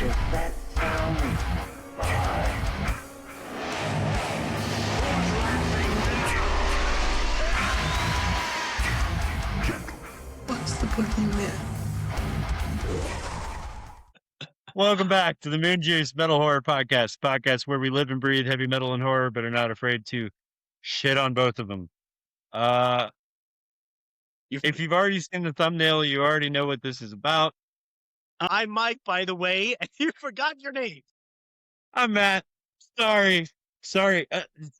Does that sound fine? What's the boogeyman? Welcome back to the Moonjuice Metal Horror Podcast where we live and breathe heavy metal and horror, but are not afraid to shit on both of them. If you've already seen the thumbnail, you already know what this is about. I'm Mike, by the way, and you forgot your name. I'm Matt. Sorry.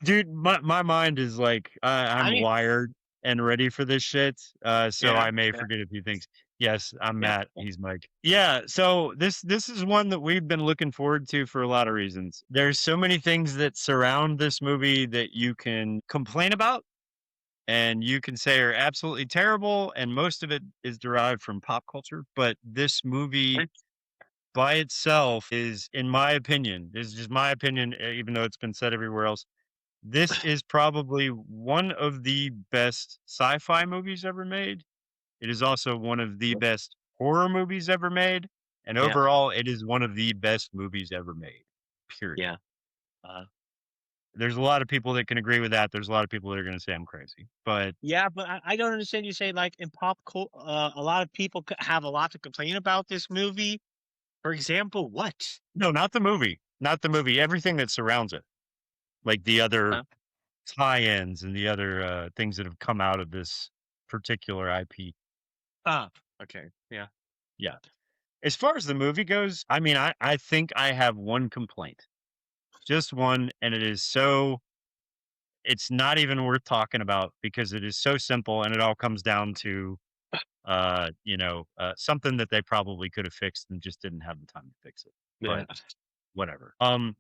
Dude, my mind is like, I'm wired and ready for this shit, so I may forget a few things. Yes, I'm Matt. He's Mike. Yeah, so this is one that we've been looking forward to for a lot of reasons. There's so many things that surround this movie that you can complain about and you can say are absolutely terrible, and most of it is derived from pop culture. But this movie by itself is, in my opinion, this is just my opinion, even though it's been said everywhere else, this is probably one of the best sci-fi movies ever made. It is also one of the best horror movies ever made. And overall, it is one of the best movies ever made. Period. Yeah. There's a lot of people that can agree with that. There's a lot of people that are going to say I'm crazy. But yeah, but I don't understand you say, like, in pop culture, a lot of people have a lot to complain about this movie. For example, what? No, not the movie. Not the movie. Everything that surrounds it. Like the other tie-ins and the other things that have come out of this particular IP. Okay. Yeah. Yeah. As far as the movie goes, I mean, I think I have one complaint. Just one, and it's not even worth talking about because it is so simple and it all comes down to something that they probably could have fixed and just didn't have the time to fix it. But whatever. I'm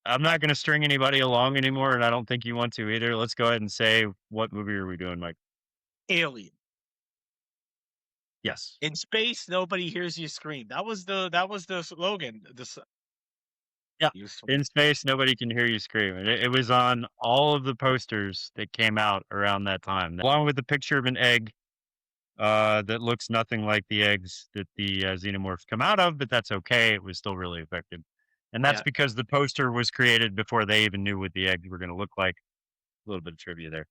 not going to string anybody along anymore, and I don't think you want to either. Let's go ahead and say, what movie are we doing, Mike? Alien. Yes. In space, nobody hears you scream. That was the slogan. Yeah. In space, nobody can hear you scream. It was on all of the posters that came out around that time, along with the picture of an egg that looks nothing like the eggs that the Xenomorphs come out of, but that's okay. It was still really effective. And that's because the poster was created before they even knew what the eggs were going to look like. A little bit of trivia there.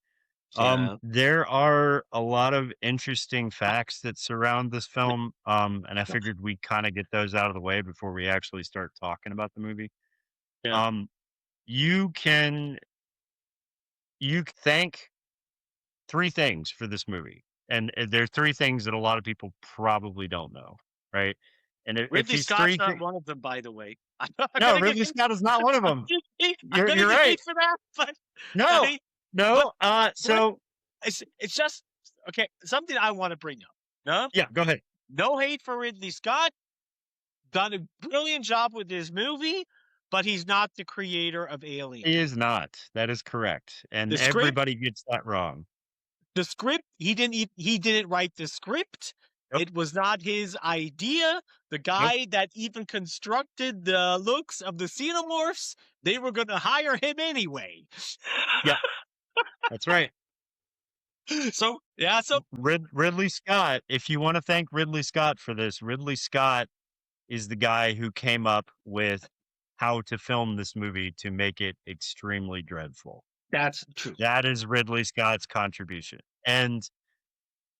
There are a lot of interesting facts that surround this film, and I figured we kind of get those out of the way before we actually start talking about the movie. You can thank three things for this movie, and there are three things that a lot of people probably don't know, right? And Ridley Scott's not one of them, by the way. No, Ridley Scott is not one of them. You're right. For that, but no. So it's just okay. Something I want to bring up. No, yeah, go ahead. No hate for Ridley Scott. Done a brilliant job with this movie, but he's not the creator of Alien. He is not. That is correct, and everybody gets that wrong. The script, he didn't write the script. Nope. It was not his idea. The guy that even constructed the looks of the Xenomorphs, they were going to hire him anyway. Yeah, that's right. So Ridley Scott, if you want to thank Ridley Scott for this, Ridley Scott is the guy who came up with how to film this movie to make it extremely dreadful. That's true. That is Ridley Scott's contribution. And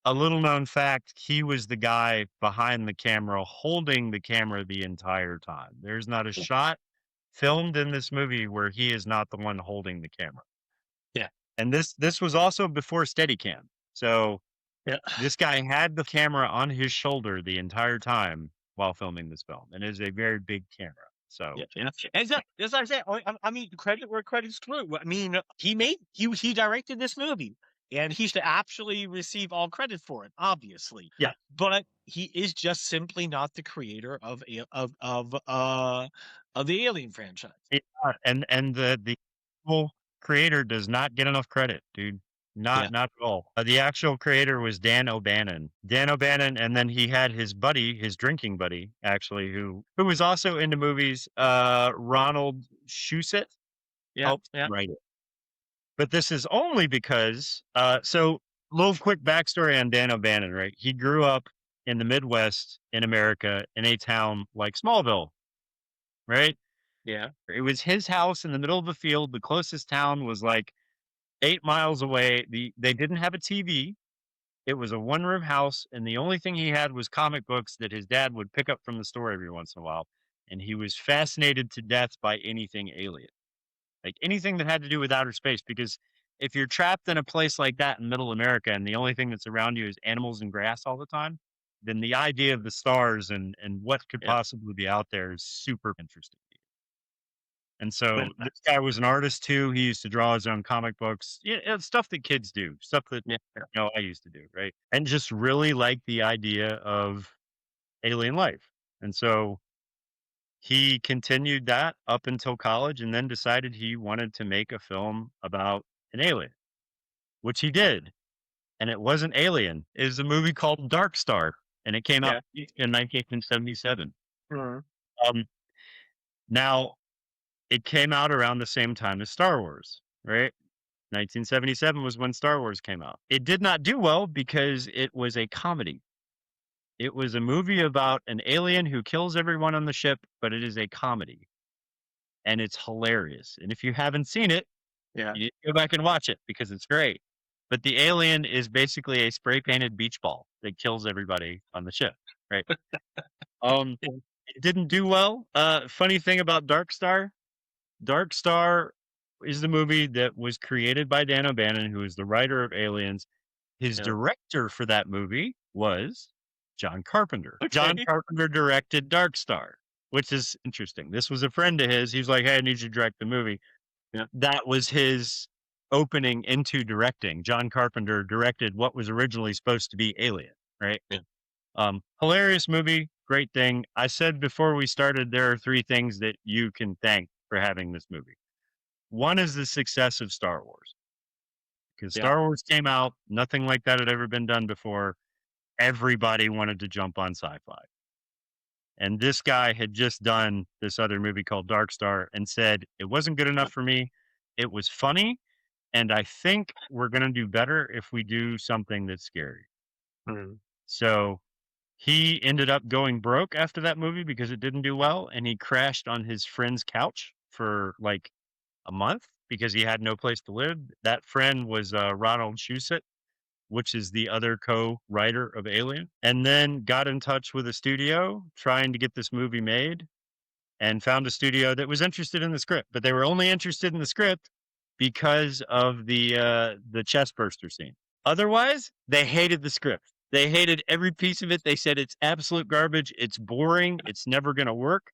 a little known fact, he was the guy behind the camera, holding the camera the entire time. There's not a shot filmed in this movie where he is not the one holding the camera. Yeah. And this was also before Steadicam. So this guy had the camera on his shoulder the entire time while filming this film. And it is a very big camera. So and as I said, I mean, credit where credit's due. I mean, he directed this movie, and he should actually receive all credit for it, obviously. Yeah, but he is just simply not the creator of the Alien franchise. And the whole creator does not get enough credit, dude. Not at all. The actual creator was Dan O'Bannon. And then he had his buddy, his drinking buddy, actually, who was also into movies. Ronald Shusett helped write it. But this is only because, so little quick backstory on Dan O'Bannon, right? He grew up in the Midwest in America in a town like Smallville, right? Yeah. It was his house in the middle of a field. The closest town was like 8 miles away. They didn't have a TV. It was a one-room house, and the only thing he had was comic books that his dad would pick up from the store every once in a while, and he was fascinated to death by anything alien. Like, anything that had to do with outer space, because if you're trapped in a place like that in middle America and the only thing that's around you is animals and grass all the time, then the idea of the stars and what could Yeah. possibly be out there is super interesting. And Well, so this guy was an artist too. He used to draw his own comic books. Yeah, it's stuff that kids do, stuff that yeah. I used to do, right? And just really like the idea of alien life. And so he continued that up until college and then decided he wanted to make a film about an alien, which he did. And it wasn't Alien. It was a movie called Dark Star, and it came out in 1977. Mhm. Um, now, it came out around the same time as Star Wars, right? 1977 was when Star Wars came out. It did not do well because it was a comedy. It was a movie about an alien who kills everyone on the ship, but it is a comedy. And it's hilarious. And if you haven't seen it, Yeah. you need to go back and watch it because it's great. But the alien is basically a spray painted beach ball that kills everybody on the ship, right? Yeah. It didn't do well. Funny thing about Dark Star is the movie that was created by Dan O'Bannon, who is the writer of Aliens. His Yeah. director for that movie was John Carpenter. John Okay. Carpenter directed Dark Star, which is interesting. This was a friend of his. He's like, "Hey, I need you to direct the movie." Yeah. That was his opening into directing. John Carpenter directed what was originally supposed to be Alien, right? Yeah. Hilarious movie, great thing. I said before we started, there are 3 things that you can thank for having this movie. One is the success of Star Wars. Because Yeah. Star Wars came out, nothing like that had ever been done before. Everybody wanted to jump on sci-fi. And this guy had just done this other movie called Dark Star and said, "It wasn't good enough for me. It was funny, and I think we're gonna do better if we do something that's scary." Mhm. So, he ended up going broke after that movie because it didn't do well, and he crashed on his friend's couch for, like, a month because he had no place to live. That friend was, Ronald Shusett, which is the other co-writer of Alien, and then got in touch with a studio trying to get this movie made and found a studio that was interested in the script, but they were only interested in the script because of the chest burster scene. Otherwise, they hated the script. They hated every piece of it. They said it's absolute garbage. It's boring. It's never going to work.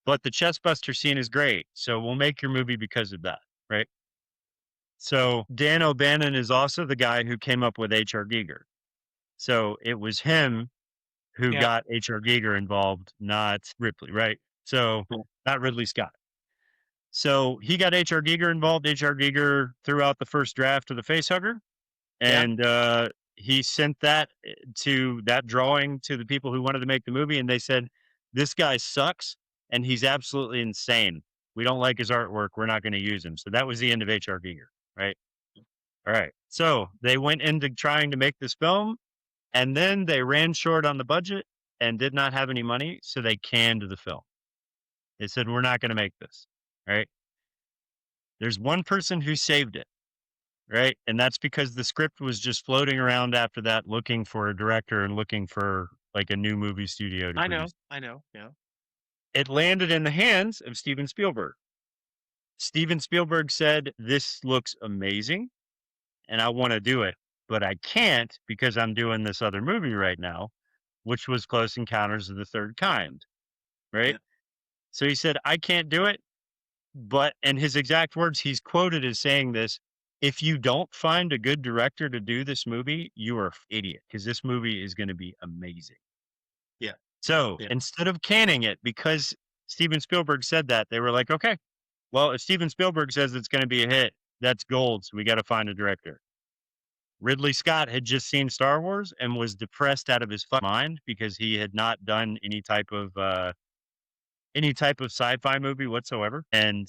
But the chest buster scene is great. So we'll make your movie because of that, right? So Dan O'Bannon is also the guy who came up with H.R. Giger. So it was him who Yeah. got H.R. Giger involved, not Ripley, right? So Cool. not Ridley Scott. So he got H.R. Giger involved. H.R. Giger threw out the first draft of the Facehugger, Yeah. and he sent that to that drawing to the people who wanted to make the movie, and they said, "This guy sucks, and he's absolutely insane. We don't like his artwork. We're not going to use him." So that was the end of H.R. Giger, right? All right. So they went into trying to make this film, and then they ran short on the budget and did not have any money, so they canned the film. They said, "We're not going to make this." Right? There's one person who saved it, right? And that's because the script was just floating around after that, looking for a director and looking for like a new movie studio to I know. produce. I know. Yeah. It landed in the hands of Steven Spielberg. Steven Spielberg said, "This looks amazing and I want to do it, but I can't because I'm doing this other movie right now, which was Close Encounters of the Third Kind." Right? Yeah. So he said, "I can't do it." But in his exact words, he's quoted as saying this: "If you don't find a good director to do this movie, you are an idiot because this movie is going to be amazing." Yeah. So Yeah. instead of canning it, because Steven Spielberg said that, they were like, "Okay, well, if Steven Spielberg says it's going to be a hit, that's gold. So we got to find a director." Ridley Scott had just seen Star Wars and was depressed out of his mind because he had not done any type of sci-fi movie whatsoever, and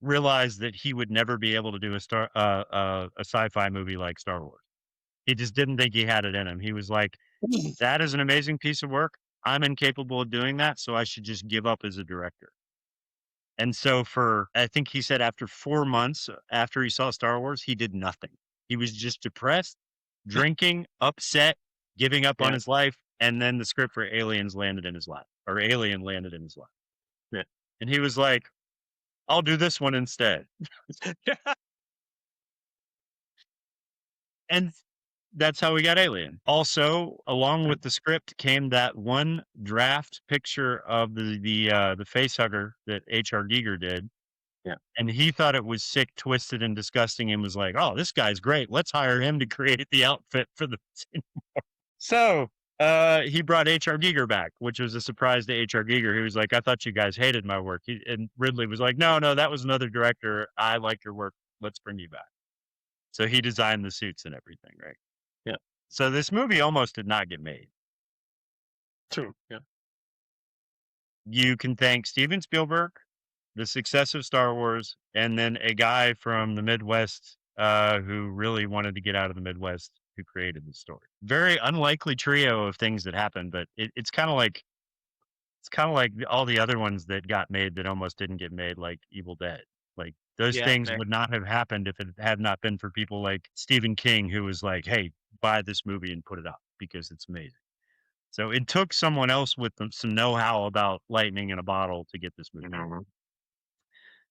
realized that he would never be able to do a sci-fi movie like Star Wars. He just didn't think he had it in him. He was like, "That is an amazing piece of work. I'm incapable of doing that, so I should just give up as a director." And so I think he said after 4 months after he saw Star Wars, he did nothing. He was just depressed, drinking, upset, giving up on Yeah. his life, and then the script for Aliens landed in his lap, or Alien landed in his lap. Yeah. And he was like, "I'll do this one instead." And that's how we got Alien. Also, along with the script came that one draft picture of the facehugger that H.R. Giger did. Yeah. And he thought it was sick, twisted, and disgusting, and was like, "Oh, this guy's great. Let's hire him to create the outfit for the." So he brought H.R. Giger back, which was a surprise to H.R. Giger. He was like, "I thought you guys hated my work." And Ridley was like, "No, no, that was another director. I like your work. Let's bring you back." So he designed the suits and everything, right? Yeah. So this movie almost did not get made. True. Yeah. You can thank Steven Spielberg, the success of Star Wars, and then a guy from the Midwest who really wanted to get out of the Midwest who created the story. Very unlikely trio of things that happened, but it's kind of like all the other ones that got made that almost didn't get made, like Evil Dead. Like those Yeah. things would not have happened if it had not been for people like Stephen King, who was like, "Hey, buy this movie and put it up because it's amazing." So it took someone else with some know-how about lightning in a bottle to get this movie. Mhm.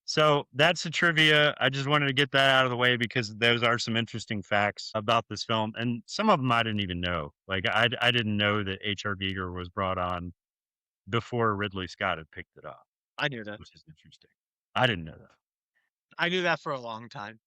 So that's the trivia. I just wanted to get that out of the way because those are some interesting facts about this film, and some of them I didn't even know. Like I didn't know that H.R. Giger was brought on before Ridley Scott had picked it up, I knew that. which is interesting. I didn't know that. I knew that for a long time.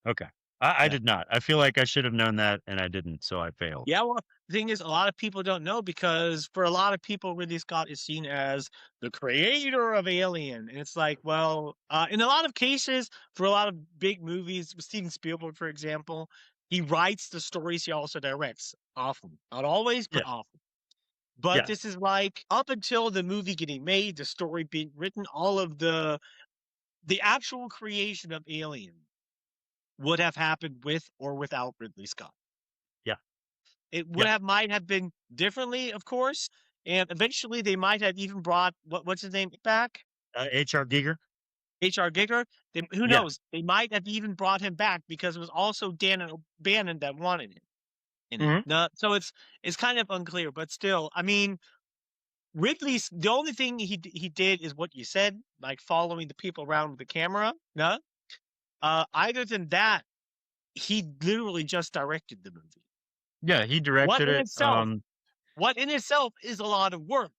Okay, I Yeah. did not. I feel like I should have known that, and I didn't, so I failed. Yeah, well, the thing is, a lot of people don't know because for a lot of people, Ridley Scott is seen as the creator of Alien. And it's like, well, in a lot of cases, for a lot of big movies, Steven Spielberg, for example, he writes the stories, he also directs often. Not always, Yeah, but often. But yeah, this is like up until the movie getting made, the story being written, all of the actual creation of Alien would have happened with or without Ridley Scott. yeah, It would yeah. might have been differently, of course, and eventually they might have even brought what's his name back? H.R. Giger. H.R. Giger. Who Yeah. knows? They might have even brought him back because it was also Dan O'Bannon that wanted him in it. Hmm. No, so it's kind of unclear, but still, I mean, Ridley's the only thing he did is what you said, like following the people around with the camera. No, other than that, he literally just directed the movie. Yeah, he What directed in it. itself What in itself is a lot of work.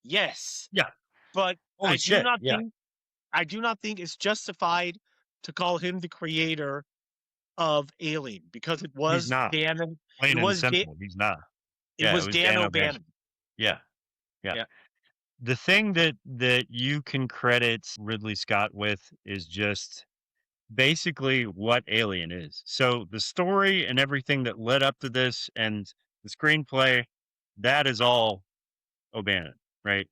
Yes. Yeah. But Holy shit. Yeah. I do not think it's justified to call him the creator of Alien because He's not. Plain and simple. He's not. it Yeah, it was was Dan Dan O'Bannon. O'Bannon. Yeah. Yeah. Yeah. The thing that you can credit Ridley Scott with is just basically what Alien is. So the story and everything that led up to this and the screenplay, that is all O'Bannon, right?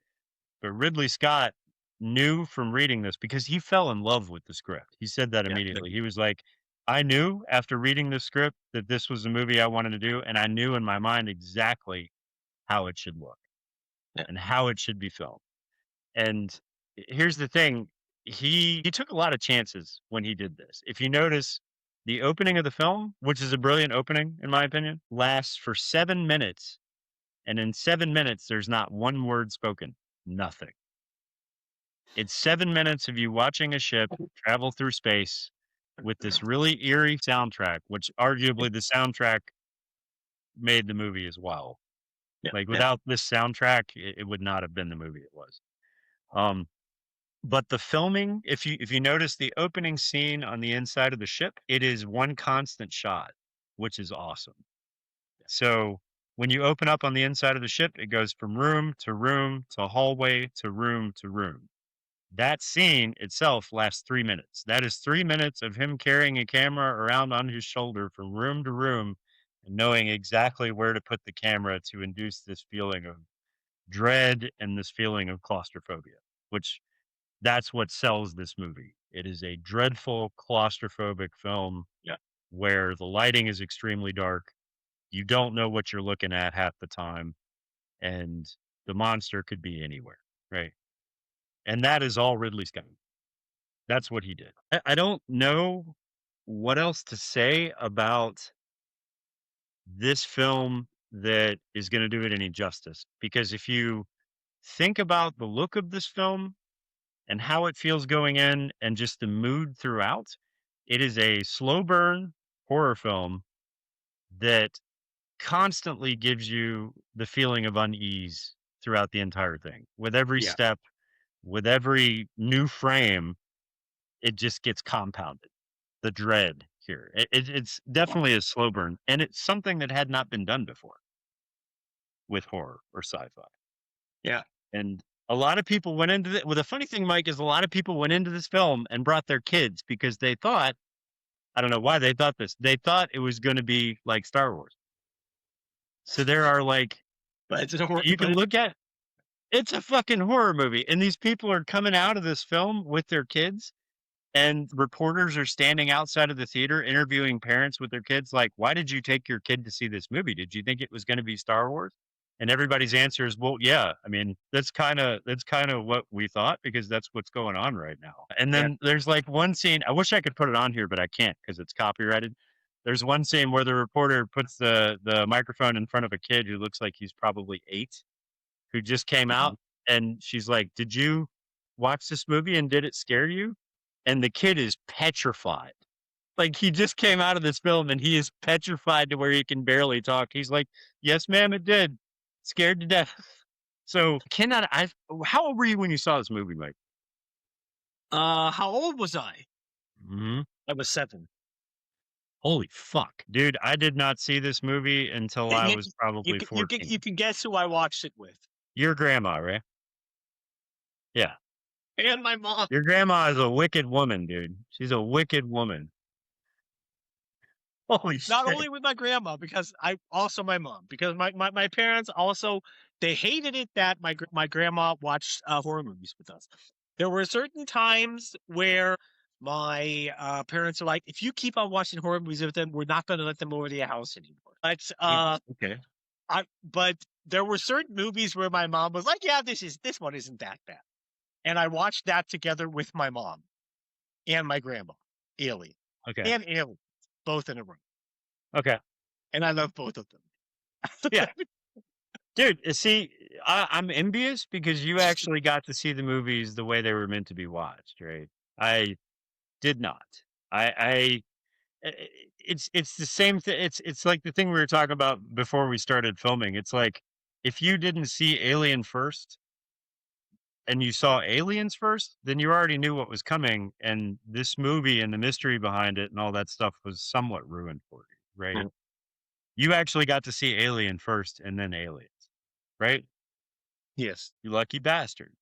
But Ridley Scott knew from reading this because he fell in love with the script. He said that Yeah. immediately. He was like, I knew after reading the script that this was a movie I wanted to do, and I knew in my mind exactly how it should look Yeah. and how it should be filmed. And here's the thing, he took a lot of chances when he did this. If you notice, the opening of the film, which is a brilliant opening in my opinion, lasts for 7 minutes, and in 7 minutes there's not one word spoken. Nothing. It's 7 minutes of you watching a ship travel through space with this really eerie soundtrack, which arguably the soundtrack made the movie as well. Yeah. Like without this soundtrack, it would not have been the movie it was. But the filming, if you notice the opening scene on the inside of the ship, it is one constant shot, which is awesome. So when you open up on the inside of the ship, it goes from room to hallway to room to room. That scene itself lasts 3 minutes. That is 3 minutes of him carrying a camera around on his shoulder from room to room and knowing exactly where to put the camera to induce this feeling of dread and this feeling of claustrophobia, which that's what sells this movie. It is a dreadful claustrophobic film where the lighting is extremely dark. You don't know what you're looking at half the time, and the monster could be anywhere, right? And that is all Ridley Scott. That's what he did. I don't know what else to say about this film that is going to do it any justice. Because if you think about the look of this film and how it feels going in and just the mood throughout, it is a slow burn horror film that constantly gives you the feeling of unease throughout the entire thing. With every Yeah. step, with every new frame, it just gets compounded. The dread here. It's definitely a slow burn, and it's something that had not been done before with horror or sci-fi. Yeah. And a lot of people went into it. Well, the funny thing, Mike, is a lot of people went into this film and brought their kids because they thought, I don't know why they thought this. They thought it was going to be like Star Wars. So there are like, But it's a horror. you can look at, it's a fucking horror movie. And these people are coming out of this film with their kids, and reporters are standing outside of the theater interviewing parents with their kids. Like, why did you take your kid to see this movie? Did you think it was going to be Star Wars? And everybody's answer is, well, yeah. I mean, that's kind of what we thought, because that's what's going on right now. And then there's like one scene. I wish I could put it on here, but I can't because it's copyrighted. There's one scene where the reporter puts the microphone in front of a kid who looks like he's probably 8, who just came out, and she's like, "Did you watch this movie and did it scare you?" And the kid is petrified. Like, he just came out of this film and he is petrified to where he can barely talk. He's like, "Yes, ma'am, it did. Scared to death." So how old were you when you saw this movie, Mike? How old was I? Mm-hmm. I was 7. Holy fuck. Dude, I did not see this movie until I was probably 14. You can guess who I watched it with. Your grandma, right? Yeah. And my mom. Your grandma is a wicked woman, dude. She's a wicked woman. Holy shit. Not only with my grandma, because my mom, because my parents also, they hated it that my grandma watched horror movies with us. There were certain times where my parents are like, if you keep on watching horror movies with them, we're not going to let them over to your house anymore. But okay. But there were certain movies where my mom was like, yeah, this one isn't that bad. And I watched that together with my mom and my grandma, Alien. Okay. And Alien, both in a row. Okay. And I love both of them. Yeah. Dude, see, I'm envious because you actually got to see the movies the way they were meant to be watched, right? I did not. It's the same thing. It's like the thing we were talking about before we started filming. It's like, if you didn't see Alien first and you saw Aliens first, then you already knew what was coming. And this movie and the mystery behind it and all that stuff was somewhat ruined for you, right? Mm-hmm. You actually got to see Alien first and then Aliens, right? Yes. You lucky bastard.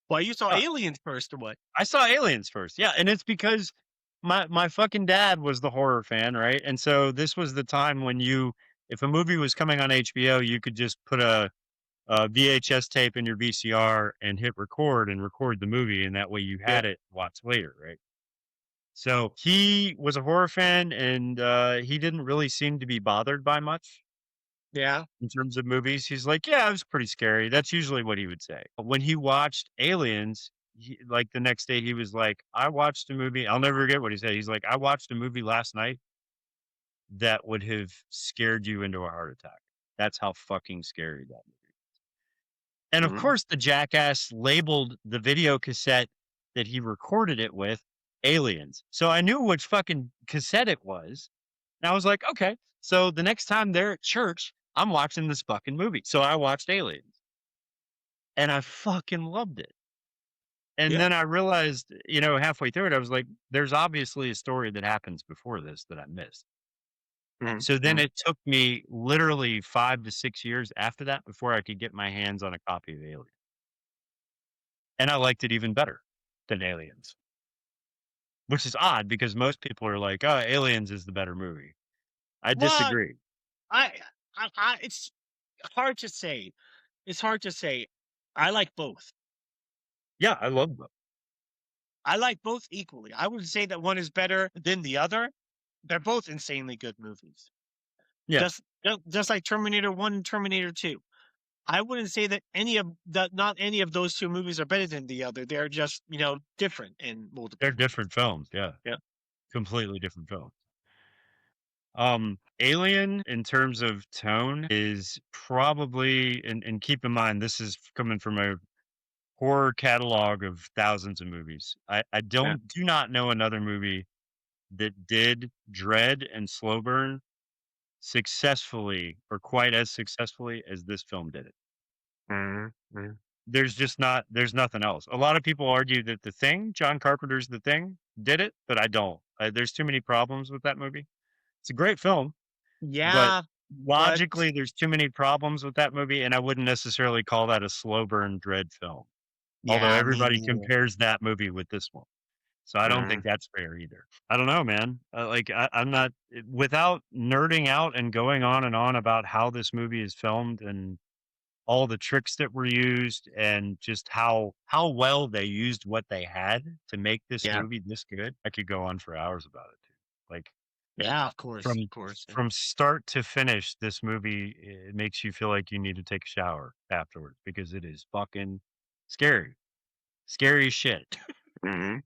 Well, you saw Aliens first or what? I saw Aliens first. Yeah. And it's because my fucking dad was the horror fan, right? And so this was the time when if a movie was coming on HBO, you could just put a VHS tape in your VCR and hit record and record the movie. And that way you had it watch later, right? So he was a horror fan, and he didn't really seem to be bothered by much. Yeah. In terms of movies, he's like, yeah, it was pretty scary. That's usually what he would say. But when he watched Aliens, like the next day, he was like, I watched a movie. I'll never forget what he said. He's like, I watched a movie last night that would have scared you into a heart attack. That's how fucking scary that movie is. And of course, the jackass labeled the video cassette that he recorded it with Aliens. So I knew which fucking cassette it was. And I was like, okay. So the next time they're at church, I'm watching this fucking movie. So I watched Aliens. And I fucking loved it. And then I realized, halfway through it, I was like, there's obviously a story that happens before this that I missed. So then it took me literally 5 to 6 years after that before I could get my hands on a copy of Alien. And I liked it even better than Aliens. Which is odd because most people are like, oh, Aliens is the better movie. I disagree. It's hard to say. It's hard to say. I like both. Yeah, I love them. I like both equally. I would say that one is better than the other. They're both insanely good movies. Yeah. Just like Terminator 1 and Terminator 2. I wouldn't say that not any of those two movies are better than the other. They're just, different in multiple They're ways. different films. Yeah. Yeah. Completely different films. Alien in terms of tone is probably, and keep in mind, this is coming from a horror catalog of thousands of movies. I do not know another movie that did dread and slow burn successfully or quite as successfully as this film did it. Mm-hmm. There's nothing else. A lot of people argue that John Carpenter's The Thing did it, but I don't. There's too many problems with that movie. It's a great film, but Yeah, logically there's too many problems with that movie, and I wouldn't necessarily call that a slow burn dread film. Although me everybody neither. compares that movie with this one. So I don't think that's fair either. I don't know, man. I'm not, without nerding out and going on and on about how this movie is filmed and all the tricks that were used and just how well they used what they had to make this movie this good. I could go on for hours about it too. Like, Yeah, of course, from of course. from start to finish, this movie, it makes you feel like you need to take a shower afterwards because it is fucking scary. Scary as shit. Mm-hmm.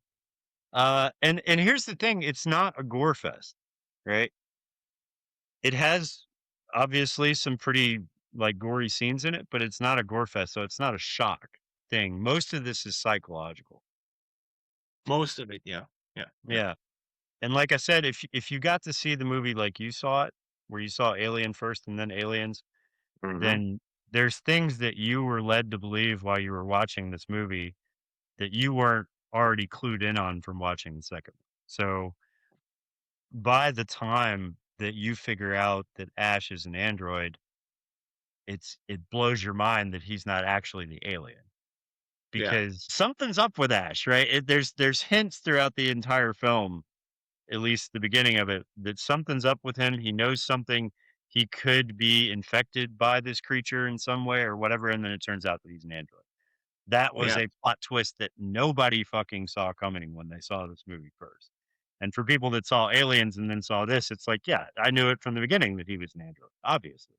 And here's the thing, it's not a gore fest, right? It has obviously some pretty like gory scenes in it, but it's not a gore fest, so it's not a shock thing. Most of this is psychological. Most of it, yeah. Yeah. And like I said, if you got to see the movie like you saw it, where you saw Alien first and then Aliens, Mm-hmm. then there's things that you were led to believe while you were watching this movie that you weren't already clued in on from watching the second one. So by the time that you figure out that Ash is an android, it blows your mind that he's not actually the alien because something's up with Ash, right? There's hints throughout the entire film, at least the beginning of it, that something's up with him. He knows something. He could be infected by this creature in some way or whatever, and then it turns out that he's an android. That was a plot twist that nobody fucking saw coming when they saw this movie first. And for people that saw Aliens and then saw this, it's like, yeah, I knew it from the beginning that he was an android, obviously,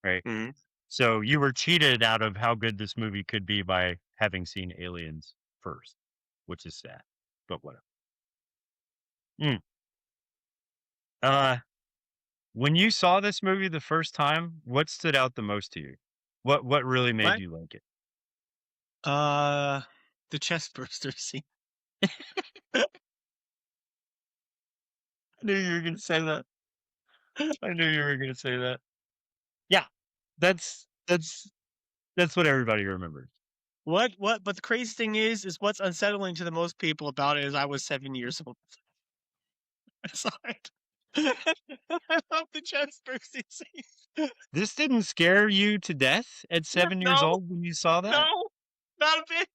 right? Mm-hmm. So you were cheated out of how good this movie could be by having seen Aliens first, which is sad, but whatever. Mm. When you saw this movie the first time, what stood out the most to you? What really made you like it? The chest burster scene. I knew you were going to say that. I knew you were going to say that. Yeah, that's what everybody remembers. But the crazy thing is what's unsettling to the most people about it is I was 7 years old. I saw it. I love the chest bursting scene. This didn't scare you to death at 7 years No, old when you saw that? no, not a bit.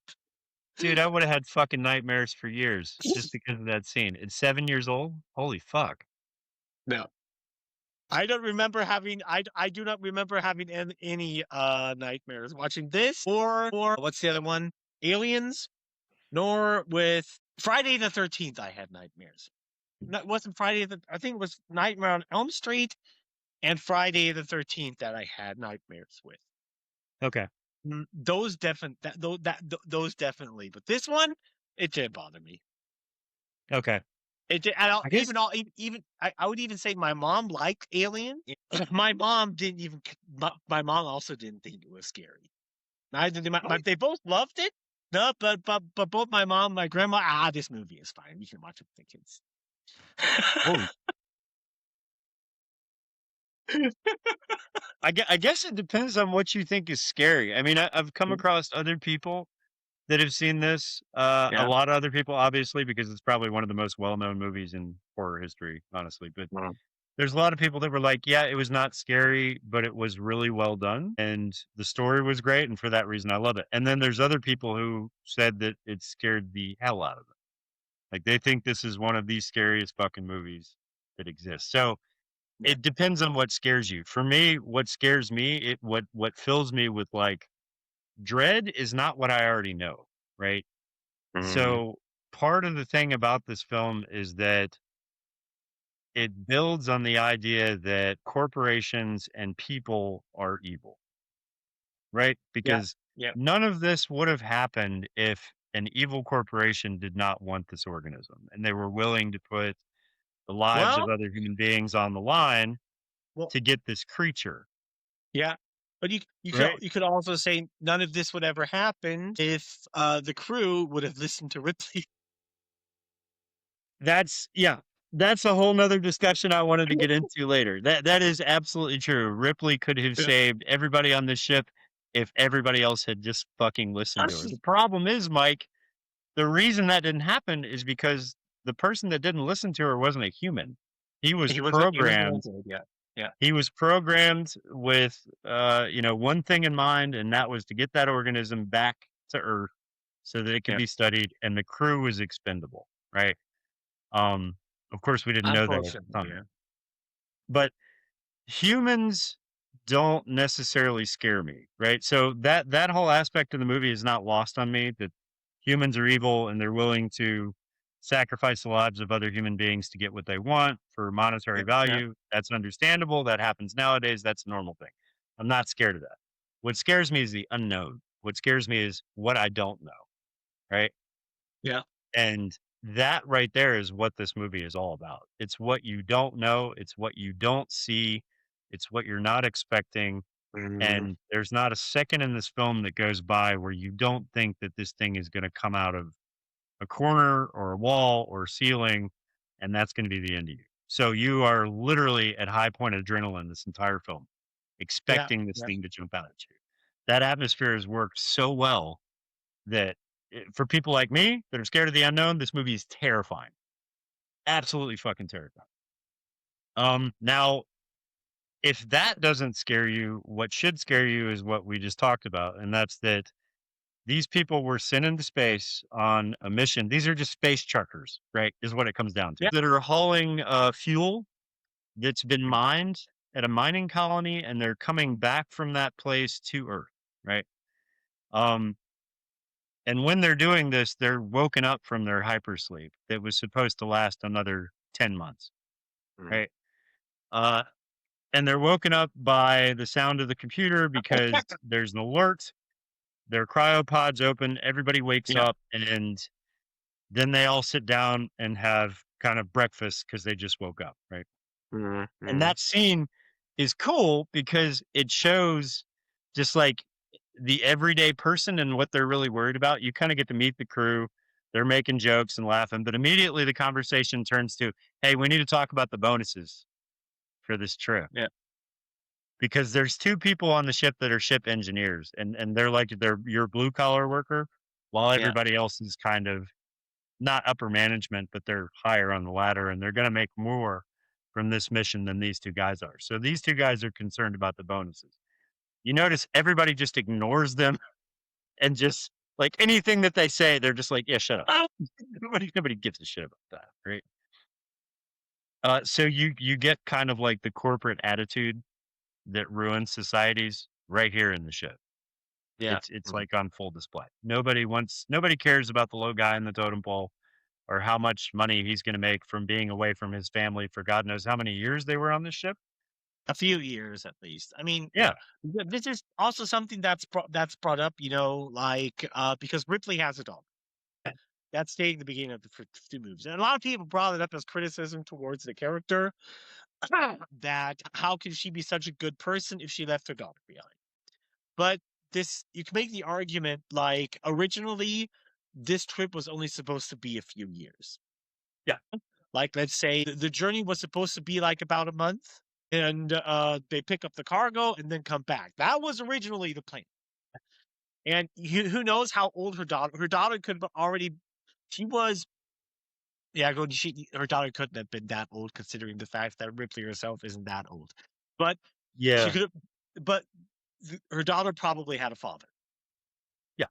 Dude, I would have had fucking nightmares for years just because of that scene. At 7 years old? Holy fuck. No. I don't remember having. I do not remember having any nightmares watching this or what's the other one? Aliens. Nor with Friday the 13th. I had nightmares. No, it wasn't Friday I think it was Nightmare on Elm Street and Friday the 13th that I had nightmares with. Okay. Those definitely. But this one, it didn't bother me. Okay. It did. I would even say my mom liked Alien. My mom didn't even. My mom also didn't think it was scary. Neither did they both loved it. No, but both my mom, and my grandma. This movie is fine. We can watch it with the kids. I guess it depends on what you think is scary. I mean, I've come across other people that have seen this. A lot of other people, obviously, because it's probably one of the most well-known movies in horror history, honestly. But there's a lot of people that were like, yeah, it was not scary, but it was really well done. And the story was great. And for that reason, I love it. And then there's other people who said that it scared the hell out of them. Like, they think this is one of the scariest fucking movies that exists. So it depends on what scares you. For me, what scares me, what fills me with like dread is not what I already know, right? So part of the thing about this film is that it builds on the idea that corporations and people are evil. right? Yeah. Because Yeah. none of this would have happened if an evil corporation did not want this organism and they were willing to put the lives of Well, other human beings on the line well, to get this creature, yeah. But right? you could also say none of this would ever happen if the crew would have listened to Ripley. That's yeah. That's a whole nother discussion I wanted to get into later. That is absolutely true. Ripley could have Yeah. saved everybody on the ship if everybody else had just fucking listened to her. The problem is, Mike, the reason that didn't happen is because the person that didn't listen to her wasn't a human. He was He was an programmed. android, yeah. Yeah. He was programmed with one thing in mind, and that was to get that organism back to Earth so that it could Yeah. be studied, and the crew was expendable, right? Um, of course, we didn't know that at the Unfortunately, time, yeah. but humans don't necessarily scare me, right? So that whole aspect of the movie is not lost on me. That humans are evil and they're willing to sacrifice the lives of other human beings to get what they want for monetary Yeah. Yeah. value. That's understandable. That happens nowadays. That's a normal thing. I'm not scared of that. What scares me is the unknown. What scares me is what I don't know, right? Yeah. And that right there is what this movie is all about. It's what you don't know, it's what you don't see, it's what you're not expecting. Mhm. And there's not a second in this film that goes by where you don't think that this thing is going to come out of a corner or a wall or a ceiling, and that's going to be the end of you. So you are literally at high point adrenaline this entire film, Yeah. expecting this Yeah. thing to jump out at you. That atmosphere has worked so well that for people like me that are scared of the unknown, this movie is terrifying. Absolutely fucking terrifying. Now, if that doesn't scare you, what should scare you is what we just talked about, and that's that these people were sent into space on a mission. These are just space truckers, right? Is what it comes down to. Yeah. That are hauling fuel that's been mined at a mining colony, and they're coming back from that place to Earth, right? Um, And when they're doing this, they're woken up from their hypersleep that was supposed to last another 10 months, Mhm. right? Uh, and they're woken up by the sound of the computer because there's an alert. Their cryopods open, everybody wakes Yeah. up, and then they all sit down and have kind of breakfast because they just woke up, right? Mhm. And Mhm. that scene is cool because it shows just like the everyday person and what they're really worried about. You kind of get to meet the crew. They're making jokes and laughing, but immediately the conversation turns to, "Hey, we need to talk about the bonuses for this trip." Yeah. Because there's two people on the ship that are ship engineers and they're like they're your blue collar worker while Yeah. everybody else is kind of not upper management, but they're higher on the ladder and they're going to make more from this mission than these two guys are. So these two guys are concerned about the bonuses. You notice everybody just ignores them and just like anything that they say, they're just like, yeah, shut up. Nobody gives a shit about that, right? So you get kind of like the corporate attitude that ruins societies right here in the show. Yeah. It's Mhm. like on full display. Nobody cares about the low guy in the totem pole or how much money he's going to make from being away from his family for God knows how many years they were on this ship. A few years at least. I mean, yeah. Yeah, This is also something that's brought up, like because Ripley has a dog. That's stated in the beginning of the two movies. And a lot of people brought it up as criticism towards the character that how can she be such a good person if she left her dog behind? But this you can make the argument like originally this trip was only supposed to be a few years. yeah, Like let's say the journey was supposed to be like about a month and they pick up the cargo and then come back. That was originally the plan. And who knows how old her daughter could have already she was yeah, her daughter couldn't have been that old considering the fact that Ripley herself isn't that old. But she yeah, could have but her daughter probably had a father. yeah,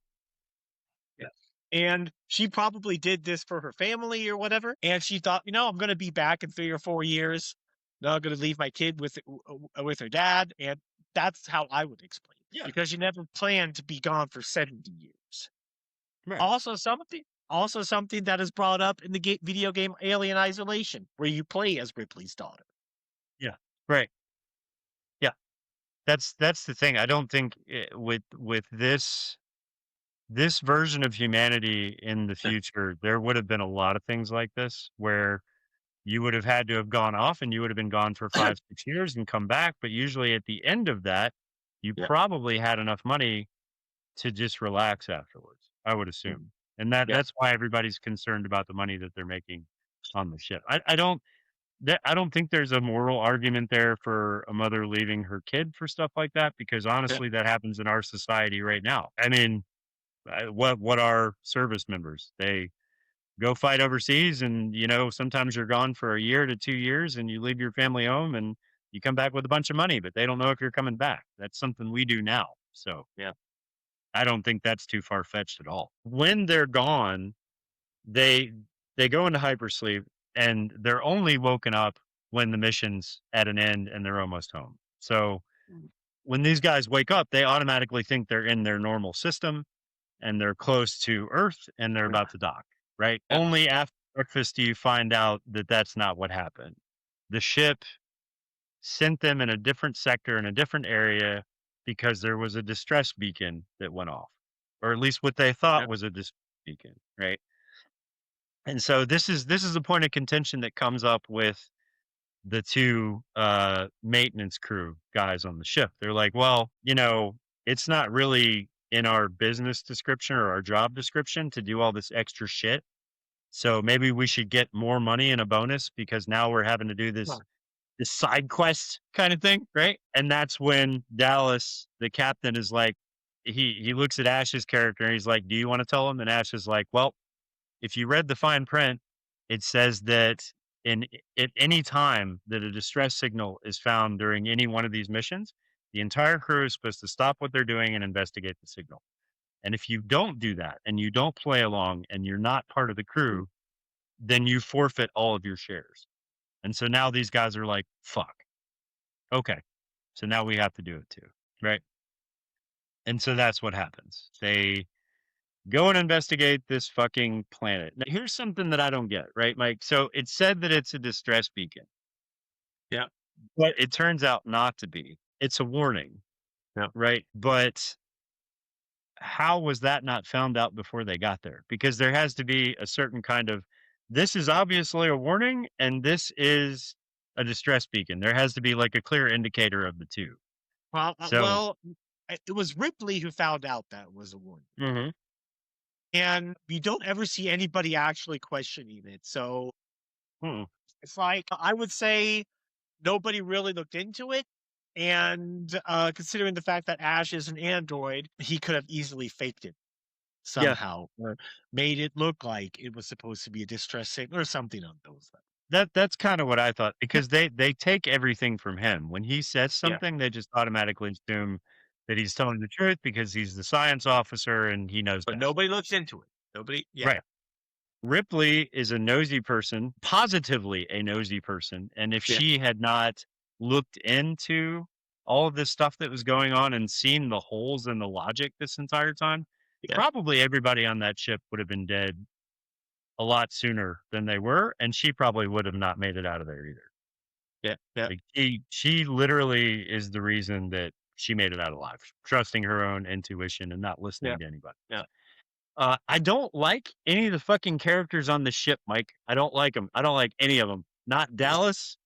Yeah. And she probably did this for her family or whatever. And she thought, I'm going to be back in 3 or 4 years. Now I'm going to leave my kid with her dad. And that's how I would explain it yeah. because you never planned to be gone for 70 years. Right. Also something that is brought up in the video game Alien Isolation, where you play as Ripley's daughter. Yeah. Right. Yeah. that's the thing. I don't think with this version of humanity in the future, there would have been a lot of things like this where you would have had to have gone off and you would have been gone for 5-6 years and come back. But usually at the end of that, you Yeah. probably had enough money to just relax afterwards, I would assume. And that's why everybody's concerned about the money that they're making on the ship. I don't think there's a moral argument there for a mother leaving her kid for stuff like that, because honestly, that happens in our society right now. I mean, what are service members? They go fight overseas, and sometimes you're gone for a year to 2 years, and you leave your family home, and you come back with a bunch of money, but they don't know if you're coming back. That's something we do now. So I don't think that's too far fetched at all. When they're gone, they go into hypersleep, and they're only woken up when the mission's at an end and they're almost home. So when these guys wake up, they automatically think they're in their normal system and they're close to Earth and they're about to dock, right? Only after breakfast do you find out that that's not what happened. The ship sent them in a different sector, in a different area, because there was a distress beacon that went off, or at least what they thought was a distress beacon, right? And so this is a point of contention that comes up with the two maintenance crew guys on the ship. They're like, well, it's not really in our business description or our job description to do all this extra shit. So maybe we should get more money and a bonus, because now we're having to do this side quest kind of thing, right? And that's when Dallas, the captain, is like, he looks at Ash's character and he's like, do you want to tell him? And Ash is like, well, if you read the fine print, it says that at any time that a distress signal is found during any one of these missions, the entire crew is supposed to stop what they're doing and investigate the signal. And if you don't do that and you don't play along and you're not part of the crew, then you forfeit all of your shares. And so now these guys are like, fuck. Okay. So now we have to do it too. Right. And so that's what happens. They go and investigate this fucking planet. Now, here's something that I don't get, right, Mike? So it said that it's a distress beacon. Yeah. But it turns out not to be. It's a warning. Yeah. Right. But how was that not found out before they got there? Because there has to be a certain kind of, this is obviously a warning and this is a distress beacon. There has to be like a clear indicator of the two. Well, it was Ripley who found out that was a warning. Mm-hmm. And you don't ever see anybody actually questioning it. So it's like, I would say nobody really looked into it. And considering the fact that Ash is an android, he could have easily faked it somehow, or made it look like it was supposed to be a distress signal or something on those levels. That's kind of what I thought, because they take everything from him. When he says something, they just automatically assume that he's telling the truth because he's the science officer and he knows. But nobody looks into it. Nobody. Yeah. Right. Ripley is a nosy person, positively a nosy person. And if she had not looked into all of this stuff that was going on and seen the holes in the logic this entire time, probably everybody on that ship would have been dead a lot sooner than they were. And she probably would have not made it out of there either. Yeah. Yeah. Like she literally is the reason that she made it out alive, trusting her own intuition and not listening to anybody. Yeah. I don't like any of the fucking characters on the ship, Mike. I don't like them. I don't like any of them. Not Dallas,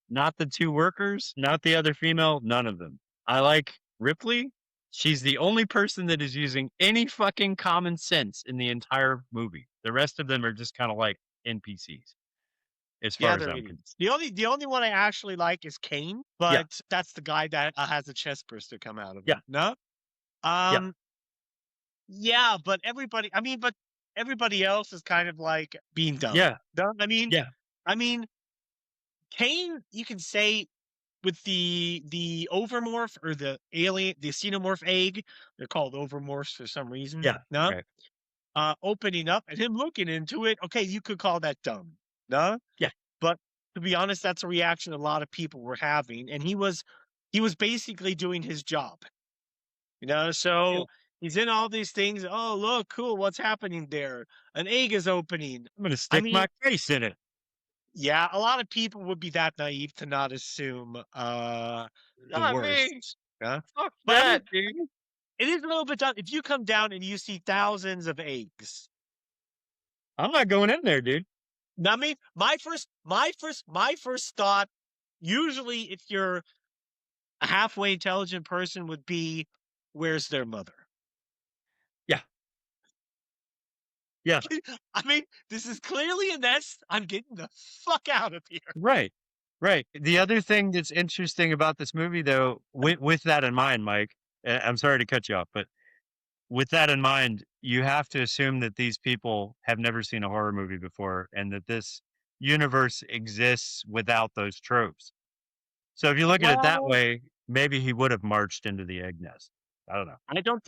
not the two workers, not the other female, none of them. I like Ripley. She's the only person that is using any fucking common sense in the entire movie. The rest of them are just kind of like NPCs. As far as I'm concerned. The only one I actually like is Kane, but that's the guy that has a chest burster come out of him. No? Yeah, but everybody else is kind of like being dumb. Yeah. Dumb. I mean, Kane, you can say with the overmorph or the alien, the xenomorph egg, they're called overmorphs for some reason. Yeah. No? Right. Opening up and him looking into it, okay, you could call that dumb. No? Yeah. But to be honest, that's a reaction a lot of people were having. And he was basically doing his job. So he's in all these things. Oh, look, cool. What's happening there? An egg is opening. I'm going to stick my face in it. Yeah, a lot of people would be that naive to not assume the worst. Fuck But I that, mean, dude. it is a little bit tough. If you come down and you see thousands of eggs, I'm not going in there, dude. I mean, my first thought, usually, if you're a halfway intelligent person, would be, "Where's their mother?" Yeah. Yeah. I mean, this is clearly a nest. I'm getting the fuck out of here. Right. Right. The other thing that's interesting about this movie, though, with that in mind, Mike, I'm sorry to cut you off, but with that in mind, you have to assume that these people have never seen a horror movie before and that this universe exists without those tropes. So if you look at it that Well, way, maybe he would have marched into the egg nest. I don't know. I don't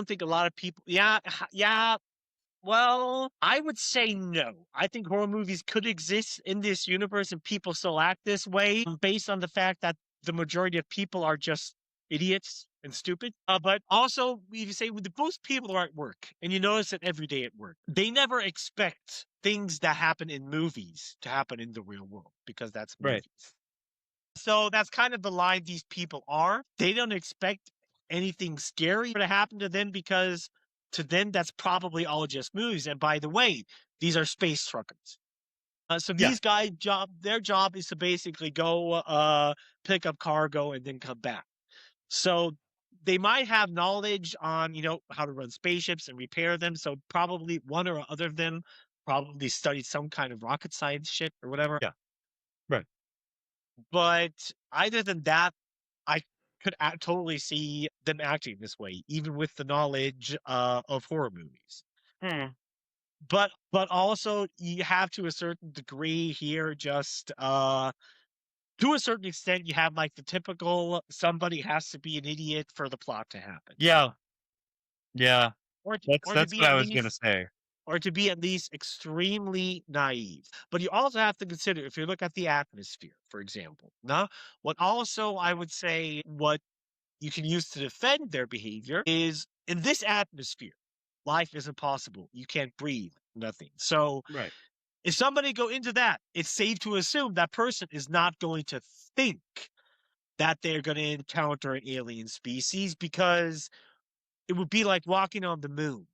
think a lot of people. Yeah, yeah. Well, I would say no. I think horror movies could exist in this universe and people still act this way based on the fact that the majority of people are just idiots and stupid. But also, if you say with most people are at work, and you notice it every day at work, they never expect things that happen in movies to happen in the real world because that's Right. movies. So that's kind of the line these people are. They don't expect anything scary to happen to them because to them that's probably all just movies. And by the way, these are space truckers. So Yeah. these guys' their job is to basically go pick up cargo and then come back. So they might have knowledge on how to run spaceships and repair them. So probably one or other of them probably studied some kind of rocket science shit or whatever. Yeah. Right. But other than that, I could totally see them acting this way, even with the knowledge of horror movies. But also you have to a certain degree here, just to a certain extent, you have like the typical somebody has to be an idiot for the plot to happen, Yeah. Yeah. or to, That's or to that's be what at I was gonna least say. or to be at least extremely naive. But you also have to consider if you look at the atmosphere, for example. Now, what also I would say what you can use to defend their behavior is in this atmosphere, life is impossible. You can't breathe, nothing. So Right. if somebody go into that, it's safe to assume that person is not going to think that they're going to encounter an alien species because it would be like walking on the moon.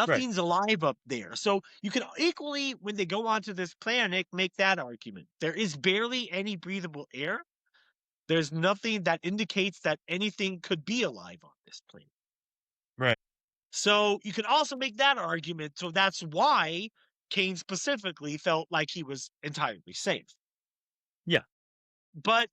Right. Nothing's alive up there. So you can equally, when they go onto this planet, make that argument. There is barely any breathable air. There's nothing that indicates that anything could be alive on this planet. Right. So you can also make that argument. So that's why Kane specifically felt like he was entirely safe. Yeah. But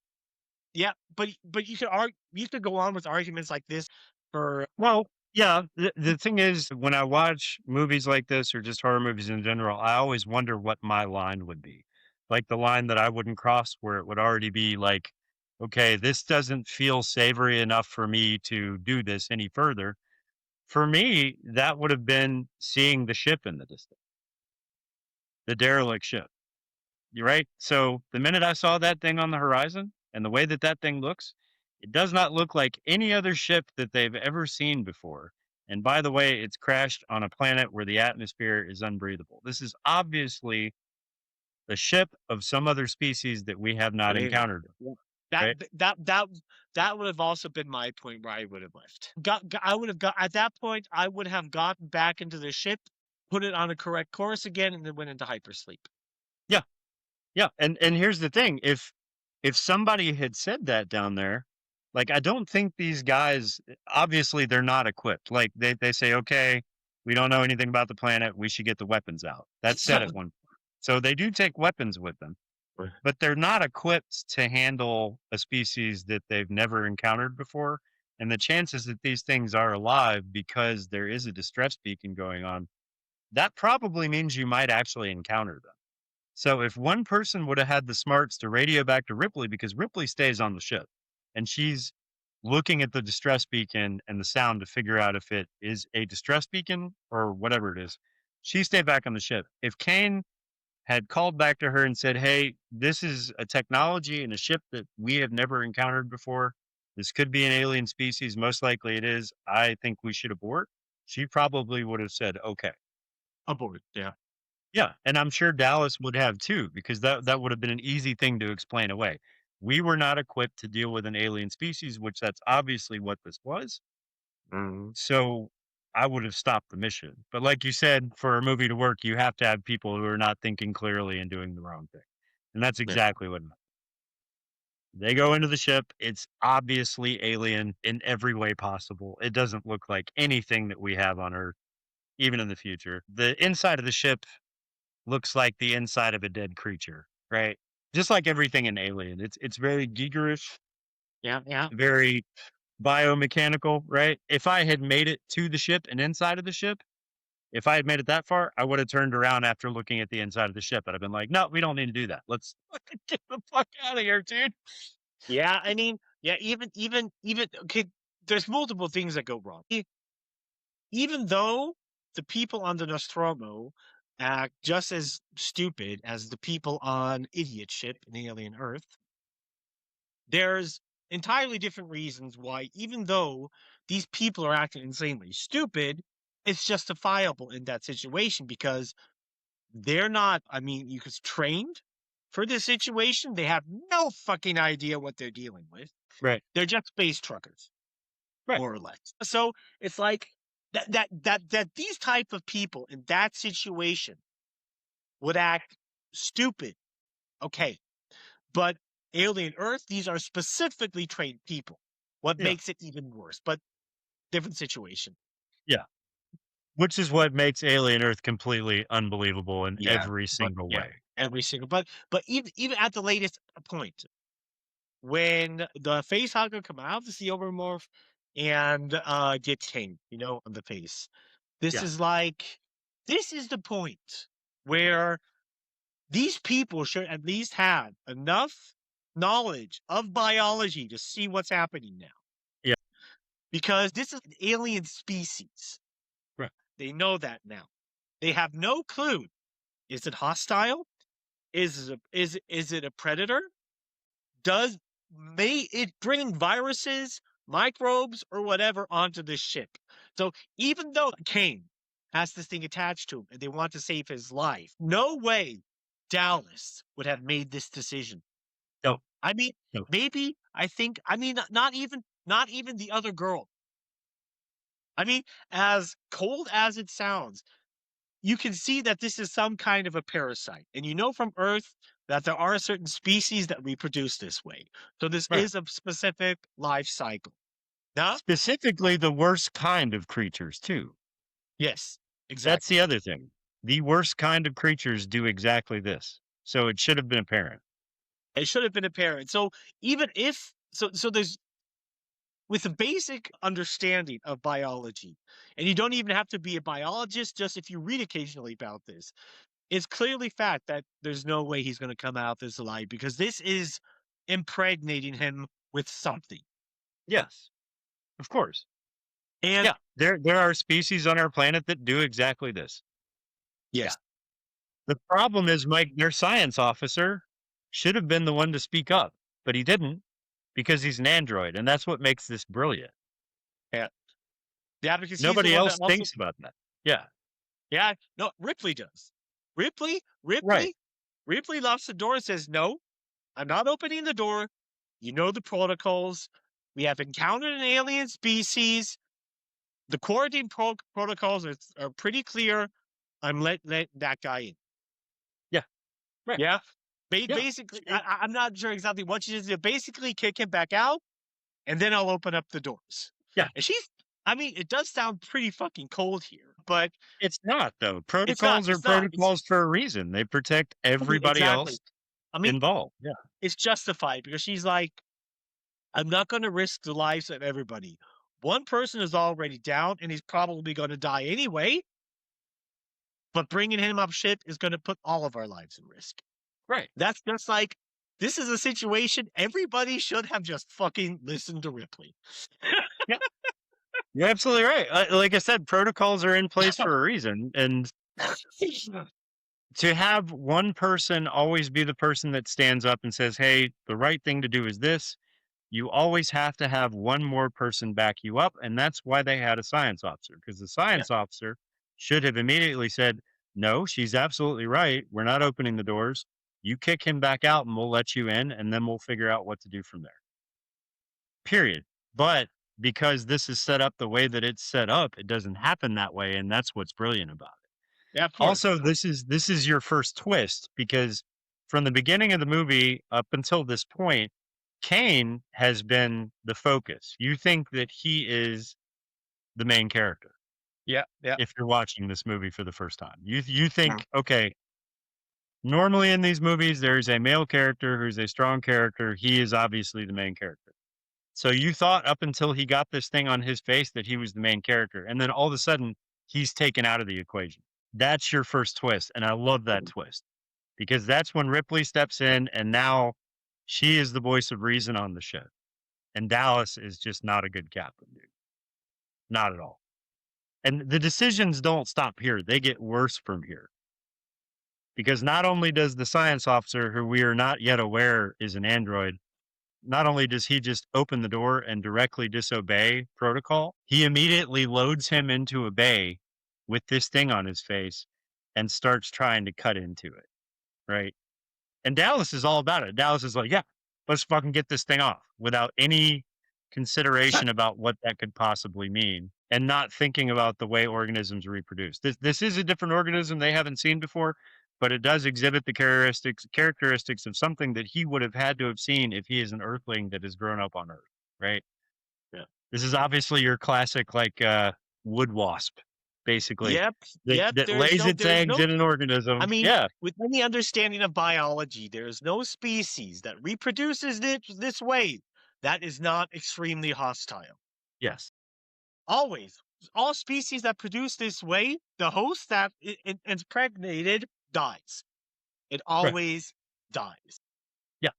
yeah, but you could go on with arguments like this for Well, yeah. The thing is, when I watch movies like this or just horror movies in general, I always wonder what my line would be. Like the line that I wouldn't cross where it would already be like, okay, this doesn't feel savory enough for me to do this any further. For me, that would have been seeing the ship in the distance, the derelict ship. You're right. So the minute I saw that thing on the horizon and the way that that thing looks, it does not look like any other ship that they've ever seen before. And by the way, it's crashed on a planet where the atmosphere is unbreathable. This is obviously the ship of some other species that we have not alien. encountered. Yeah. That Right? that would have also been my point where I would have left. I would have got at that point. I would have gotten back into the ship, put it on a correct course again, and then went into hypersleep. Yeah. Yeah. And here's the thing. If somebody had said that down there, like I don't think these guys obviously they're not equipped. Like they say, okay, we don't know anything about the planet, we should get the weapons out. That's said at one point. So they do take weapons with them, but they're not equipped to handle a species that they've never encountered before. And the chances that these things are alive because there is a distress beacon going on, that probably means you might actually encounter them. So if one person would have had the smarts to radio back to Ripley, because Ripley stays on the ship and she's looking at the distress beacon and the sound to figure out if it is a distress beacon or whatever it is, she stayed back on the ship. If Kane had called back to her and said, hey, this is a technology and a ship that we have never encountered before. This could be an alien species. Most likely it is. I think we should abort. She probably would have said, okay. Aboard. Yeah. Yeah, and I'm sure Dallas would have too, because that would have been an easy thing to explain away. we were not equipped to deal with an alien species, which that's obviously what this was. Mhm. So I would have stopped the mission. But like you said, for a movie to work, you have to have people who are not thinking clearly and doing the wrong thing. And that's Yeah. exactly what they go into the ship. It's obviously alien in every way possible. It doesn't look like anything that we have on Earth, even in the future. The inside of the ship looks like the inside of a dead creature, right? Just like everything in Alien. It's very giggerish, Yeah, yeah. very biomechanical, right? If I had made it to the ship and inside of the ship, if I had made it that far, I would have turned around after looking at the inside of the ship. And I've been like, no, we don't need to do that. Let's fucking get the fuck out of here, dude. Yeah, I mean, yeah, even okay, there's multiple things that go wrong. Even though the people on the Nostromo act just as stupid as the people on Idiot Ship in Alien Earth, there's entirely different reasons why, even though these people are acting insanely stupid, it's justifiable in that situation because they're not, I mean, you could trained for this situation. They have no fucking idea what they're dealing with. Right. They're just space truckers, Right. more or less. So it's like that these type of people in that situation would act stupid. Okay. But Alien Earth, these are specifically trained people. What Yeah. makes it even worse? But different situation. Yeah. Which is what makes Alien Earth completely unbelievable in Yeah. every But single yeah, way. every single but even at the latest point, when the face hugger come out of the Xenomorph and get tamed, on the face. This Yeah. is like this is the point where these people should at least have enough knowledge of biology to see what's happening now. Yeah. Because this is an alien species. Right. They know that now. They have no clue. Is it hostile? Is it a predator? May it bring viruses, microbes, or whatever onto this ship? So even though Kane has this thing attached to him and they want to save his life, no way Dallas would have made this decision. No. I mean, No. maybe not even the other girl. I mean, as cold as it sounds, you can see that this is some kind of a parasite. And you know from Earth that there are certain species that reproduce this way. So this Right. is a specific life cycle. Now, Specifically the worst kind of creatures too. yes, That's exactly. the other thing. The worst kind of creatures do exactly this. So it should have been apparent. It should have been apparent. So even if so there's with a basic understanding of biology, and you don't even have to be a biologist, just if you read occasionally about this, it's clearly fact that there's no way he's going to come out this alive because this is impregnating him with something. Yes. Of course. And Yeah. There are species on our planet that do exactly this. yes, The problem is, Mike, their science officer should have been the one to speak up, but he didn't because he's an android, and that's what makes this brilliant. yeah, yeah, because he's the Nobody one that else also, thinks about that. Yeah. yeah, no, Ripley does. Ripley, Right. Ripley, Ripley locks the door and says, "No, I'm not opening the door. You know the protocols. We have encountered an alien species. The quarantine protocols are pretty clear. I'm let that guy in." Yeah. Right. Yeah. Yeah. Basically, I'm not sure exactly what she did. Basically, kick him back out, and then I'll open up the doors. Yeah. And I mean, it does sound pretty fucking cold here, but It's not, though. it's not. Protocols are It's not. protocols for a reason. They protect everybody Exactly. else I mean, involved. Yeah. it's justified because she's like, I'm not going to risk the lives of everybody. One person is already down, and he's probably going to die anyway. But bringing him up ship is going to put all of our lives in risk. Right. That's just like, this is a situation everybody should have just fucking listened to Ripley. Yeah. You're absolutely right. Like I said, protocols are in place for a reason. And to have one person always be the person that stands up and says, hey, the right thing to do is this, you always have to have one more person back you up. And that's why they had a science officer, because the science officer should have immediately said, no, she's absolutely right. We're not opening the doors. You kick him back out and we'll let you in, and then we'll figure out what to do from there. Period. But because this is set up the way that it's set up, it doesn't happen that way, and that's what's brilliant about it. Yeah, of course. Also, this is your first twist, because from the beginning of the movie up until this point, Kane has been the focus. You think that he is the main character. Yeah. If you're watching this movie for the first time, you think, okay, normally in these movies, there's a male character who's a strong character. He is obviously the main character. So you thought up until he got this thing on his face that he was the main character. And then all of a sudden, he's taken out of the equation. That's your first twist. And I love that twist, because that's when Ripley steps in, and now she is the voice of reason on the ship. And Dallas is just not a good captain, dude. Not at all. And the decisions don't stop here. They get worse from here. Because not only does the science officer, who we are not yet aware is an android, not only does he just open the door and directly disobey protocol, he immediately loads him into a bay with this thing on his face and starts trying to cut into it, right? And Dallas is all about it. Dallas is like, yeah, let's fucking get this thing off, without any consideration about what that could possibly mean, and not thinking about the way organisms reproduce. This is a different organism they haven't seen before, but it does exhibit the characteristics of something that he would have had to have seen if he is an Earthling that has grown up on Earth, right? Yeah. This is obviously your classic, like, wood wasp, basically. Yep. That lays its eggs in an organism. I mean, yeah. with any understanding of biology, there's no species that reproduces this way that is not extremely hostile. Yes. Always. All species that produce this way, the host that impregnated dies. It always dies. Yeah.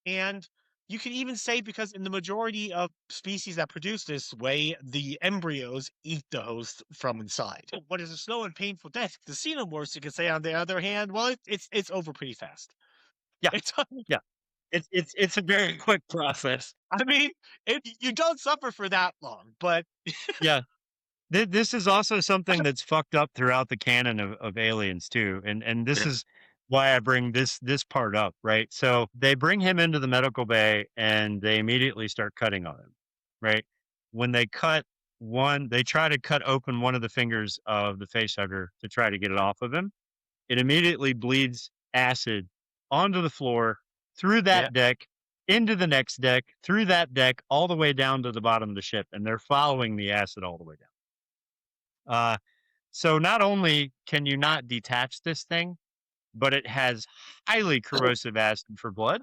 And you can even say, because in the majority of species that produce this way, the embryos eat the host from inside. What is a slow and painful death? The xenomorphs, you can say, on the other hand, well, it's over pretty fast. Yeah. It's a very quick process. I mean, you don't suffer for that long, but yeah. This is also something that's fucked up throughout the canon of Aliens too, and this is why I bring this part up, right? So they bring him into the medical bay, and they immediately start cutting on him, right? When they cut one, they try to cut open one of the fingers of the facehugger to try to get it off of him. It immediately bleeds acid onto the floor, through that deck, into the next deck, through that deck, all the way down to the bottom of the ship, and they're following the acid all the way down. So not only can you not detach this thing, but it has highly corrosive acid for blood,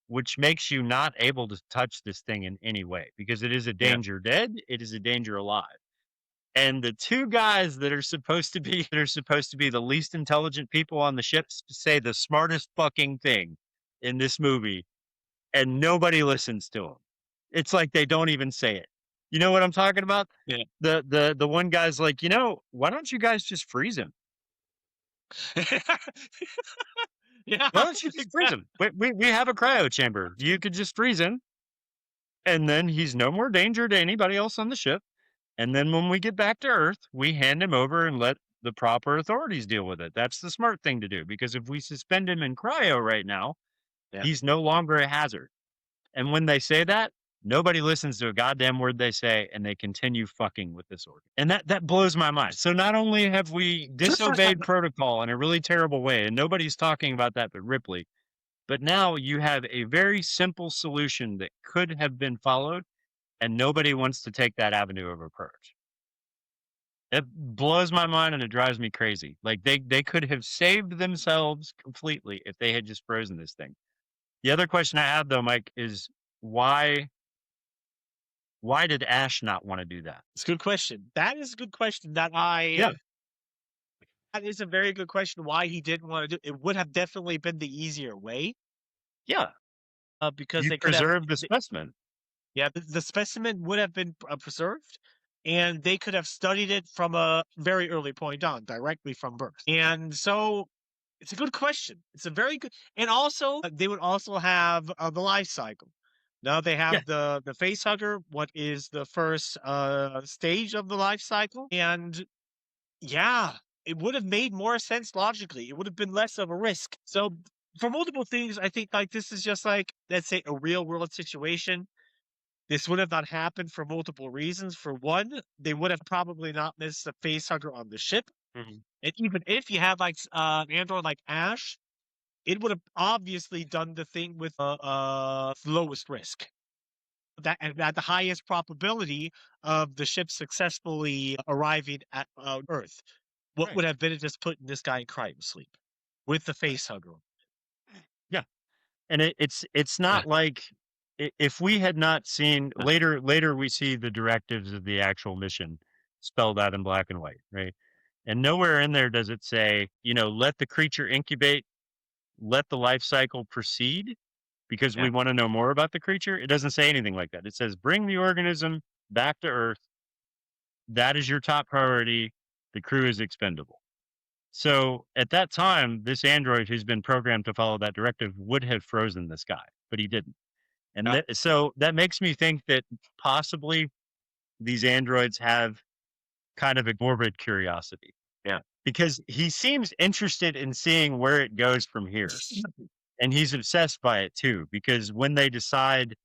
which makes you not able to touch this thing in any way, because it is a danger dead, it is a danger alive. And the two guys that are supposed to be the least intelligent people on the ship say the smartest fucking thing in this movie, and nobody listens to them. It's like they don't even say it. You know what I'm talking about? Yeah. The one guy's like, why don't you guys just freeze him? Yeah. Why don't you just freeze him? We have a cryo chamber. You could just freeze him, and then he's no more danger to anybody else on the ship. And then when we get back to Earth, we hand him over and let the proper authorities deal with it. That's the smart thing to do, because if we suspend him in cryo right now, he's no longer a hazard. And when they say that, nobody listens to a goddamn word they say, and they continue fucking with this organ. And that blows my mind. So not only have we disobeyed protocol in a really terrible way, and nobody's talking about that but Ripley, but now you have a very simple solution that could have been followed, and nobody wants to take that avenue of approach. It blows my mind, and it drives me crazy. Like, they could have saved themselves completely if they had just frozen this thing. The other question I have, though, Mike, is why did Ash not want to do that? It's a good question. That is a good question that that is a very good question why he didn't want to do it. It would have definitely been the easier way. Yeah. Because they could preserve the specimen. Yeah, the specimen would have been preserved, and they could have studied it from a very early point on, directly from birth. And so it's a good question. It's a very good, and also they would also have the life cycle. Now they have the facehugger, what is the first stage of the life cycle, and it would have made more sense logically. It would have been less of a risk. So for multiple things, I think like this is just like, let's say, a real world situation. This would have not happened for multiple reasons. For one, they would have probably not missed the face hugger on the ship. Mm-hmm. And even if you have like an android like Ash, it would have obviously done the thing with lowest risk. That at the highest probability of the ship successfully arriving at Earth. What Right. would have been just putting this guy in cryo sleep with the face hugger? Yeah, and it's not like if we had not seen later we see the directives of the actual mission spelled out in black and white, right? And nowhere in there does it say, let the creature incubate, let the life cycle proceed because we want to know more about the creature. It doesn't say anything like that. It says bring the organism back to Earth. That is your top priority. The crew is expendable. So at that time, this android who's been programmed to follow that directive would have frozen this guy, but he didn't. And so that makes me think that possibly these androids have kind of a morbid curiosity. Yeah. Because he seems interested in seeing where it goes from here. And he's obsessed by it too, because when they decide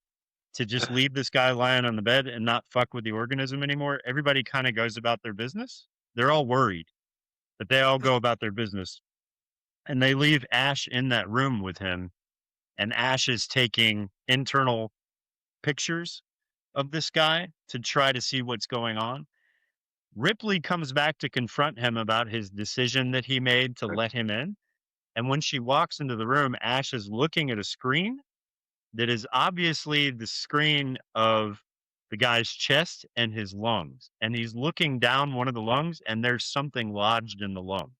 to just leave this guy lying on the bed and not fuck with the organism anymore, everybody kind of goes about their business. They're all worried, but they all go about their business. And they leave Ash in that room with him. And Ash is taking internal pictures of this guy to try to see what's going on. Ripley comes back to confront him about his decision that he made to let him in. And when she walks into the room, Ash is looking at a screen that is obviously the screen of the guy's chest and his lungs. And he's looking down one of the lungs, and there's something lodged in the lung.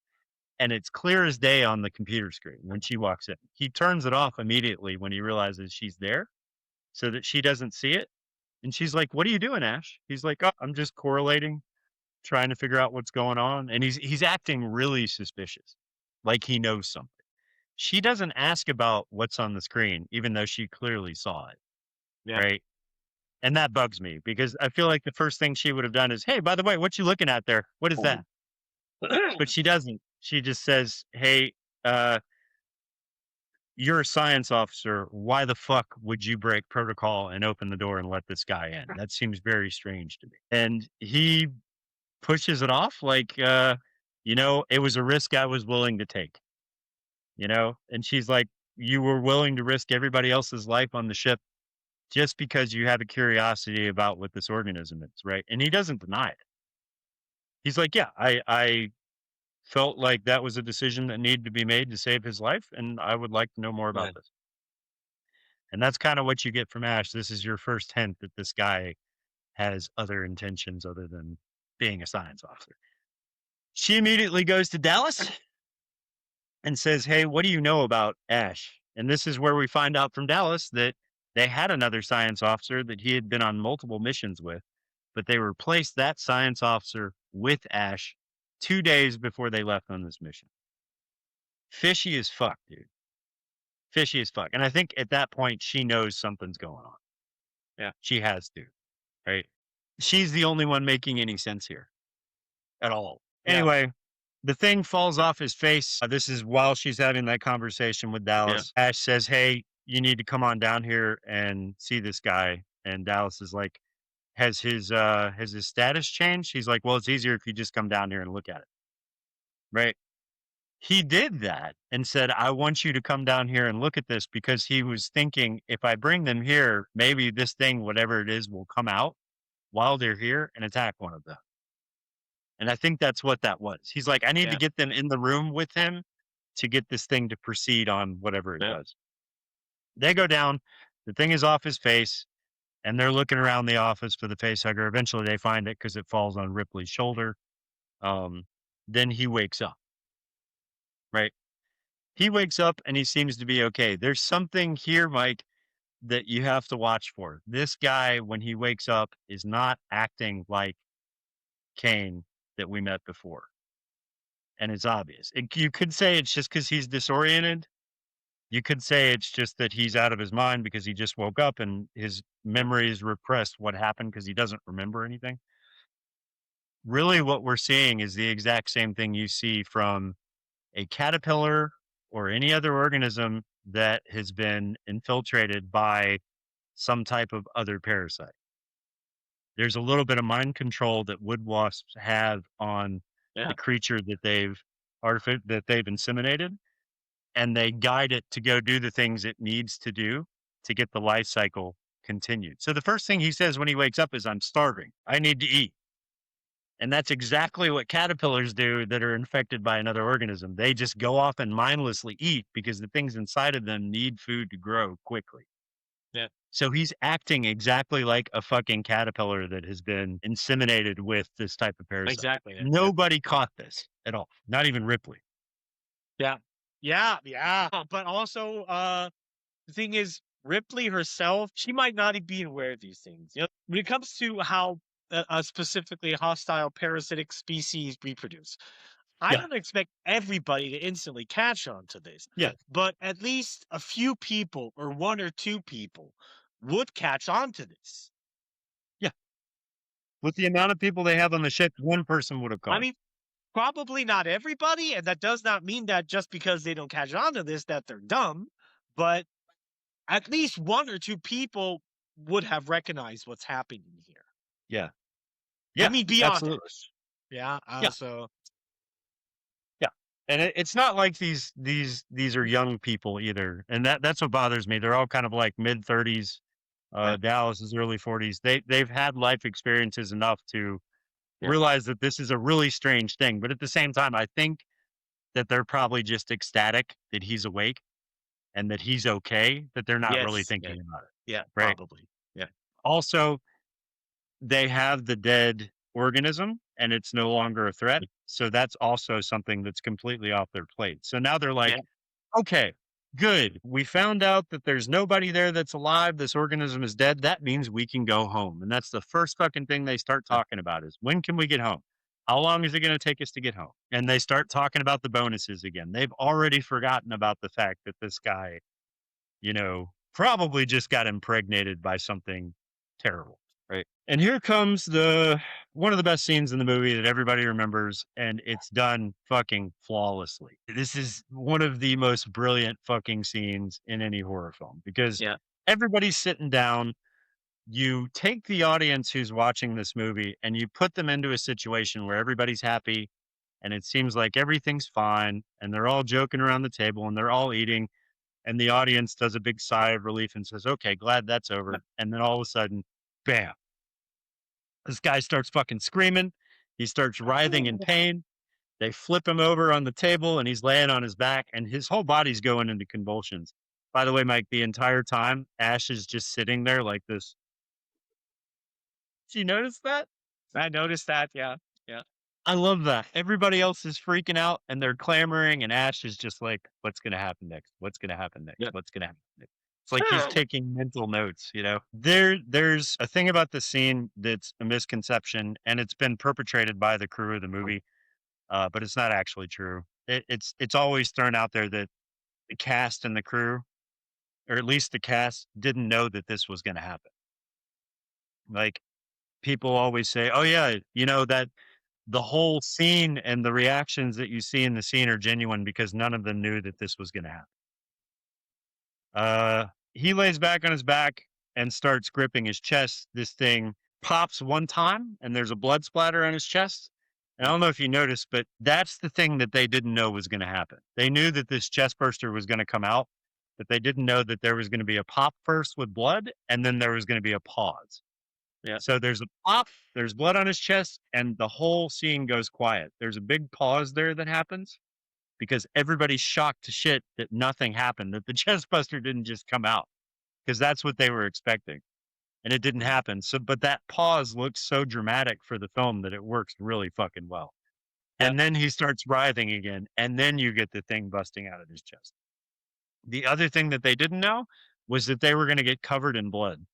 And it's clear as day on the computer screen when she walks in. He turns it off immediately when he realizes she's there so that she doesn't see it. And she's like, "What are you doing, Ash?" He's like, "Oh, I'm just correlating, trying to figure out what's going on." And he's acting really suspicious, like he knows something. She doesn't ask about what's on the screen, even though she clearly saw it. Yeah. Right. And that bugs me because I feel like the first thing she would have done is, "Hey, by the way, what you looking at there? What is that?" But she doesn't. She just says, "Hey, you're a science officer. Why the fuck would you break protocol and open the door and let this guy in? That seems very strange to me." And he pushes it off like, it was a risk I was willing to take, And she's like, "You were willing to risk everybody else's life on the ship just because you have a curiosity about what this organism is, right?" And he doesn't deny it. He's like, "Yeah, I felt like that was a decision that needed to be made to save his life, and I would like to know more about this." And that's kind of what you get from Ash. This is your first hint that this guy has other intentions other than being a science officer. She immediately goes to Dallas and says, "Hey, what do you know about Ash?" And this is where we find out from Dallas that they had another science officer that he had been on multiple missions with, but they replaced that science officer with Ash 2 days before they left on this mission. Fishy as fuck, dude. Fishy as fuck. And I think at that point, she knows something's going on. Yeah. She has to, right? She's the only one making any sense here at all. Yeah. Anyway, the thing falls off his face. This is while she's having that conversation with Dallas. Yeah. Ash says, "Hey, you need to come on down here and see this guy." And Dallas is like, has his status changed? He's like, "Well, it's easier if you just come down here and look at it." Right? He did that and said, "I want you to come down here and look at this," because he was thinking, if I bring them here, maybe this thing, whatever it is, will come out while they're here and attack one of them. And I think that's what that was. He's like, I need to get them in the room with him to get this thing to proceed on whatever it does. They go down. The thing is off his face, and they're looking around the office for the face hugger. Eventually, they find it because it falls on Ripley's shoulder. Then he wakes up. Right? He wakes up and he seems to be okay. There's something here, Mike, that you have to watch for. This guy, when he wakes up, is not acting like Kane that we met before. And it's obvious. You could say it's just because he's disoriented. You could say it's just that he's out of his mind because he just woke up and his memories repressed what happened because he doesn't remember anything. really what we're seeing is the exact same thing you see from a caterpillar or any other organism that has been infiltrated by some type of other parasite. There's a little bit of mind control that wood wasps have on Yeah. the creature that they've inseminated, and they guide it to go do the things it needs to do to get the life cycle continued. So the first thing he says when he wakes up is, "I'm starving. I need to eat." And that's exactly what caterpillars do that are infected by another organism. They just go off and mindlessly eat because the things inside of them need food to grow quickly. Yeah. So he's acting exactly like a fucking caterpillar that has been inseminated with this type of parasite. Exactly. Nobody caught this at all. Not even Ripley. Yeah. Yeah. But also, the thing is, Ripley herself, she might not be aware of these things. You know, when it comes to how specifically hostile parasitic species reproduce, I Yeah. don't expect everybody to instantly catch on to this. Yeah. But at least a few people or one or two people would catch on to this. Yeah. With the amount of people they have on the ship, one person would have caught. I mean, probably not everybody, and that does not mean that just because they don't catch on to this that they're dumb, but at least one or two people would have recognized what's happening here. Yeah. Yeah. I mean, beyond absolutely. it. Yeah. Yeah. So Yeah. And it's not like these are young people either. And that's what bothers me. They're all kind of like mid-30s. Dallas is early 40s. They've had life experiences enough to realize that this is a really strange thing. But at the same time, I think that they're probably just ecstatic that he's awake and that he's okay, that they're not really thinking about it. Yeah, Right. probably. Yeah. Also, they have the dead organism and it's no longer a threat. So that's also something that's completely off their plate. So now they're like, okay, good. We found out that there's nobody there that's alive. This organism is dead. That means we can go home. And that's the first fucking thing they start talking about is, when can we get home? How long is it going to take us to get home? And they start talking about the bonuses again. They've already forgotten about the fact that this guy, probably just got impregnated by something terrible. Right. And here comes one of the best scenes in the movie that everybody remembers, and it's done fucking flawlessly. This is one of the most brilliant fucking scenes in any horror film because everybody's sitting down. You take the audience who's watching this movie and you put them into a situation where everybody's happy and it seems like everything's fine and they're all joking around the table and they're all eating, and the audience does a big sigh of relief and says, "Okay, glad that's over." And then all of a sudden, bam. This guy starts fucking screaming. He starts writhing in pain. They flip him over on the table and he's laying on his back and his whole body's going into convulsions. By the way, Mike, the entire time, Ash is just sitting there like this. Did you notice that? I noticed that. Yeah. I love that. Everybody else is freaking out and they're clamoring, and Ash is just like, "What's going to happen next? What's going to happen next? Yeah. What's going to happen next?" It's like he's taking mental notes, There's a thing about the scene that's a misconception, and it's been perpetrated by the crew of the movie, but it's not actually true. It's always thrown out there that the cast and the crew, or at least the cast, didn't know that this was going to happen. Like, people always say, "Oh yeah, that the whole scene and the reactions that you see in the scene are genuine because none of them knew that this was going to happen." He lays back on his back and starts gripping his chest. This thing pops one time and there's a blood splatter on his chest. And I don't know if you noticed, but that's the thing that they didn't know was going to happen. They knew that this chest burster was going to come out, but they didn't know that there was going to be a pop first with blood and then there was going to be a pause. Yeah. So there's a pop, there's blood on his chest, and the whole scene goes quiet. There's a big pause there that happens because everybody's shocked to shit that nothing happened, that the chest buster didn't just come out, because that's what they were expecting. And it didn't happen. So, but that pause looks so dramatic for the film that it works really fucking well. Yeah. And then he starts writhing again, and then you get the thing busting out of his chest. The other thing that they didn't know was that they were going to get covered in blood.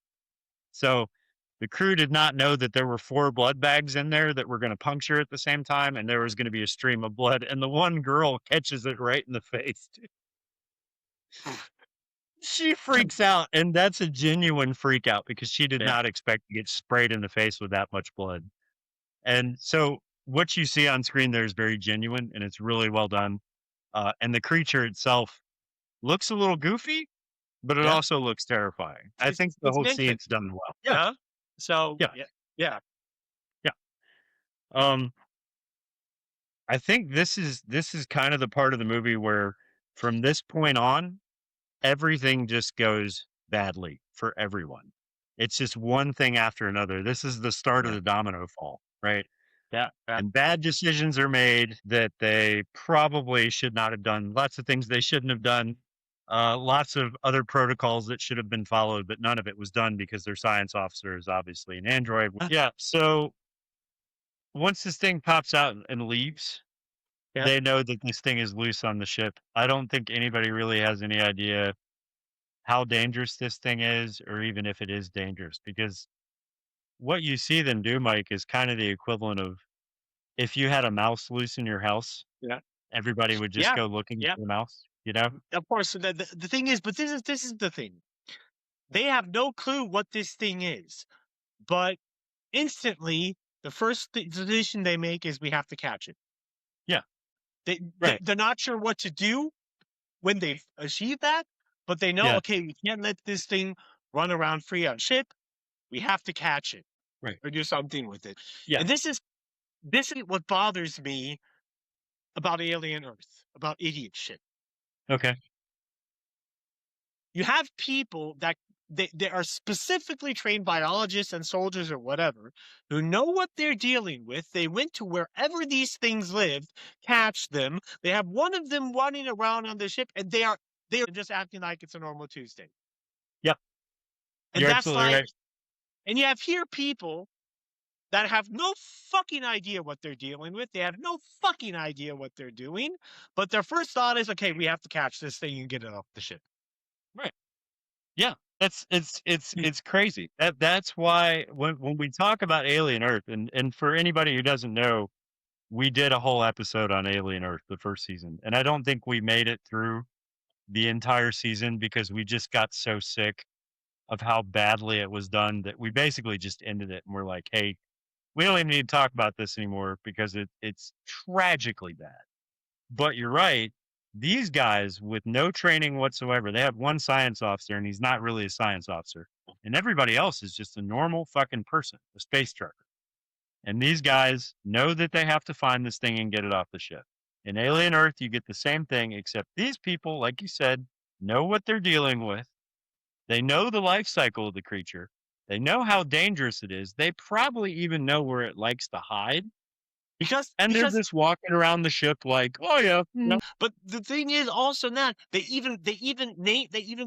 So the crew did not know that there were 4 blood bags in there that were going to puncture at the same time, and there was going to be a stream of blood. And the one girl catches it right in the face. She freaks out, and that's a genuine freak out because she did not expect to get sprayed in the face with that much blood. And so what you see on screen there is very genuine and it's really well done. And the creature itself looks a little goofy, but it Yeah. also looks terrifying. I think the It's whole mentioned. scene's done well. Yeah. So Yeah. yeah. Um, I think this is kind of the part of the movie where from this point on, everything just goes badly for everyone. It's just one thing after another. This is the start of the domino fall, right? Yeah. And bad decisions are made that they probably should not have done. Lots of things they shouldn't have done. Lots of other protocols that should have been followed, but none of it was done because their science officer is obviously an android. Yeah. So once this thing pops out and leaves, Yeah. they know that this thing is loose on the ship. I don't think anybody really has any idea how dangerous this thing is, or even if it is dangerous, because what you see them do, Mike, is kind of the equivalent of if you had a mouse loose in your house, Yeah. everybody would just Yeah. go looking Yeah. for the mouse, you know? Of course, the thing is, but this is the thing. They have no clue what this thing is, but instantly the first decision they make is we have to catch it. Yeah. They they're not sure what to do when they've achieved that, but they know, Yeah. okay, we can't let this thing run around free on ship. We have to catch it Right. or do something with it. Yeah. And this is what bothers me about Alien Earth, about idiot shit. Okay. You have people that they are specifically trained biologists and soldiers or whatever who know what they're dealing with. They went to wherever these things lived, catch them. They have one of them running around on the ship, and they are just acting like it's a normal Tuesday. Yep. And You're that's absolutely like, right. and you have here people that have no fucking idea what they're dealing with. They have no fucking idea what they're doing. But their first thought is, okay, we have to catch this thing and get it off the ship. Right. Yeah. It's crazy. That's why when we talk about Alien Earth, and for anybody who doesn't know, we did a whole episode on Alien Earth, the first season. And I don't think we made it through the entire season because we just got so sick of how badly it was done that we basically just ended it and we're like, hey, we don't even need to talk about this anymore because it's tragically bad. But you're right. These guys with no training whatsoever, they have one science officer and he's not really a science officer. And everybody else is just a normal fucking person, a space trucker. And these guys know that they have to find this thing and get it off the ship. In Alien Earth, you get the same thing, except these people, like you said, know what they're dealing with. They know the life cycle of the creature. They know how dangerous it is. They probably even know where it likes to hide. And they're just walking around the ship like, oh yeah. But the thing is also that they even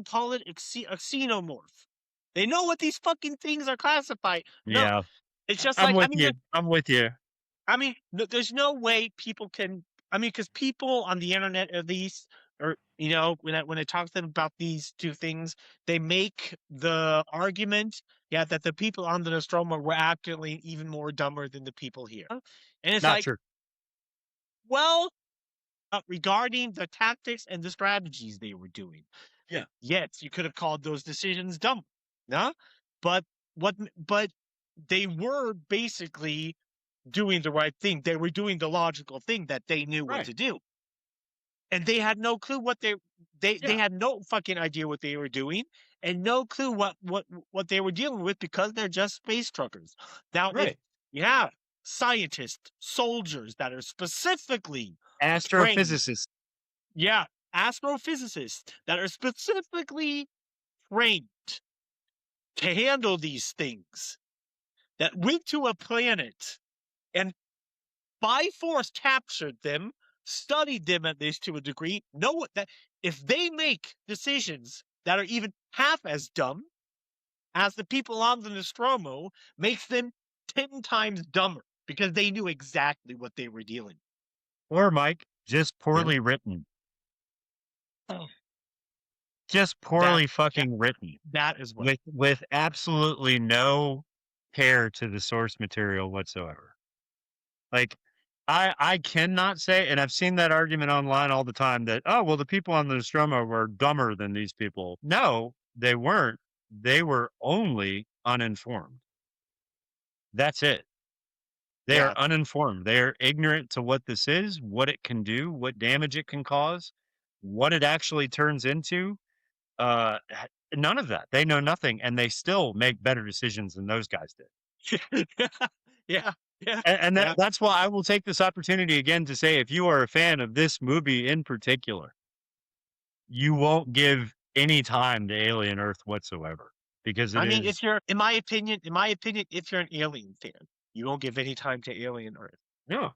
call it a xenomorph. They know what these fucking things are classified. No, Yeah. it's just I'm like, with you. I'm with you. I mean, there's no way people can. I mean, because people on the internet, at least, or when I talk to them about these two things, they make the argument, that the people on the Nostromo were actually even more dumber than the people here, and it's Not like, true. well, regarding the tactics and the strategies they were doing, Yeah. yes, you could have called those decisions dumb, no, but they were basically doing the right thing. They were doing the logical thing that they knew what to do. And they had no clue what they had no fucking idea what they were doing and no clue what they were dealing with because they're just space truckers. Now, if you have scientists, soldiers that are specifically Astrophysicists. Astrophysicists that are specifically trained to handle these things, that went to a planet and by force captured them, studied them at least to a degree, know that if they make decisions that are even half as dumb as the people on the Nostromo, makes them 10 times dumber because they knew exactly what they were dealing with. Or, Mike, just poorly written. Just poorly fucking written. That is what. With absolutely no care to the source material whatsoever. Like, I cannot say, and I've seen that argument online all the time that, oh, well, the people on the Nostromo were dumber than these people. No, they weren't. They were only uninformed. That's it. They are uninformed. They are ignorant to what this is, what it can do, what damage it can cause, what it actually turns into. None of that. They know nothing, and they still make better decisions than those guys did. Yeah. And that's why I will take this opportunity again to say, if you are a fan of this movie in particular, you won't give any time to Alien Earth whatsoever, because if you're, in my opinion, if you're an Alien fan, you won't give any time to Alien Earth. No.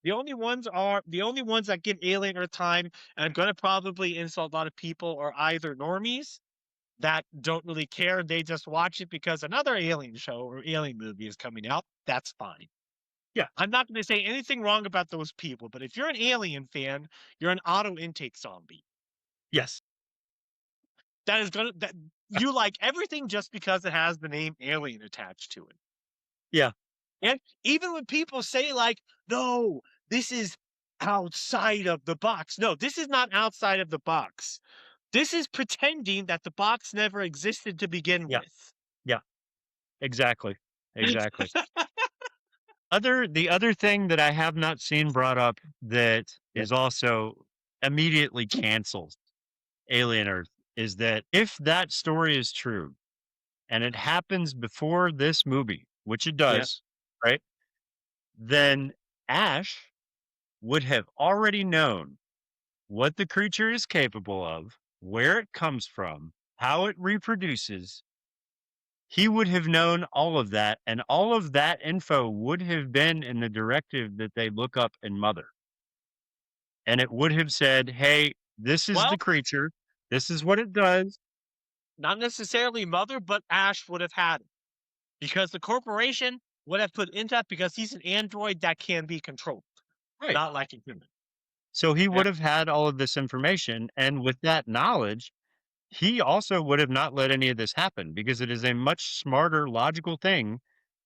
The only ones that give Alien Earth time, and I'm going to probably insult a lot of people, are either normies that don't really care. They just watch it because another Alien show or Alien movie is coming out. That's fine. Yeah. I'm not going to say anything wrong about those people, but if you're an Alien fan, you're an auto intake zombie. Yes. That you like everything just because it has the name Alien attached to it. Yeah. And even when people say, like, no, this is outside of the box. No, this is not outside of the box. This is pretending that the box never existed to begin with. Yeah. Exactly. The other thing that I have not seen brought up that is also immediately cancels Alien Earth is that if that story is true and it happens before this movie, which it does, right? Then Ash would have already known what the creature is capable of, where it comes from, how it reproduces. He would have known all of that, and all of that info would have been in the directive that they look up in Mother. And it would have said, hey, this is the creature. This is what it does. Not necessarily Mother, but Ash would have had it. Because the corporation would have put into that, because he's an android that can be controlled. Right. Not like a human. So he would have had all of this information. And with that knowledge, he also would have not let any of this happen, because it is a much smarter, logical thing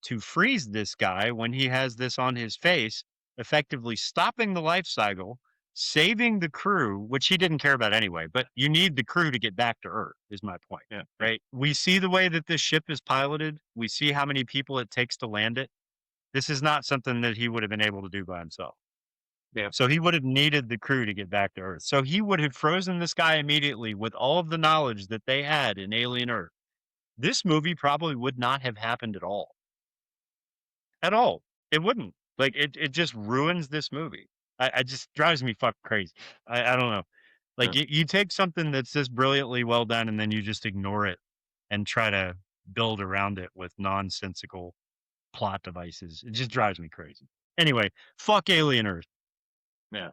to freeze this guy when he has this on his face, effectively stopping the life cycle, saving the crew, which he didn't care about anyway, but you need the crew to get back to Earth, is my point. Yeah. Right? We see the way that this ship is piloted. We see how many people it takes to land it. This is not something that he would have been able to do by himself. Yeah. So he would have needed the crew to get back to Earth. So he would have frozen this guy immediately with all of the knowledge that they had in Alien Earth. This movie probably would not have happened at all. At all. It wouldn't. Like, it just ruins this movie. I just drives me fucking crazy. I don't know. Like, you take something that's this brilliantly well done, and then you just ignore it and try to build around it with nonsensical plot devices. It just drives me crazy. Anyway, fuck Alien Earth. Yeah.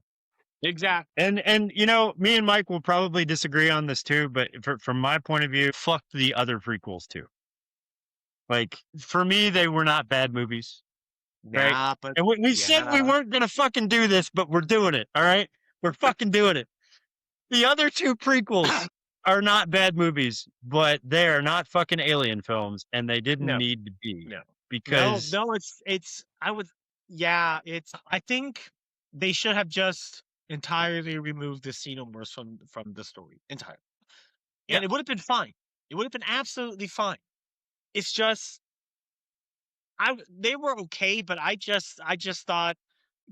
Exactly. And you know, me and Mike will probably disagree on this too, but from my point of view, fuck the other prequels too. Like, for me, they were not bad movies. Right? Nah, but and we said we weren't going to fucking do this, but we're doing it. All right? We're fucking doing it. The other two prequels are not bad movies, but they are not fucking Alien films, and they didn't need to be. No. Because I think they should have just entirely removed the Xenomorphs from the story entirely. And it would have been fine. It would have been absolutely fine. It's just they were okay, but I just thought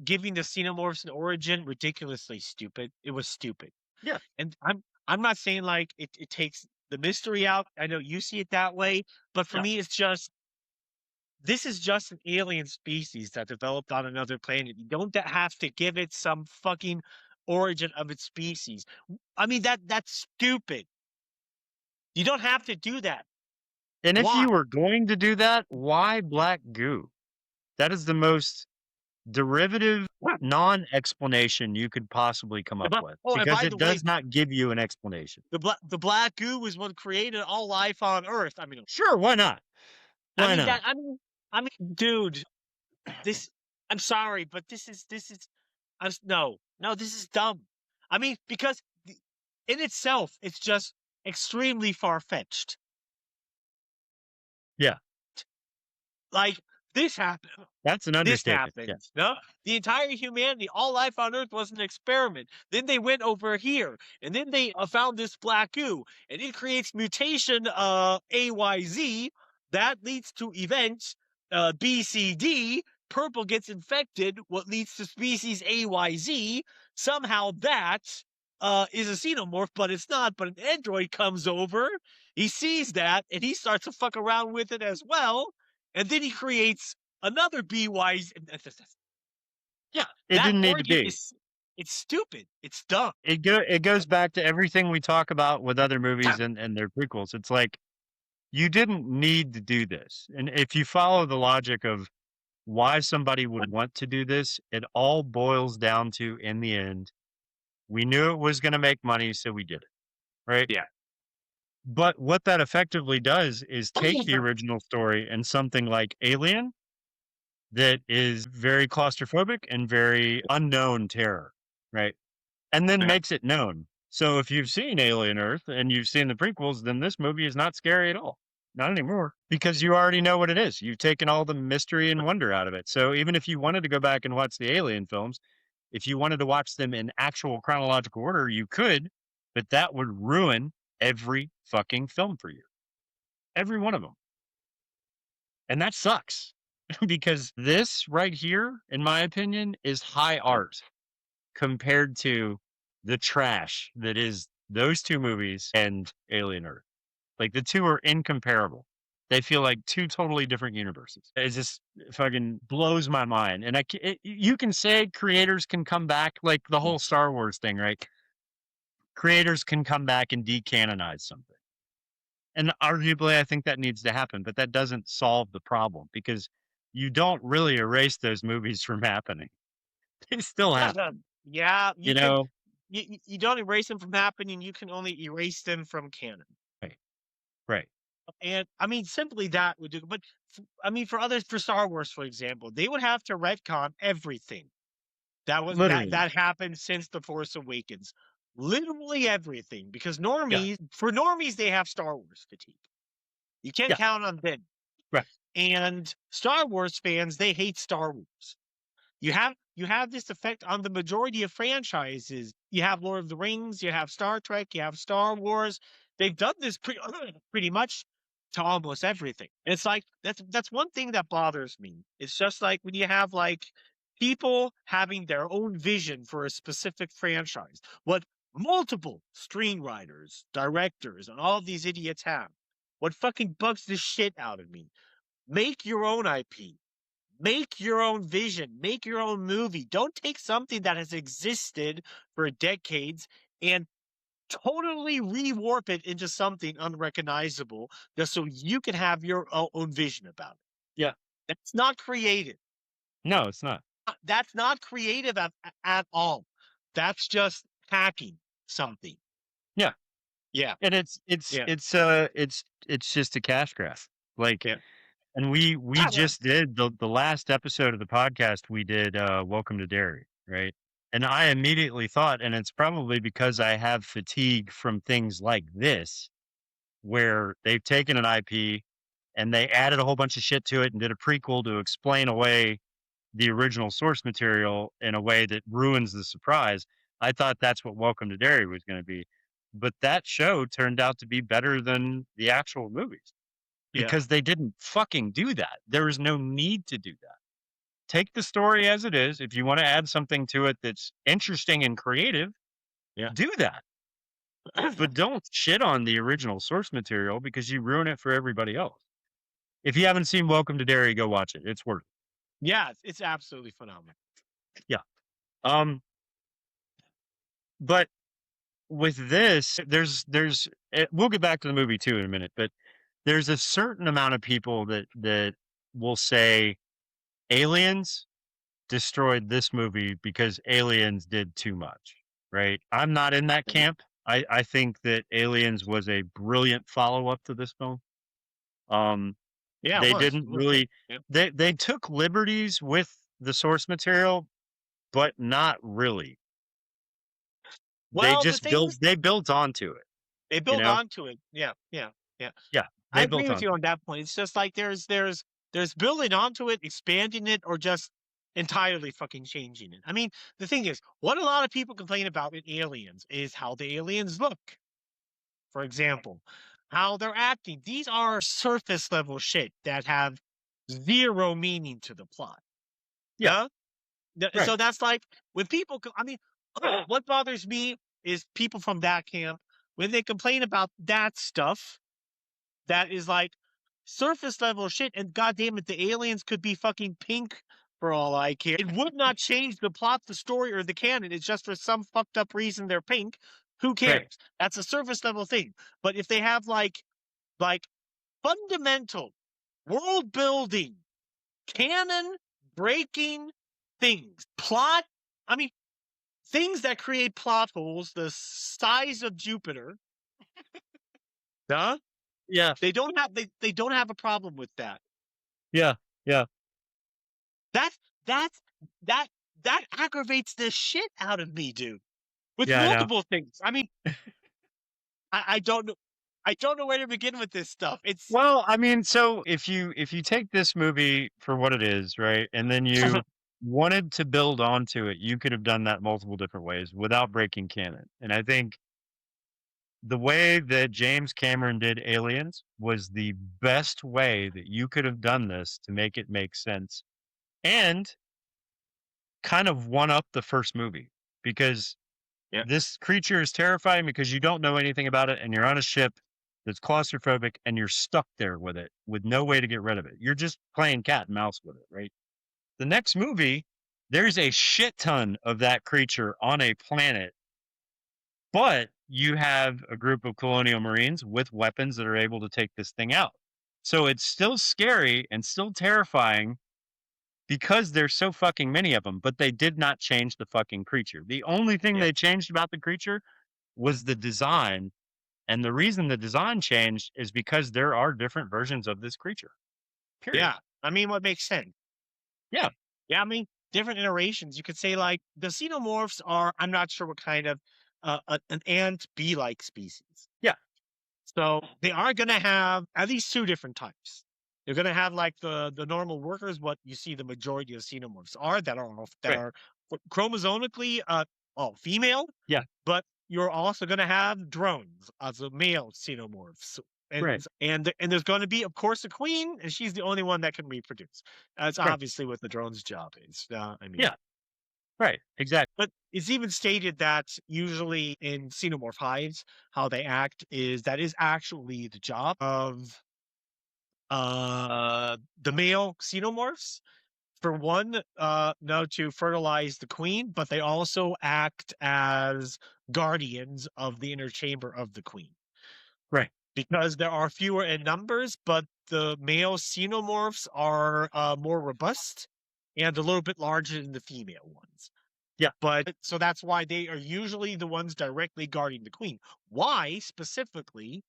giving the Xenomorphs an origin ridiculously stupid. It was stupid. Yeah. And I'm not saying like it takes the mystery out. I know you see it that way, but for me it's just this is just an alien species that developed on another planet. You don't have to give it some fucking origin of its species. I mean that's stupid. You don't have to do that. And if you were going to do that, why black goo? That is the most derivative non-explanation you could possibly come up with, because it does not give you an explanation. The black goo was what created all life on Earth. I mean, sure, why not? Why not? I mean, dude, I'm sorry, but this is no, this is dumb. I mean, because in itself, it's just extremely far-fetched. Yeah. Like, this happened. That's an understatement. This happened. Yeah. No? The entire humanity, all life on Earth was an experiment. Then they went over here, and then they found this black goo, and it creates mutation AYZ that leads to event BCD purple gets infected, what leads to species AYZ. Somehow that is a xenomorph, but it's not. But an android comes over, he sees that, and he starts to fuck around with it as well. And then he creates another BYZ. Yeah, it That didn't need to origin be. it's stupid. It's dumb. It goes back to everything we talk about with other movies and their prequels. It's like, you didn't need to do this. And if you follow the logic of why somebody would want to do this, it all boils down to, in the end, we knew it was going to make money, so we did it. Right? Yeah. But what that effectively does is take the original story and something like Alien, that is very claustrophobic and very unknown terror, right? And then makes it known. So if you've seen Alien Earth and you've seen the prequels, then this movie is not scary at all. Not anymore, because you already know what it is. You've taken all the mystery and wonder out of it. So even if you wanted to go back and watch the Alien films, if you wanted to watch them in actual chronological order, you could, but that would ruin every fucking film for you. Every one of them. And that sucks. Because this right here, in my opinion, is high art compared to the trash that is those two movies and Alien Earth. Like, the two are incomparable. They feel like two totally different universes. It just fucking blows my mind. And you can say creators can come back, like the whole Star Wars thing, right? Creators can come back and decanonize something. And arguably, I think that needs to happen, but that doesn't solve the problem, because you don't really erase those movies from happening. They still happen. Yeah, You know? you don't erase them from happening. You can only erase them from canon. Right. And I mean, simply that would do. But I mean, for others, for Star Wars, for example, they would have to retcon everything Literally. that happened since The Force Awakens. Literally everything, because for normies, they have Star Wars fatigue. You can't count on them. Right. And Star Wars fans, they hate Star Wars. You have this effect on the majority of franchises. You have Lord of the Rings, you have Star Trek, you have Star Wars. They've done this pretty much to almost everything. And it's like that's one thing that bothers me. It's just like when you have like people having their own vision for a specific franchise, what multiple screenwriters, directors, and all of these idiots have. What fucking bugs the shit out of me. Make your own IP. Make your own vision. Make your own movie. Don't take something that has existed for decades and totally rewarp it into something unrecognizable just so you can have your own vision about it. Yeah. That's not creative. No, it's not. That's not creative at all. That's just hacking something. Yeah. Yeah. And it's just a cash grab. Like, and we just did the last episode of the podcast, we did Welcome to Derry, right? And I immediately thought, and it's probably because I have fatigue from things like this, where they've taken an IP and they added a whole bunch of shit to it and did a prequel to explain away the original source material in a way that ruins the surprise. I thought that's what Welcome to Derry was going to be. But that show turned out to be better than the actual movies. Because they didn't fucking do that. There was no need to do that. Take the story as it is. If you want to add something to it that's interesting and creative, do that. But don't shit on the original source material, because you ruin it for everybody else. If you haven't seen Welcome to Derry, go watch it. It's worth it. Yeah, it's absolutely phenomenal. Yeah. But with this, we'll get back to the movie too in a minute, but there's a certain amount of people that will say Aliens destroyed this movie because Aliens did too much, right? I'm not in that camp. I think that Aliens was a brilliant follow-up to this film. They didn't really, they took liberties with the source material, but not really. Well, they built onto it. They built onto it. Yeah. I agree with you on that point. It's just like there's building onto it, expanding it, or just entirely fucking changing it. I mean, the thing is, what a lot of people complain about in Aliens is how the aliens look. For example, how they're acting. These are surface level shit that have zero meaning to the plot. Yeah. Right. So that's like when people, what bothers me is people from that camp, when they complain about that stuff, that is like surface level shit. And goddamn it, the aliens could be fucking pink for all I care. It would not change the plot, the story, or the canon. It's just for some fucked up reason they're pink. Who cares? Right. That's a surface level thing. But if they have like fundamental world building, canon breaking things, plot, I mean, things that create plot holes the size of Jupiter. Huh? Yeah. They don't have a problem with that. Yeah. Yeah. That that that aggravates the shit out of me, dude. With Yeah, I know. multiple things. I mean, I don't know. I don't know where to begin with this stuff. It's Well, I mean, so if you take this movie for what it is, right, and then you wanted to build onto it, you could have done that multiple different ways without breaking canon. And I think the way that James Cameron did Aliens was the best way that you could have done this to make it make sense and kind of one up the first movie because this creature is terrifying because you don't know anything about it and you're on a ship that's claustrophobic and you're stuck there with it with no way to get rid of it. You're just playing cat and mouse with it, right? The next movie, there's a shit ton of that creature on a planet, but you have a group of colonial marines with weapons that are able to take this thing out. So it's still scary and still terrifying because there's so fucking many of them, but they did not change the fucking creature. The only thing they changed about the creature was the design. And the reason the design changed is because there are different versions of this creature. Period. Yeah. I mean, what makes sense? Yeah. Yeah, I mean, different iterations. You could say like the xenomorphs are, I'm not sure what kind of an ant bee-like species. Yeah. So they are going to have at least two different types. They're going to have like the normal workers, what you see the majority of xenomorphs are that are chromosomically all female. Yeah. But you're also going to have drones as a male xenomorphs. And there's going to be, of course, a queen, and she's the only one that can reproduce. That's obviously what the drone's job is. I mean, yeah, right, exactly. But it's even stated that usually in xenomorph hives, how they act is that is actually the job of the male xenomorphs. For one, to fertilize the queen, but they also act as guardians of the inner chamber of the queen. Right. Because there are fewer in numbers, but the male xenomorphs are more robust and a little bit larger than the female ones. Yeah. But so that's why they are usually the ones directly guarding the queen. Why specifically?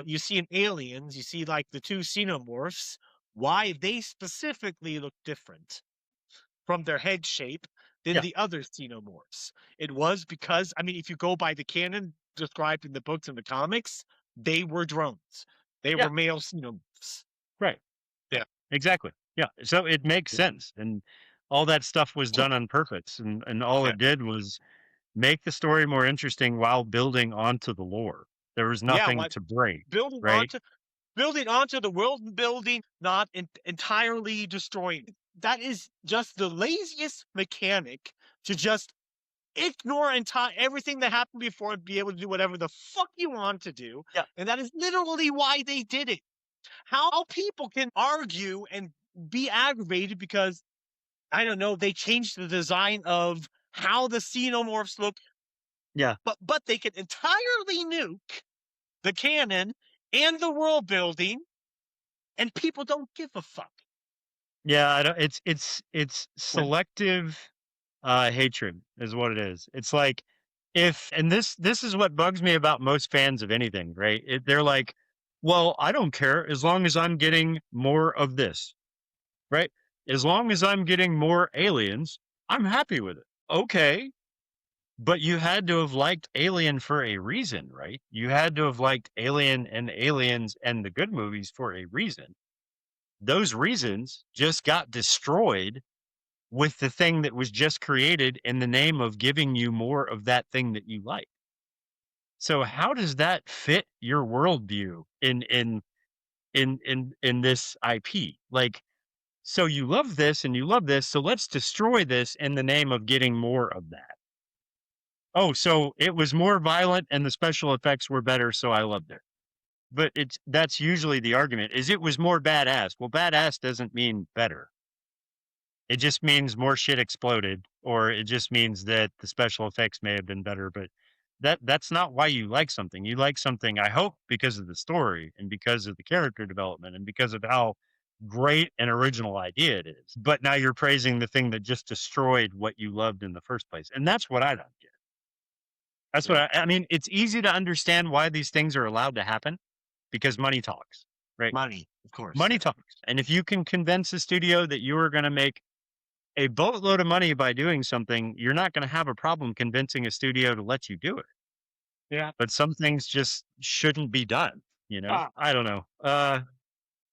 You see in Aliens, you see like the two xenomorphs, why they specifically look different from their head shape than the other xenomorphs. It was because, I mean, if you go by the canon described in the books and the comics, they were drones. They were male xenomorphs. Right. Yeah. Exactly. Yeah. So it makes sense. And all that stuff was done on purpose. And all it did was make the story more interesting while building onto the lore. There was nothing to break. Building onto the world building, not entirely destroying it. That is just the laziest mechanic to just ignore everything that happened before and be able to do whatever the fuck you want to do. Yeah. And that is literally why they did it. How people can argue and be aggravated because, I don't know, they changed the design of how the xenomorphs look. Yeah. But they can entirely nuke the canon and the world building, and people don't give a fuck. Yeah, I don't, it's selective hatred is what it is. It's like and this is what bugs me about most fans of anything, right? They're like, well, I don't care as long as I'm getting more of this, right? As long as I'm getting more aliens, I'm happy with it. Okay. But you had to have liked Alien for a reason, right? You had to have liked Alien and Aliens and the good movies for a reason. Those reasons just got destroyed with the thing that was just created in the name of giving you more of that thing that you like. So how does that fit your worldview in this IP? Like, so you love this and you love this, so let's destroy this in the name of getting more of that. Oh, so it was more violent and the special effects were better, so I loved it. But that's usually the argument is it was more badass. Well, badass doesn't mean better. It just means more shit exploded, or it just means that the special effects may have been better, but that's not why you like something. You like something, I hope, because of the story and because of the character development and because of how great an original idea it is. But now you're praising the thing that just destroyed what you loved in the first place. And that's what I don't get. That's what I mean. It's easy to understand why these things are allowed to happen because money talks, right? Money, of course. Money talks. And if you can convince a studio that you are going to make a boatload of money by doing something, you're not going to have a problem convincing a studio to let you do it. Yeah. But some things just shouldn't be done, I don't know.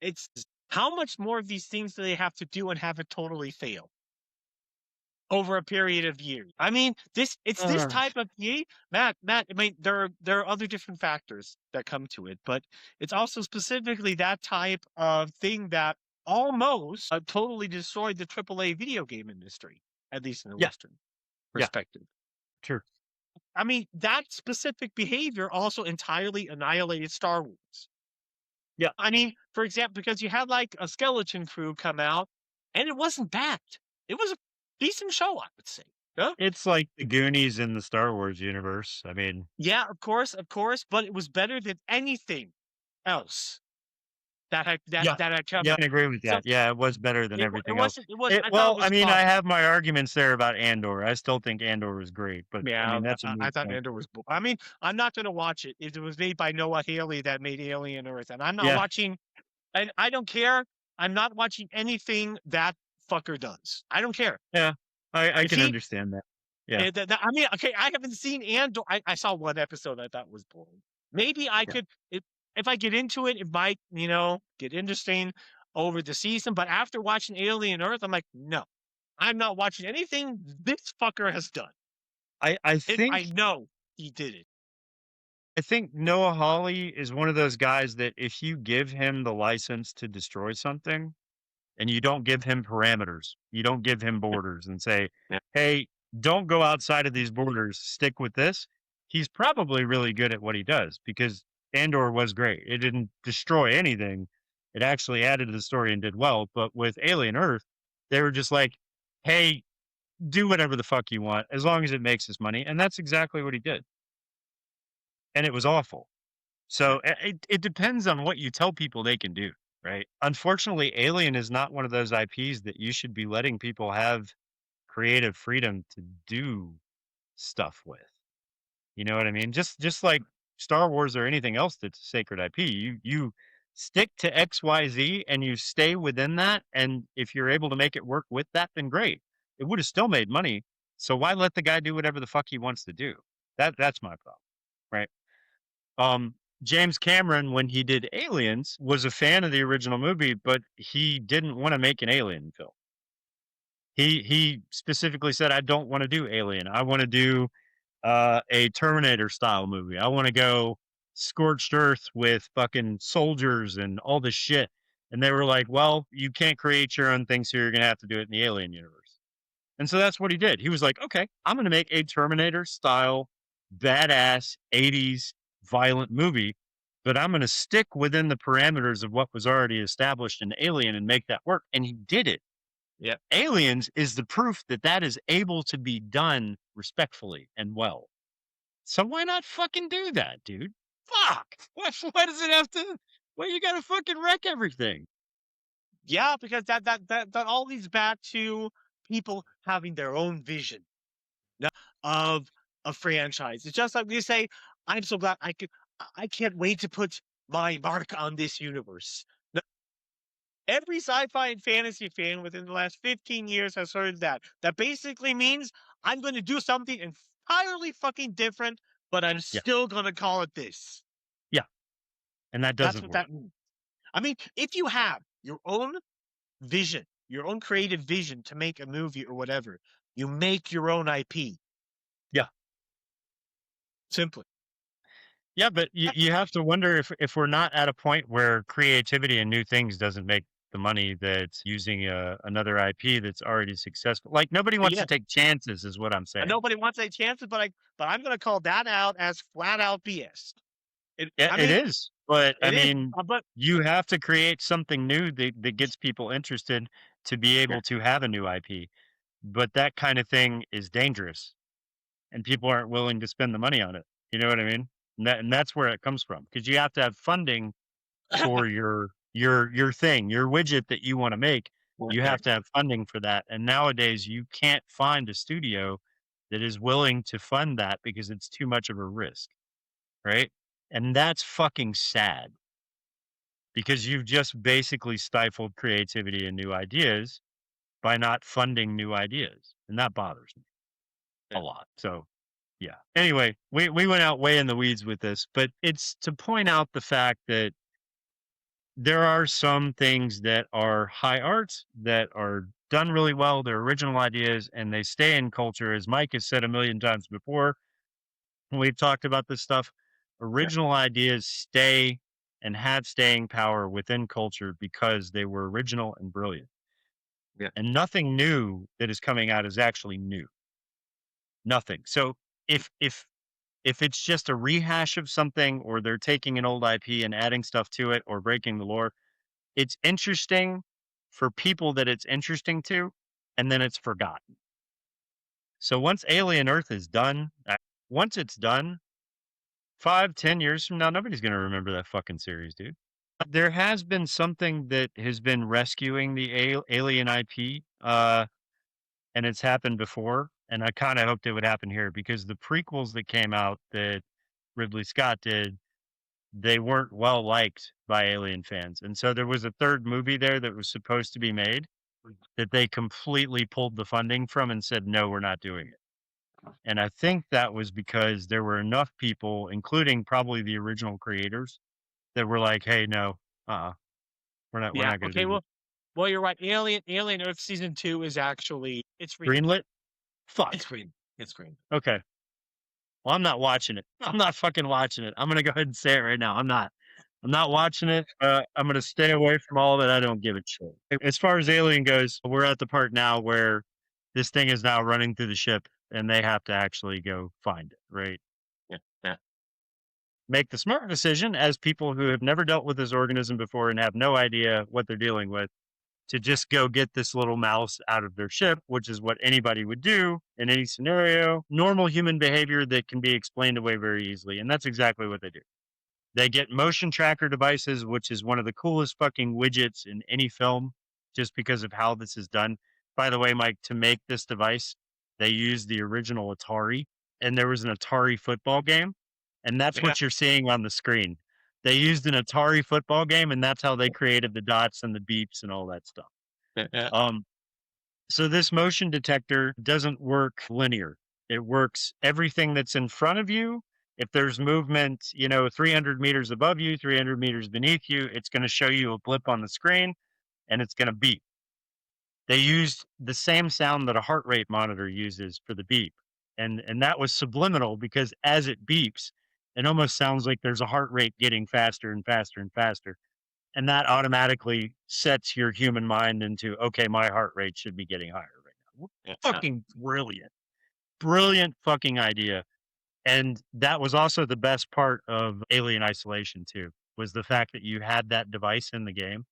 It's how much more of these things do they have to do and have it totally fail over a period of years? I mean, this type of Matt. I mean, there are other different factors that come to it, but it's also specifically that type of thing that almost totally destroyed the AAA video game industry, at least in the Western perspective. Sure. I mean, that specific behavior also entirely annihilated Star Wars. Yeah. I mean, for example, because you had like a Skeleton Crew come out, and it wasn't bad. It was a decent show, I would say. Yeah? It's like the Goonies in the Star Wars universe. I mean, yeah, of course, but it was better than anything else that had come. Yeah, I agree with that. So, it was better than everything else. I mean, I have my arguments there about Andor. I still think Andor was great, but yeah, I mean, I thought Andor was. I mean, I'm not going to watch it. It was made by Noah Hawley that made Alien Earth, and I'm not watching. And I don't care. I'm not watching anything that fucker does. I don't care. Yeah, I can understand that. Yeah. I mean, okay, I haven't seen Andor. I saw one episode I thought was boring. Maybe I could, if I get into it, it might, get interesting over the season. But after watching Alien Earth, I'm like, no, I'm not watching anything this fucker has done. I think I know he did it. I think Noah Hawley is one of those guys that if you give him the license to destroy something and you don't give him parameters, you don't give him borders and say, hey, don't go outside of these borders, stick with this. He's probably really good at what he does because Andor was great. It didn't destroy anything. It actually added to the story and did well. But with Alien Earth, they were just like, hey, do whatever the fuck you want as long as it makes us money. And that's exactly what he did. And it was awful. So it depends on what you tell people they can do, right? Unfortunately, Alien is not one of those IPs that you should be letting people have creative freedom to do stuff with. You know what I mean? Just like Star Wars or anything else that's a sacred IP, you stick to XYZ and you stay within that. And if you're able to make it work with that, then great. It would have still made money. So why let the guy do whatever the fuck he wants to do? That's my problem, right? James Cameron, when he did Aliens, was a fan of the original movie, but he didn't want to make an Alien film. He specifically said, I don't want to do Alien. I want to do a Terminator style movie. I want to go scorched earth with fucking soldiers and all this shit. And they were like, well, you can't create your own thing, so you're going to have to do it in the Alien universe. And so that's what he did. He was like, okay, I'm going to make a Terminator style, badass 80s violent movie, but I'm going to stick within the parameters of what was already established in Alien and make that work. And he did it. Yeah. Aliens is the proof that that is able to be done respectfully and well. So why not fucking do that, dude? Fuck. Why does it have to? Why you got to fucking wreck everything? Yeah, because that all leads back to people having their own vision of a franchise. It's just like you say, I'm so glad I can't wait to put my mark on this universe. No, every sci-fi and fantasy fan within the last 15 years has heard that. That basically means I'm going to do something entirely fucking different, but I'm still going to call it this. Yeah. And that doesn't That's what work. that means. I mean, if you have your own vision, your own creative vision to make a movie or whatever, you make your own IP. Yeah. Simply. Yeah, but you have to wonder if we're not at a point where creativity and new things doesn't make the money that's using another IP that's already successful. Like nobody wants to take chances, is what I'm saying. Nobody wants to take chances, but I'm going to call that out as flat out BS. It is, but I mean, but you have to create something new that gets people interested to be able to have a new IP. But that kind of thing is dangerous, and people aren't willing to spend the money on it. You know what I mean? And that's where it comes from, because you have to have funding for your thing, your widget that you want to make. You have to have funding for that. And nowadays you can't find a studio that is willing to fund that because it's too much of a risk. Right? And that's fucking sad, because you've just basically stifled creativity and new ideas by not funding new ideas. And that bothers me a lot. So yeah. Anyway, we went out way in the weeds with this, but it's to point out the fact that there are some things that are high art that are done really well. They're original ideas and they stay in culture. As Mike has said a million times before, when we've talked about this stuff, original ideas stay and have staying power within culture because they were original and brilliant. Yeah. And nothing new that is coming out is actually new. Nothing. So if it's just a rehash of something, or they're taking an old IP and adding stuff to it or breaking the lore, it's interesting for people that it's interesting to, and then it's forgotten. So once Alien Earth is done, once it's done, 5-10 years from now, nobody's going to remember that fucking series, dude. There has been something that has been rescuing the Alien IP, and it's happened before, and I kind of hoped it would happen here, because the prequels that came out that Ridley Scott did, they weren't well liked by alien fans. And so there was a third movie there that was supposed to be made that they completely pulled the funding from and said, no, we're not doing it. And I think that was because there were enough people, including probably the original creators, that were like, hey, no, we're not going to do it. Well, you're right. Alien Earth Season 2 is actually, it's greenlit. Fuck. It's green. It's green. Okay. Well, I'm not watching it. I'm not fucking watching it. I'm going to go ahead and say it right now. I'm not watching it. I'm going to stay away from all that. I don't give a shit. As far as Alien goes, we're at the part now where this thing is now running through the ship and they have to actually go find it, right? Yeah. Make the smart decision as people who have never dealt with this organism before and have no idea what they're dealing with, to just go get this little mouse out of their ship, which is what anybody would do in any scenario. Normal human behavior that can be explained away very easily. And that's exactly what they do. They get motion tracker devices, which is one of the coolest fucking widgets in any film, just because of how this is done. By the way, Mike, to make this device, they used the original Atari, and there was an Atari football game. And that's what you're seeing on the screen. They used an Atari football game, and that's how they created the dots and the beeps and all that stuff. So this motion detector doesn't work linear. It works everything that's in front of you. If there's movement, 300 meters above you, 300 meters beneath you, it's going to show you a blip on the screen, and it's going to beep. They used the same sound that a heart rate monitor uses for the beep. And that was subliminal, because as it beeps, it almost sounds like there's a heart rate getting faster and faster and faster. And that automatically sets your human mind into, okay, my heart rate should be getting higher right now. Fucking brilliant. Brilliant fucking idea. And that was also the best part of Alien Isolation too, was the fact that you had that device in the game.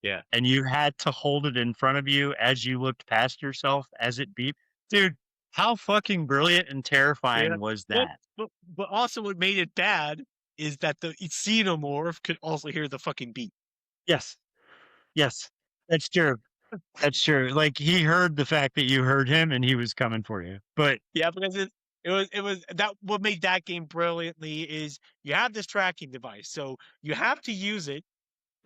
Yeah. And you had to hold it in front of you as you looked past yourself as it beeped. Dude, how fucking brilliant and terrifying was that? But also what made it bad is that the Xenomorph could also hear the fucking beep. Yes. That's true. That's true. Like, he heard the fact that you heard him and he was coming for you. But yeah, because it was that what made that game brilliantly is you have this tracking device, so you have to use it.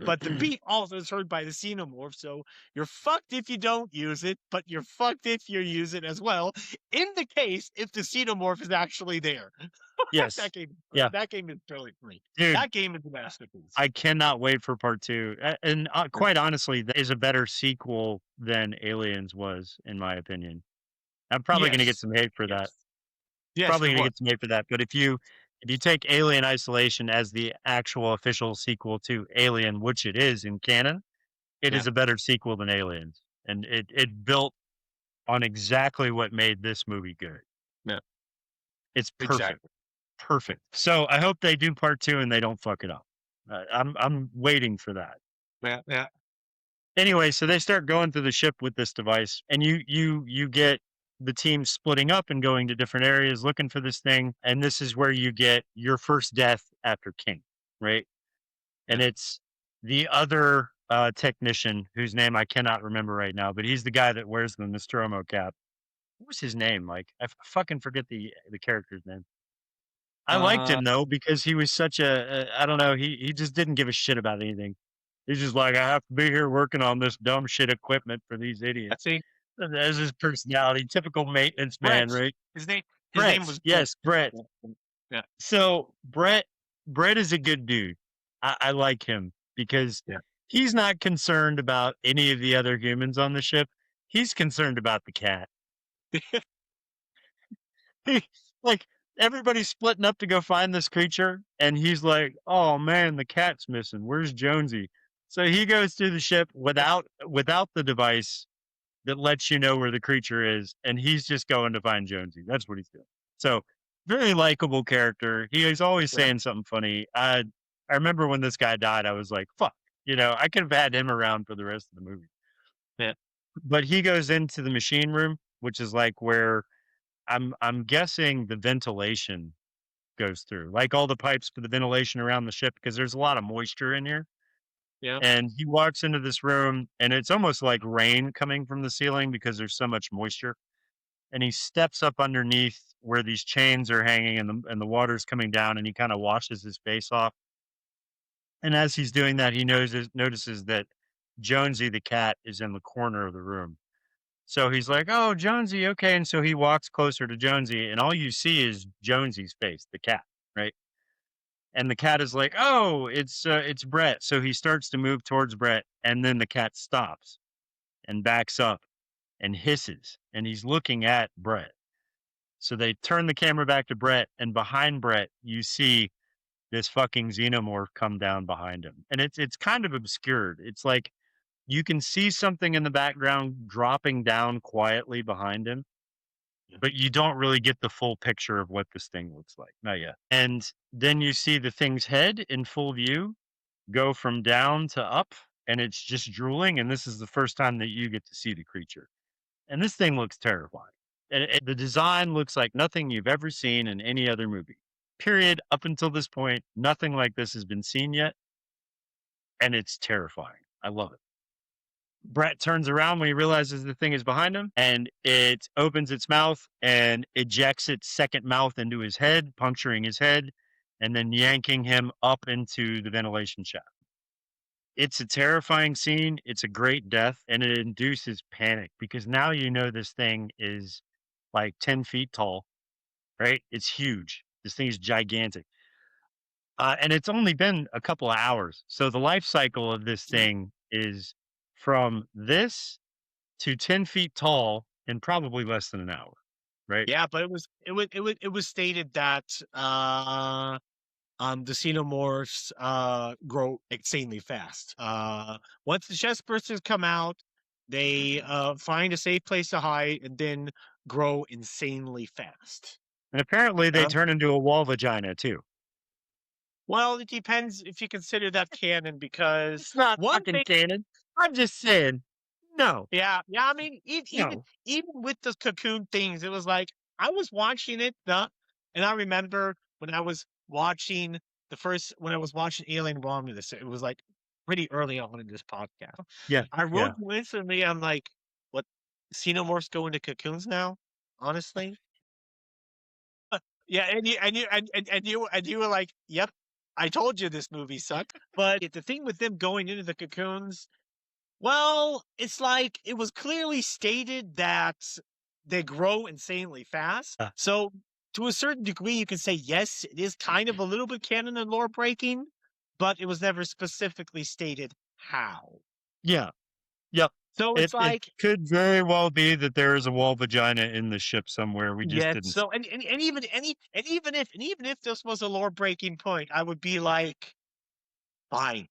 But the beep also is heard by the Xenomorph, so you're fucked if you don't use it, but you're fucked if you use it as well. In the case, if the Xenomorph is actually there. Yes. That game is brilliant for me. Dude, that game is a masterpiece. I cannot wait for part 2. And quite honestly, that is a better sequel than Aliens was, in my opinion. I'm probably going to get some hate for that. Yes, probably going to get some hate for that. But if you take Alien Isolation as the actual official sequel to Alien, which it is in canon, it is a better sequel than Aliens, and it built on exactly what made this movie good. Yeah. It's perfect. Exactly. Perfect. So I hope they do part 2 and they don't fuck it up. I'm waiting for that. Yeah. Anyway, so they start going through the ship with this device, and you get the team splitting up and going to different areas looking for this thing, and this is where you get your first death after King, right? And it's the other technician whose name I cannot remember right now, but he's the guy that wears the Nostromo cap. What was his name? Like I fucking forget the character's name. I liked him though because he was such I don't know, he just didn't give a shit about anything. He's just like, I have to be here working on this dumb shit equipment for these idiots. See, That's his personality, typical maintenance man, right? His name was yes, Brett. Yeah. So Brett is a good dude. I like him because he's not concerned about any of the other humans on the ship. He's concerned about the cat. Like everybody's splitting up to go find this creature, and he's like, "Oh man, the cat's missing. Where's Jonesy?" So he goes through the ship without the device that lets you know where the creature is, and he's just going to find Jonesy. That's what he's doing. So very likable character. He's always saying something funny. I remember when this guy died, I was like, "Fuck," I could have had him around for the rest of the movie. Yeah. But he goes into the machine room, which is like where I'm guessing the ventilation goes through, like all the pipes for the ventilation around the ship, because there's a lot of moisture in here. Yeah. And he walks into this room, and it's almost like rain coming from the ceiling because there's so much moisture. And he steps up underneath where these chains are hanging, and the water's coming down, and he kind of washes his face off. And as he's doing that, he notices that Jonesy the cat is in the corner of the room. So he's like, "Oh, Jonesy, okay." And so he walks closer to Jonesy, and all you see is Jonesy's face, the cat, right? And the cat is like, "Oh, it's Brett." So he starts to move towards Brett, and then the cat stops and backs up and hisses, and he's looking at Brett. So they turn the camera back to Brett, and behind Brett, you see this fucking xenomorph come down behind him. And it's kind of obscured. It's like you can see something in the background dropping down quietly behind him, but you don't really get the full picture of what this thing looks like. Not yet. And then you see the thing's head in full view go from down to up, and it's just drooling. And this is the first time that you get to see the creature. And this thing looks terrifying. And the design looks like nothing you've ever seen in any other movie. Period. Up until this point, nothing like this has been seen yet. And it's terrifying. I love it. Brett turns around when he realizes the thing is behind him, and it opens its mouth and ejects its second mouth into his head, puncturing his head, and then yanking him up into the ventilation shaft. It's a terrifying scene. It's a great death, and it induces panic because now you know this thing is like 10 feet tall, right? It's huge. This thing is gigantic. And it's only been a couple of hours. So the life cycle of this thing is from this to 10 feet tall in probably less than an hour, right? Yeah, but it was stated that the xenomorphs grow insanely fast. Once the chest bursters come out, they find a safe place to hide and then grow insanely fast. And apparently they turn into a wall vagina too. Well, it depends if you consider that canon, because It's not fucking canon. I'm just saying. No. Yeah. I mean, even with the cocoon things, it was like I was watching it, and I remember when I was watching Alien Romulus, it was like pretty early on in this podcast. Yeah. I wrote instantly. I'm like, what? Xenomorphs go into cocoons now? Honestly. Yeah, and you were like, "Yep, I told you this movie sucked." But the thing with them going into the cocoons, well, it's like it was clearly stated that they grow insanely fast. So to a certain degree, you can say, yes, it is kind of a little bit canon and lore breaking, but it was never specifically stated how. Yeah. Yep. So it's it could very well be that there is a wall vagina in the ship somewhere. We just didn't. So and even if this was a lore breaking point, I would be like, fine.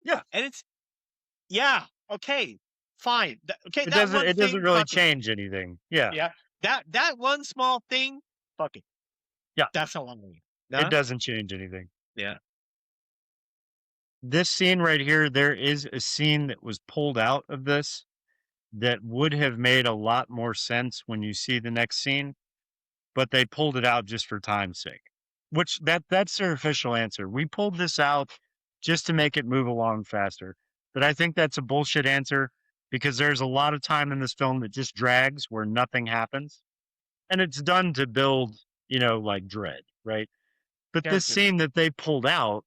Yeah. Yeah, and it's okay, fine. Okay, It that one doesn't thing, really fuck it. change anything. Yeah. Yeah, that one small thing, fuck it. Yeah. That's how I'm leaving. It doesn't change anything. Yeah. This scene right here, there is a scene that was pulled out of this that would have made a lot more sense when you see the next scene, but they pulled it out just for time's sake. Which that's their official answer. We pulled this out just to make it move along faster. But I think that's a bullshit answer because there's a lot of time in this film that just drags where nothing happens. And it's done to build, like dread, right? But this Character. scene that they pulled out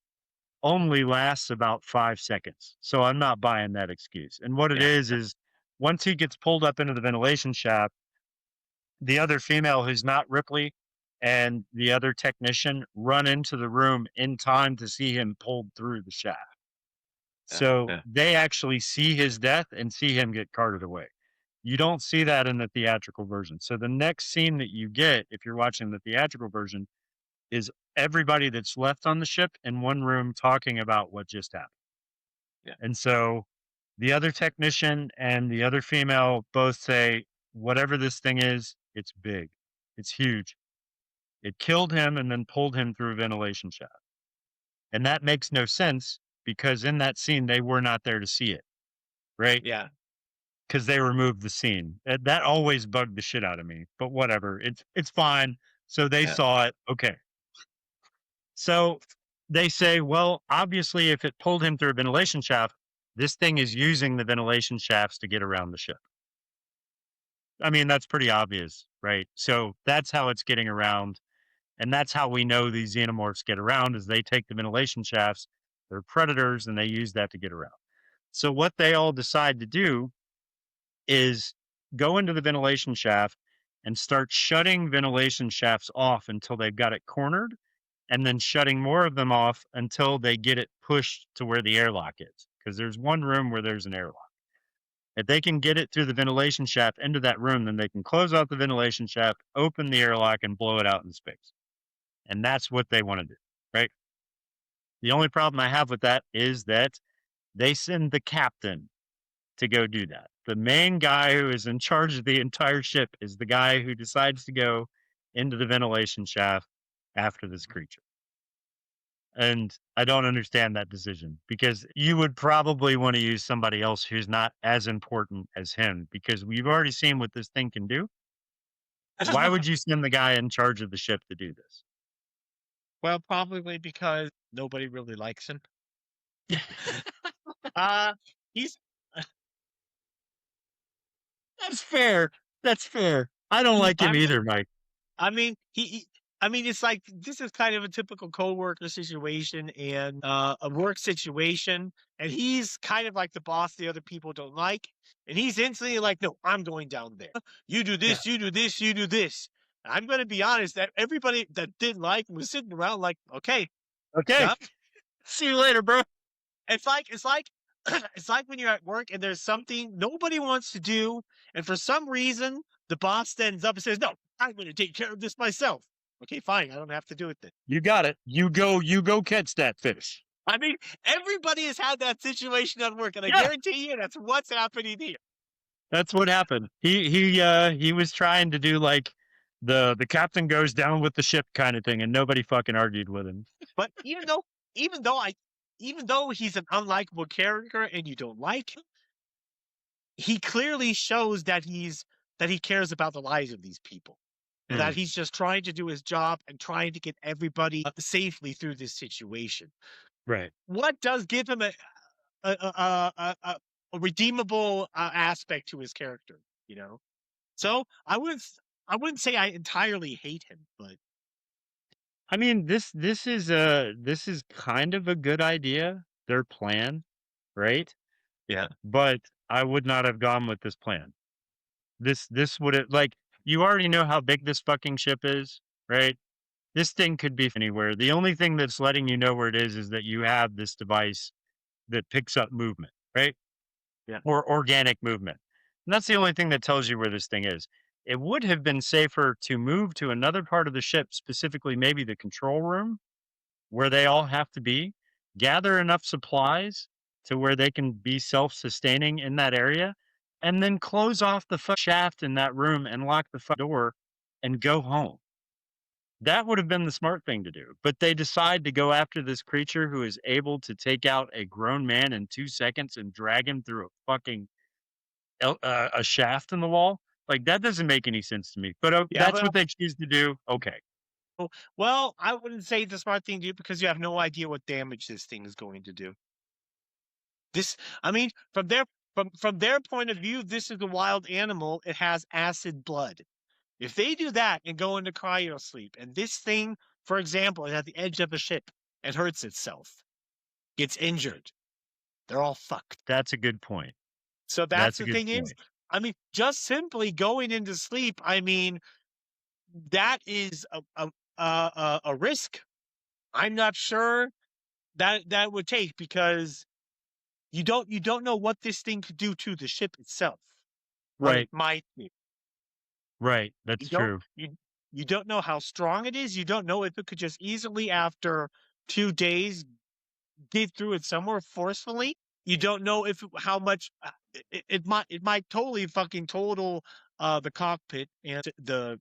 only lasts about 5 seconds. So I'm not buying that excuse. And what it is once he gets pulled up into the ventilation shaft, the other female who's not Ripley and the other technician run into the room in time to see him pulled through the shaft. So they actually see his death and see him get carted away. You don't see that in the theatrical version. So the next scene that you get, if you're watching the theatrical version, is everybody that's left on the ship in one room talking about what just happened. Yeah. And so the other technician and the other female both say, whatever this thing is, it's big. It's huge. It killed him and then pulled him through a ventilation shaft. And that makes no sense because in that scene, they were not there to see it. Right? Yeah. Because they removed the scene. That always bugged the shit out of me. But whatever. It's fine. So they saw it. Okay. So they say, well, obviously, if it pulled him through a ventilation shaft, this thing is using the ventilation shafts to get around the ship. I mean, that's pretty obvious, right? So that's how it's getting around. And that's how we know these xenomorphs get around is they take the ventilation shafts, they're predators, and they use that to get around. So what they all decide to do is go into the ventilation shaft and start shutting ventilation shafts off until they've got it cornered, and then shutting more of them off until they get it pushed to where the airlock is. Because there's one room where there's an airlock. If they can get it through the ventilation shaft into that room, then they can close out the ventilation shaft, open the airlock, and blow it out in space. And that's what they want to do, right? The only problem I have with that is that they send the captain to go do that. The main guy who is in charge of the entire ship is the guy who decides to go into the ventilation shaft after this creature. And I don't understand that decision because you would probably want to use somebody else who's not as important as him because we've already seen what this thing can do. Why would you send the guy in charge of the ship to do this? Well, probably because nobody really likes him. He's That's fair. That's fair. I don't like him either, Mike. I mean, it's like this is kind of a typical coworker situation and a work situation, and he's kind of like the boss the other people don't like, and he's instantly like, "No, I'm going down there. You do this, you do this, you do this." I'm going to be honest that everybody that didn't like him was sitting around like, "Okay, yeah. See you later, bro." It's like it's like when you're at work and there's something nobody wants to do, and for some reason the boss stands up and says, "No, I'm going to take care of this myself." Okay, fine. I don't have to do it then. You got it. You go catch that fish. I mean, everybody has had that situation at work, and I guarantee you that's what's happening here. That's what happened. He was trying to do like the captain goes down with the ship kind of thing, and nobody fucking argued with him. But even though he's an unlikable character and you don't like him, he clearly shows that he cares about the lives of these people. That he's just trying to do his job and trying to get everybody safely through this situation. Right. What does give him a redeemable aspect to his character, you know? So I wouldn't say I entirely hate him, but I mean, this is kind of a good idea, their plan, right? Yeah. But I would not have gone with this plan. This would have like you already know how big this fucking ship is, right? This thing could be anywhere. The only thing that's letting you know where it is that you have this device that picks up movement, right? Yeah. Or organic movement. And that's the only thing that tells you where this thing is. It would have been safer to move to another part of the ship, specifically maybe the control room, where they all have to be, gather enough supplies, to where they can be self-sustaining in that area, and then close off the shaft in that room and lock the door and go home. That would have been the smart thing to do. But they decide to go after this creature who is able to take out a grown man in 2 seconds and drag him through a fucking a shaft in the wall. Like that doesn't make any sense to me. But Yeah, that's well, what they choose to do. Okay. well, I wouldn't say the smart thing to do because you have no idea what damage this thing is going to do. This, I mean, from their point of view, this is a wild animal. It has acid blood. If they do that and go into cryo sleep, and this thing, for example, is at the edge of a ship and hurts itself, gets injured, they're all fucked. That's a good point. So that's That's a the good thing is, point. I mean, just simply going into sleep, I mean, that is a risk. I'm not sure that would take because you don't know what this thing could do to the ship itself. What it Right. might do. Right. You That's don't true. you don't know how strong it is. You don't know if it could just easily after 2 days get through it somewhere forcefully. You don't know if how much it might totally fucking total the cockpit and the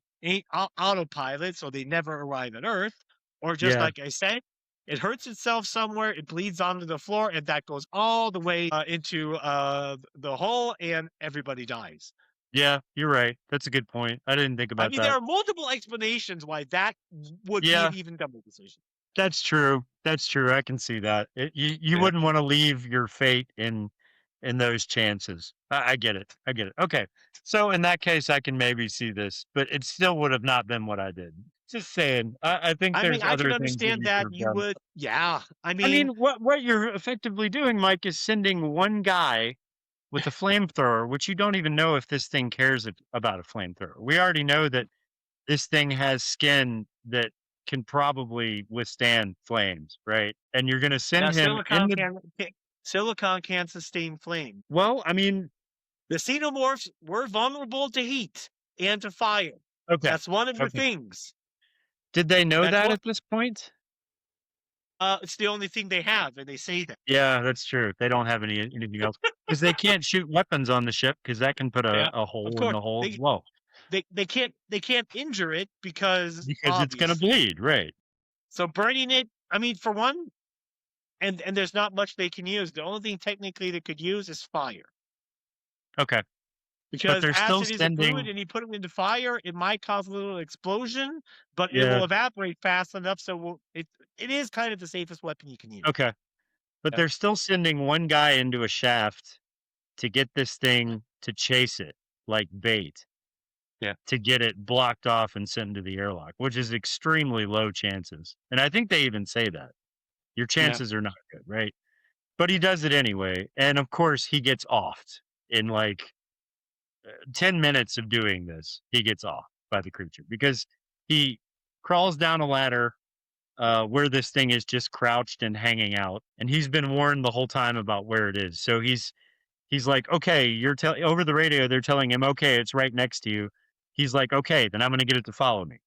autopilot, so they never arrive at Earth, or just Yeah. like I said, it hurts itself somewhere, it bleeds onto the floor, and that goes all the way into the hull, and everybody dies. Yeah. You're right. That's a good point. I didn't think I about mean, there that. are multiple explanations why that would be Yeah. an even dumber decision. That's true. That's true. I can see that. You Yeah. wouldn't want to leave your fate in those chances. I get it. I get it. Okay. So in that case, I can maybe see this, but it still would have not been what I did. Just saying. I think I mean, there's I can other things that understand you could that have you done. would. Yeah. I mean, what you're effectively doing, Mike, is sending one guy with a flamethrower, which you don't even know if this thing cares about a flamethrower. We already know that this thing has skin that can probably withstand flames, right? And you're going to Now, send him in the silicon can sustain flame. well, I mean, The xenomorphs were vulnerable to heat and to fire. okay. That's one of the Okay. things. Did they know That's that what. at this point? It's the only thing they have, and they say that. Yeah, that's true. They don't have anything else because they can't shoot weapons on the ship because that can put Yeah, a of hole in course. the hull as well They can't injure it because because it's going to obviously. bleed, right? So burning it, I mean, for one, and there's not much they can use. The only thing technically they could use is fire. Okay. But Because they're still acid is a fluid sending and you put it into fire, it might cause a little explosion, but it yeah, will evaporate fast enough so it is kind of the safest weapon you can use. okay. But Yeah. they're still sending one guy into a shaft to get this thing to chase it like bait. Yeah. To get it blocked off and sent into the airlock, which is extremely low chances. And I think they even say that. Your Yeah. chances are not good, right? But he does it anyway. And of course, he gets offed in like 10 minutes of doing this. He gets off by the creature because he crawls down a ladder where this thing is just crouched and hanging out. And he's been warned the whole time about where it is. So he's like, okay, you're telling over the radio, they're telling him, okay, it's right next to you. He's like, okay, then I'm going to get it to follow me.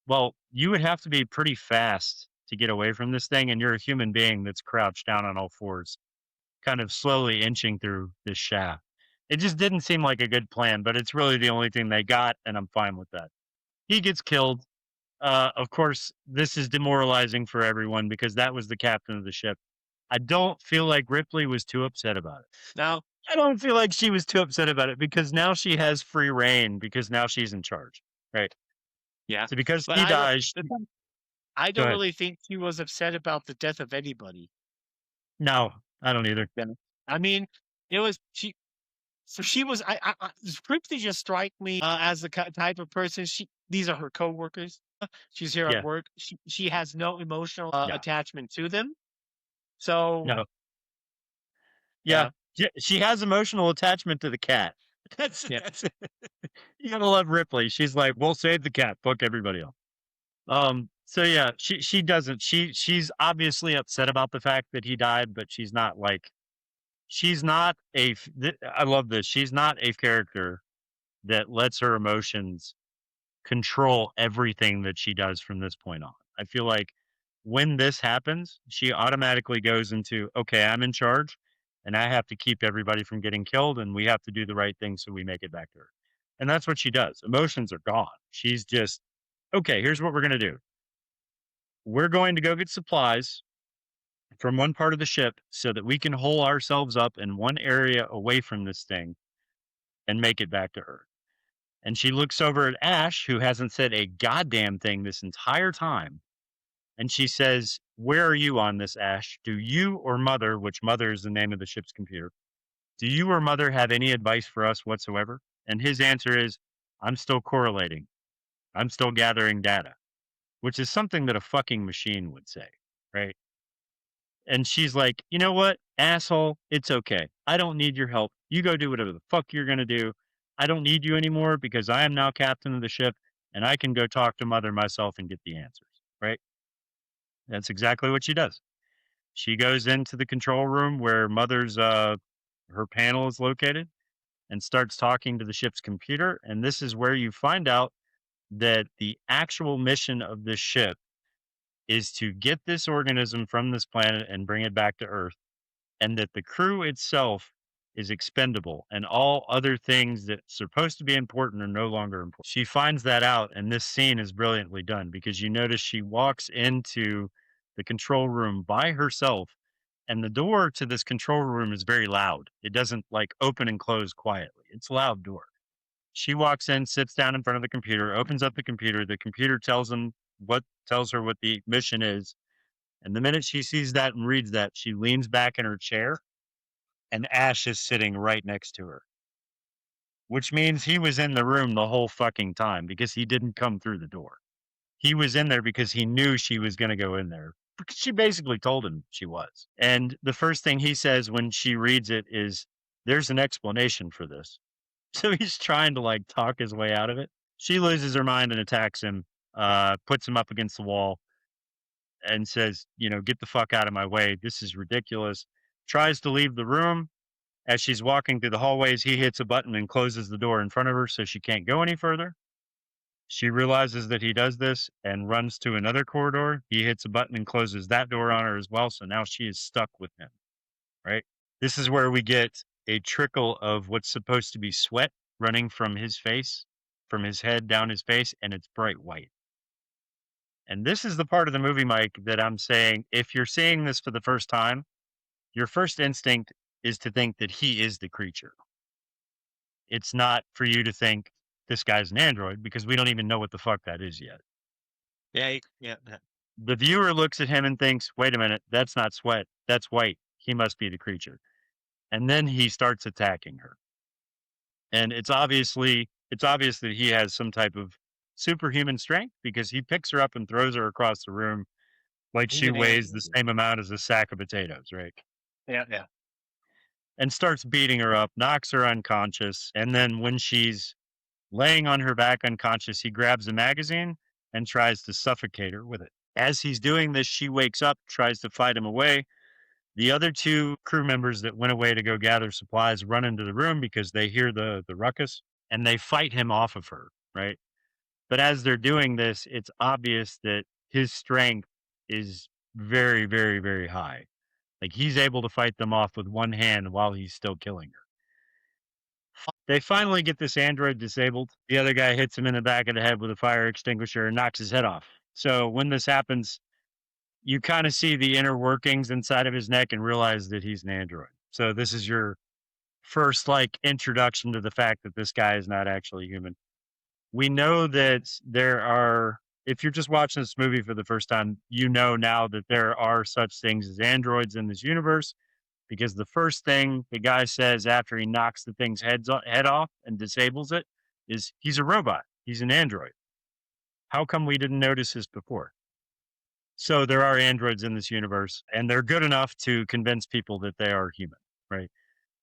Well, you would have to be pretty fast to get away from this thing, and you're a human being that's crouched down on all fours, kind of slowly inching through this shaft. It just didn't seem like a good plan, but it's really the only thing they got, and I'm fine with that. He gets killed. Of course, this is demoralizing for everyone because that was the captain of the ship. I don't feel like Ripley was too upset about it. Now, I don't feel like she was too upset about it because now she has free reign because now she's in charge, right? yeah. So because But he dies, I go don't ahead. really think she was upset about the death of anybody. No, I don't either. Yeah. I mean, it was she. So she was. Ripley just strike me as the type of person. These are her coworkers. She's here at Yeah, work. She has no emotional yeah, attachment to them. So no, yeah. yeah, She has emotional attachment to the cat. yeah, That's you gotta love Ripley. She's like, we'll save the cat, fuck everybody else. So yeah, she doesn't. She's obviously upset about the fact that he died, but she's not like she's not I love this. She's not a character that lets her emotions control everything that she does from this point on. I feel like when this happens, she automatically goes into, okay, I'm in charge. and I have to keep everybody from getting killed, and we have to do the right thing so we make it back to her. And that's what she does. Emotions are gone. She's just, okay, here's what we're going to do. We're going to go get supplies from one part of the ship so that we can hole ourselves up in one area away from this thing and make it back to Earth. And she looks over at Ash, who hasn't said a goddamn thing this entire time. And she says, "Where are you on this, Ash? Do you or Mother," which Mother is the name of the ship's computer, "do you or Mother have any advice for us whatsoever?" And his answer is, "I'm still correlating. I'm still gathering data," which is something that a fucking machine would say, right? And she's like, "You know what, asshole? It's okay. I don't need your help. You go do whatever the fuck you're going to do. I don't need you anymore because I am now captain of the ship and I can go talk to Mother myself and get the answers," right? That's exactly what she does. She goes into the control room where Mother's her panel is located and starts talking to the ship's computer. And this is where you find out that the actual mission of this ship is to get this organism from this planet and bring it back to Earth, and that the crew itself is expendable and all other things that supposed to be important are no longer important. She finds that out, and this scene is brilliantly done because you notice she walks into the control room by herself, and the door to this control room is very loud. It doesn't like open and close quietly. It's a loud door. She walks in, sits down in front of the computer, opens up the computer. The computer tells her what the mission is. And the minute she sees that and reads that, she leans back in her chair and Ash is sitting right next to her, which means he was in the room the whole fucking time because he didn't come through the door. He was in there because he knew she was going to go in there. Because she basically told him she was. And the first thing he says when she reads it is, "There's an explanation for this." So he's trying to like talk his way out of it. She loses her mind and attacks him, puts him up against the wall and says, "Get the fuck out of my way. This is ridiculous." Tries to leave the room. As she's walking through the hallways, he hits a button and closes the door in front of her so she can't go any further. She realizes that he does this and runs to another corridor. He hits a button and closes that door on her as well. So now she is stuck with him, right? This is where we get a trickle of what's supposed to be sweat running from his face, from his head down his face, and it's bright white. And this is the part of the movie, Mike, that I'm saying, if you're seeing this for the first time, your first instinct is to think that he is the creature. It's not for you to think this guy's an android because we don't even know what the fuck that is yet. Yeah. The viewer looks at him and thinks, "Wait a minute, that's not sweat. That's white. He must be the creature." And then he starts attacking her. And it's obvious that he has some type of superhuman strength because he picks her up and throws her across the room like she weighs the same amount as a sack of potatoes, right? Yeah. And starts beating her up, knocks her unconscious. And then when she's laying on her back unconscious, he grabs a magazine and tries to suffocate her with it. As he's doing this, she wakes up, tries to fight him away. The other two crew members that went away to go gather supplies run into the room because they hear the ruckus and they fight him off of her, right? But as they're doing this, it's obvious that his strength is very, very, very high. Like he's able to fight them off with one hand while he's still killing her. They finally get this android disabled. The other guy hits him in the back of the head with a fire extinguisher and knocks his head off. So when this happens, you kind of see the inner workings inside of his neck and realize that he's an android. So this is your first like introduction to the fact that this guy is not actually human. We know that if you're just watching this movie for the first time, you know now that there are such things as androids in this universe, because the first thing the guy says after he knocks the thing's head off and disables it is, "He's a robot. He's an android. How come we didn't notice this before?" So there are androids in this universe, and they're good enough to convince people that they are human, right?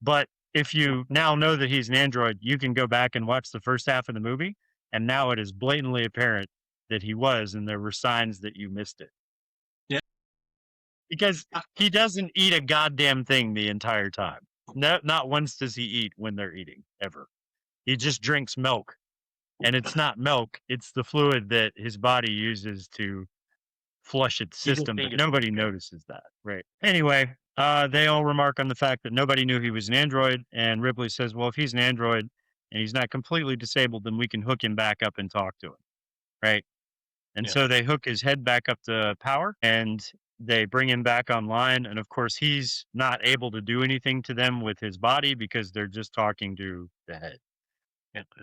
But if you now know that he's an android, you can go back and watch the first half of the movie, and now it is blatantly apparent that he was, and there were signs that you missed it. Yeah. Because he doesn't eat a goddamn thing the entire time. No, not once does he eat when they're eating, ever. He just drinks milk. And it's not milk, it's the fluid that his body uses to flush its system, but nobody notices that, right? Anyway, They all remark on the fact that nobody knew he was an android, and Ripley says, "Well, if he's an android and he's not completely disabled, then we can hook him back up and talk to him." Right? And Yeah. so they hook his head back up to power and they bring him back online. And of course, he's not able to do anything to them with his body because they're just talking to the head.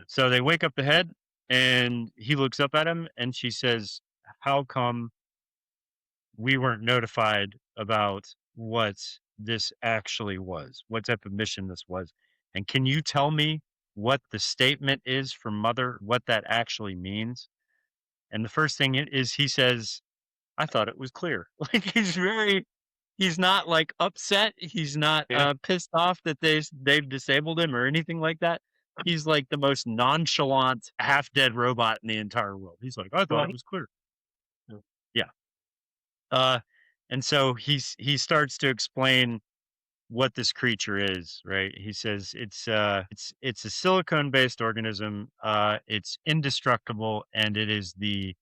So they wake up the head and he looks up at him and she says, "How come we weren't notified about what this actually was? What type of mission this was? And can you tell me what the statement is from Mother, what that actually means?" And the first thing is he says, "I thought it was clear." Like he's not like upset. He's not pissed off that they've disabled him or anything like that. He's like the most nonchalant, half dead robot in the entire world. He's like, "I thought it was clear." Yeah. And so he starts to explain what this creature is, right? He says it's a silicone based organism. It's indestructible and it is the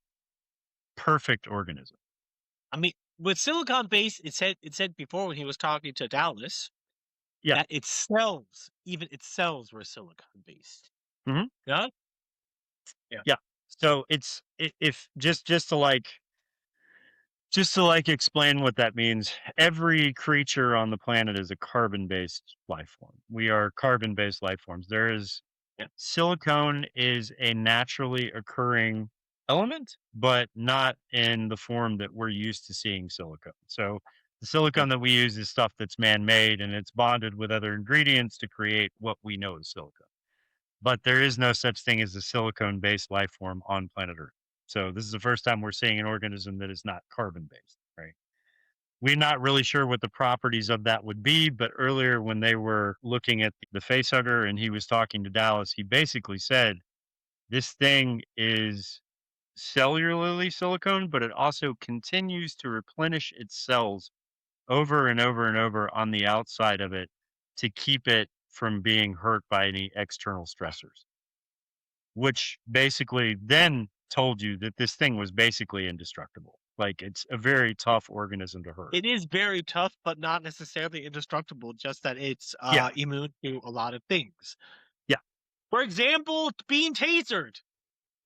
perfect organism. I mean, with silicon base, it said before when he was talking to Dallas that its cells, even its cells, were silicon based. Mm-hmm. Yeah. Yeah. So if just to explain what that means, every creature on the planet is a carbon-based life form. We are carbon-based life forms. There is silicone is a naturally occurring element, but not in the form that we're used to seeing silicone. So the silicone that we use is stuff that's man-made and it's bonded with other ingredients to create what we know as silicone. But there is no such thing as a silicone-based life form on planet Earth. So this is the first time we're seeing an organism that is not carbon-based, right? We're not really sure what the properties of that would be, but earlier when they were looking at the facehugger and he was talking to Dallas, he basically said, this thing is cellularly silicone, but it also continues to replenish its cells over and over and over on the outside of it to keep it from being hurt by any external stressors, which basically then told you that this thing was basically indestructible. Like it's a very tough organism to hurt. It is very tough, but not necessarily indestructible, just that it's immune to a lot of things. Yeah. For example, being tasered.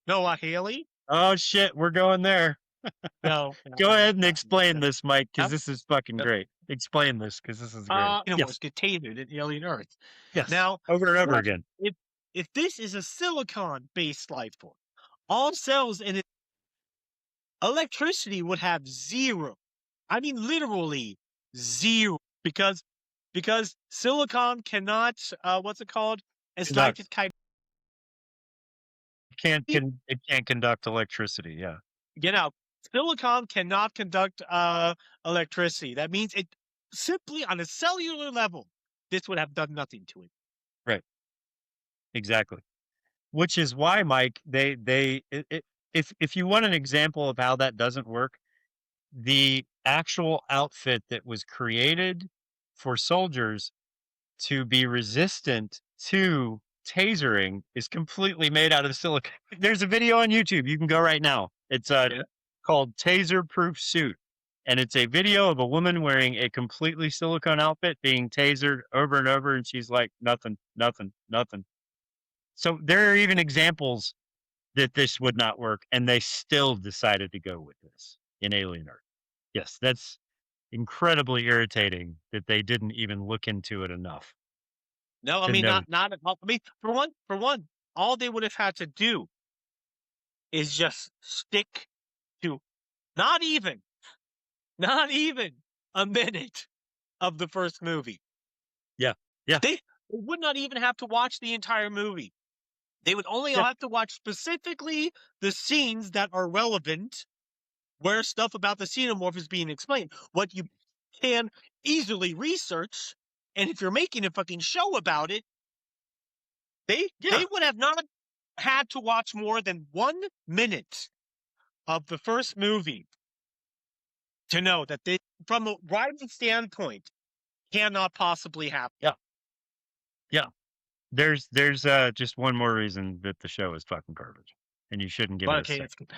Noah Haley. Oh shit, we're going there. No. Go ahead and explain this, Mike, because this is fucking great. Explain this, because this is great. Xenomorphs get tasered in Alien Earth. Yes. Now, over and over again. If this is a silicon-based life form, all cells in it, electricity would have zero. I mean, literally zero, because silicon cannot. What's it called? It's like it kind. It can't conduct electricity. Yeah. Get out. Silicon cannot conduct electricity. That means it simply on a cellular level, this would have done nothing to it. Right. Exactly. Which is why, Mike, if you want an example of how that doesn't work, the actual outfit that was created for soldiers to be resistant to tasering is completely made out of silicone. There's a video on YouTube. You can go right now. It's called Taser Proof Suit. And it's a video of a woman wearing a completely silicone outfit being tasered over and over. And she's like, nothing, nothing, nothing. So there are even examples that this would not work. And they still decided to go with this in Alien Earth. Yes, that's incredibly irritating that they didn't even look into it enough. No, I mean, not at all. I mean, for one, all they would have had to do is just stick to not even a minute of the first movie. Yeah. Yeah. They would not even have to watch the entire movie. They would only have to watch specifically the scenes that are relevant where stuff about the Xenomorph is being explained. What you can easily research, and if you're making a fucking show about it, they would have not had to watch more than 1 minute of the first movie to know that they, from a writing standpoint, cannot possibly happen. Yeah. Yeah. There's just one more reason that the show is fucking garbage, and you shouldn't give it a second.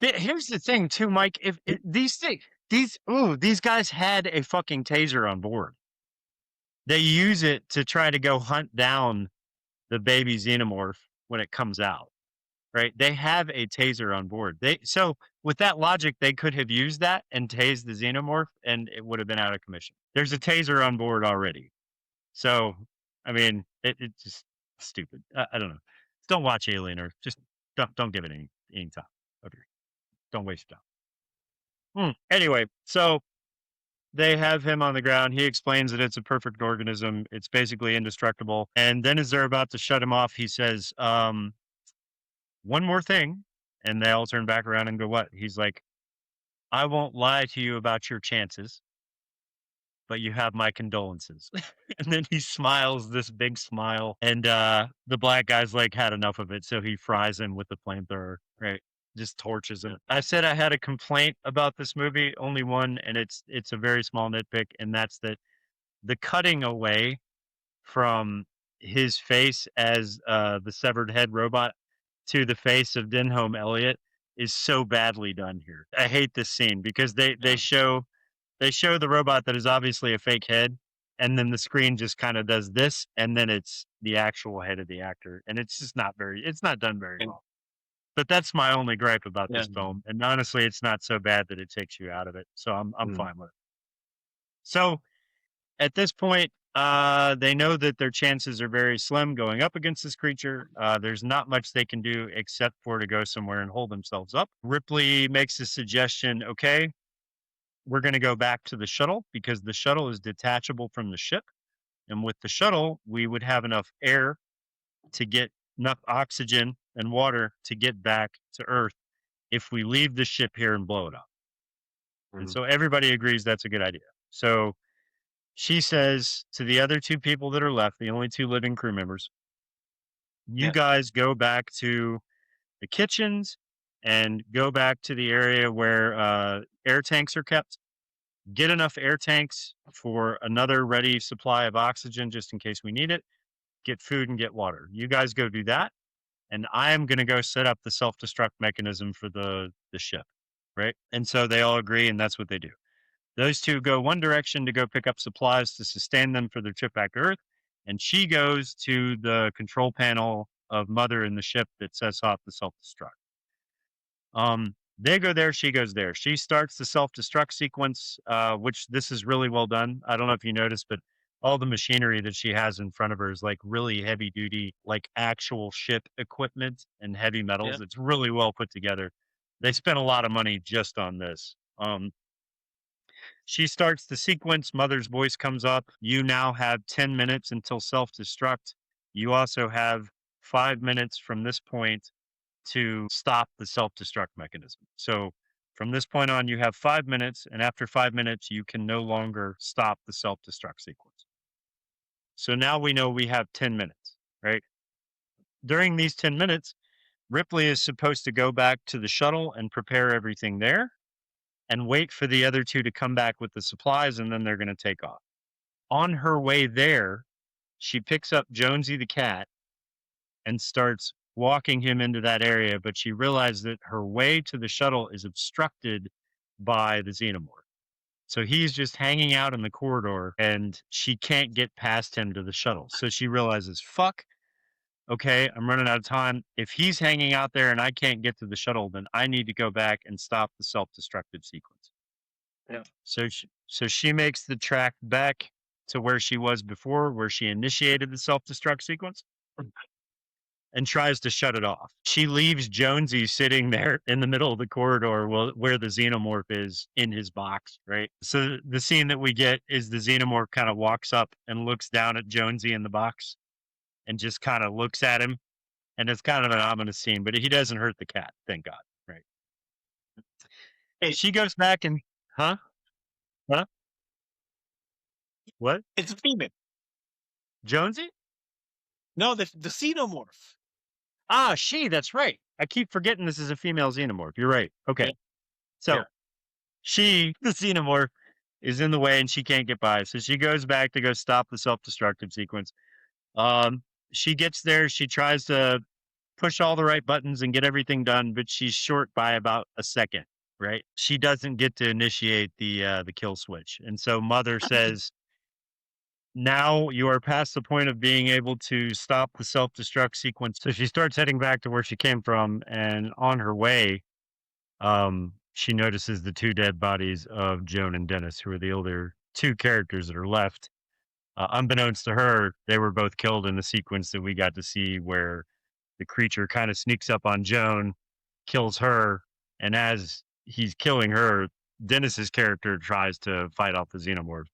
Here's the thing, too, Mike. If these things, these guys had a fucking taser on board. They use it to try to go hunt down the baby Xenomorph when it comes out. Right? They have a taser on board. So with that logic, they could have used that and tased the Xenomorph, and it would have been out of commission. There's a taser on board already. So, I mean, it's just stupid. I don't know. Don't watch Alien, or just don't give it any time. Okay. Don't waste time. Anyway, so they have him on the ground. He explains that it's a perfect organism. It's basically indestructible. And then as they're about to shut him off, he says, one more thing. And they all turn back around and go, what? He's like, I won't lie to you about your chances, but you have my condolences. And then he smiles this big smile. And the black guy's like had enough of it. So he fries him with the flamethrower, right? Just torches him. I said I had a complaint about this movie, only one, and it's a very small nitpick, and that's that the cutting away from his face as the severed head robot to the face of Denholm Elliott is so badly done here. I hate this scene because they show the robot that is obviously a fake head, and then the screen just kind of does this, and then it's the actual head of the actor, and it's just not done very well. But that's my only gripe about this film, and honestly, it's not so bad that it takes you out of it. So I'm fine with it. So at this point, they know that their chances are very slim going up against this creature. There's not much they can do except for to go somewhere and hold themselves up. Ripley makes a suggestion. Okay, we're going to go back to the shuttle because the shuttle is detachable from the ship. And with the shuttle, we would have enough air to get enough oxygen and water to get back to Earth if we leave the ship here and blow it up. And so everybody agrees that's a good idea. So she says to the other two people that are left, the only two living crew members, you guys go back to the kitchens and go back to the area where air tanks are kept. Get enough air tanks for another ready supply of oxygen just in case we need it. Get food and get water. You guys go do that. And I'm going to go set up the self-destruct mechanism for the ship. Right. And so they all agree, and that's what they do. Those two go one direction to go pick up supplies to sustain them for their trip back to Earth. And she goes to the control panel of Mother in the ship that sets off the self-destruct. They go there, she goes there. She starts the self-destruct sequence, which this is really well done. I don't know if you noticed, but all the machinery that she has in front of her is like really heavy duty, like actual ship equipment and heavy metals. It's really well put together. They spent a lot of money just on this. She starts the sequence. Mother's voice comes up. You now have 10 minutes until self-destruct. You also have 5 minutes from this point to stop the self-destruct mechanism. So from this point on, you have 5 minutes, and after 5 minutes, you can no longer stop the self-destruct sequence. So now we know we have 10 minutes, right? During these 10 minutes, Ripley is supposed to go back to the shuttle and prepare everything there and wait for the other two to come back with the supplies, and then they're going to take off. On her way there, she picks up Jonesy the cat and starts walking him into that area, but she realized that her way to the shuttle is obstructed by the Xenomorph. So he's just hanging out in the corridor, and she can't get past him to the shuttle. So she realizes, fuck, okay, I'm running out of time. If he's hanging out there and I can't get to the shuttle, then I need to go back and stop the self-destructive sequence. Yeah. So she makes the track back to where she was before, where she initiated the self-destruct sequence, and tries to shut it off. She leaves Jonesy sitting there in the middle of the corridor where the Xenomorph is in his box, right? So the scene that we get is the Xenomorph kind of walks up and looks down at Jonesy in the box and just kind of looks at him. And it's kind of an ominous scene, but he doesn't hurt the cat, thank God, right? Hey, she goes back and, huh? What? It's a female. Jonesy? No, the Xenomorph. Ah, that's right. I keep forgetting this is a female Xenomorph. You're right. Okay. So the Xenomorph is in the way and she can't get by. So she goes back to go stop the self-destructive sequence. She gets there. She tries to push all the right buttons and get everything done, but she's short by about a second, right? She doesn't get to initiate the kill switch. And so Mother says, now you are past the point of being able to stop the self-destruct sequence. So she starts heading back to where she came from, and on her way, she notices the two dead bodies of Joan and Dennis, who are the older two characters that are left. Unbeknownst to her, they were both killed in the sequence that we got to see where the creature kind of sneaks up on Joan, kills her, and as he's killing her, Dennis's character tries to fight off the xenomorph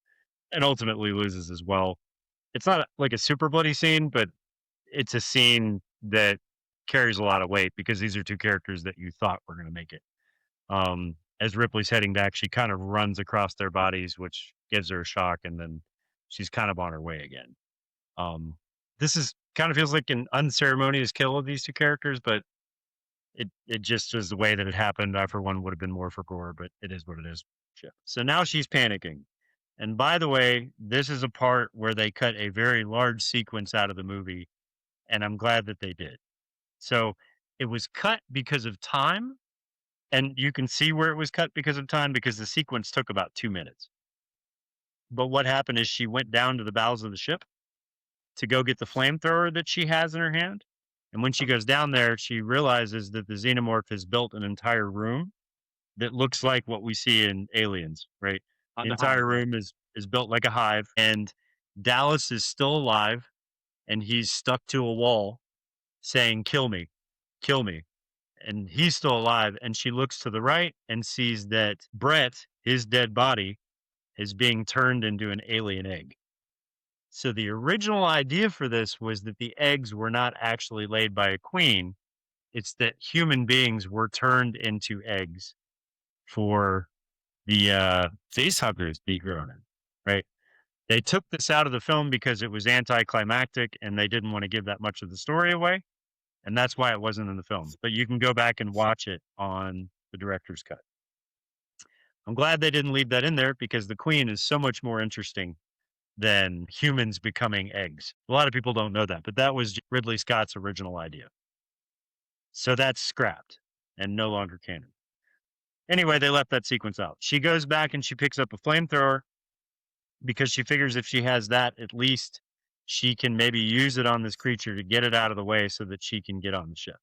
and ultimately loses as well. It's not like a super bloody scene, but it's a scene that carries a lot of weight because these are two characters that you thought were going to make it. As Ripley's heading back, she kind of runs across their bodies, which gives her a shock, and then she's kind of on her way again. This is kind of feels like an unceremonious kill of these two characters, but it just is the way that it happened. I, for one, would have been more for gore, but it is what it is. Yeah. So now she's panicking. And by the way, this is a part where they cut a very large sequence out of the movie, and I'm glad that they did. So it was cut because of time, and you can see where it was cut because of time because the sequence took about 2 minutes. But what happened is she went down to the bowels of the ship to go get the flamethrower that she has in her hand. And when she goes down there, she realizes that the xenomorph has built an entire room that looks like what we see in Aliens, right? The entire room is built like a hive, and Dallas is still alive, and he's stuck to a wall saying, "Kill me, kill me." And he's still alive, and she looks to the right and sees that Brett, his dead body, is being turned into an alien egg. So the original idea for this was that the eggs were not actually laid by a queen. It's that human beings were turned into eggs for the facehuggers to be grown in, right? They took this out of the film because it was anticlimactic and they didn't want to give that much of the story away. And that's why it wasn't in the film. But you can go back and watch it on the director's cut. I'm glad they didn't leave that in there because the queen is so much more interesting than humans becoming eggs. A lot of people don't know that, but that was Ridley Scott's original idea. So that's scrapped and no longer canon. Anyway, they left that sequence out. She goes back and she picks up a flamethrower because she figures if she has that, at least she can maybe use it on this creature to get it out of the way so that she can get on the ship.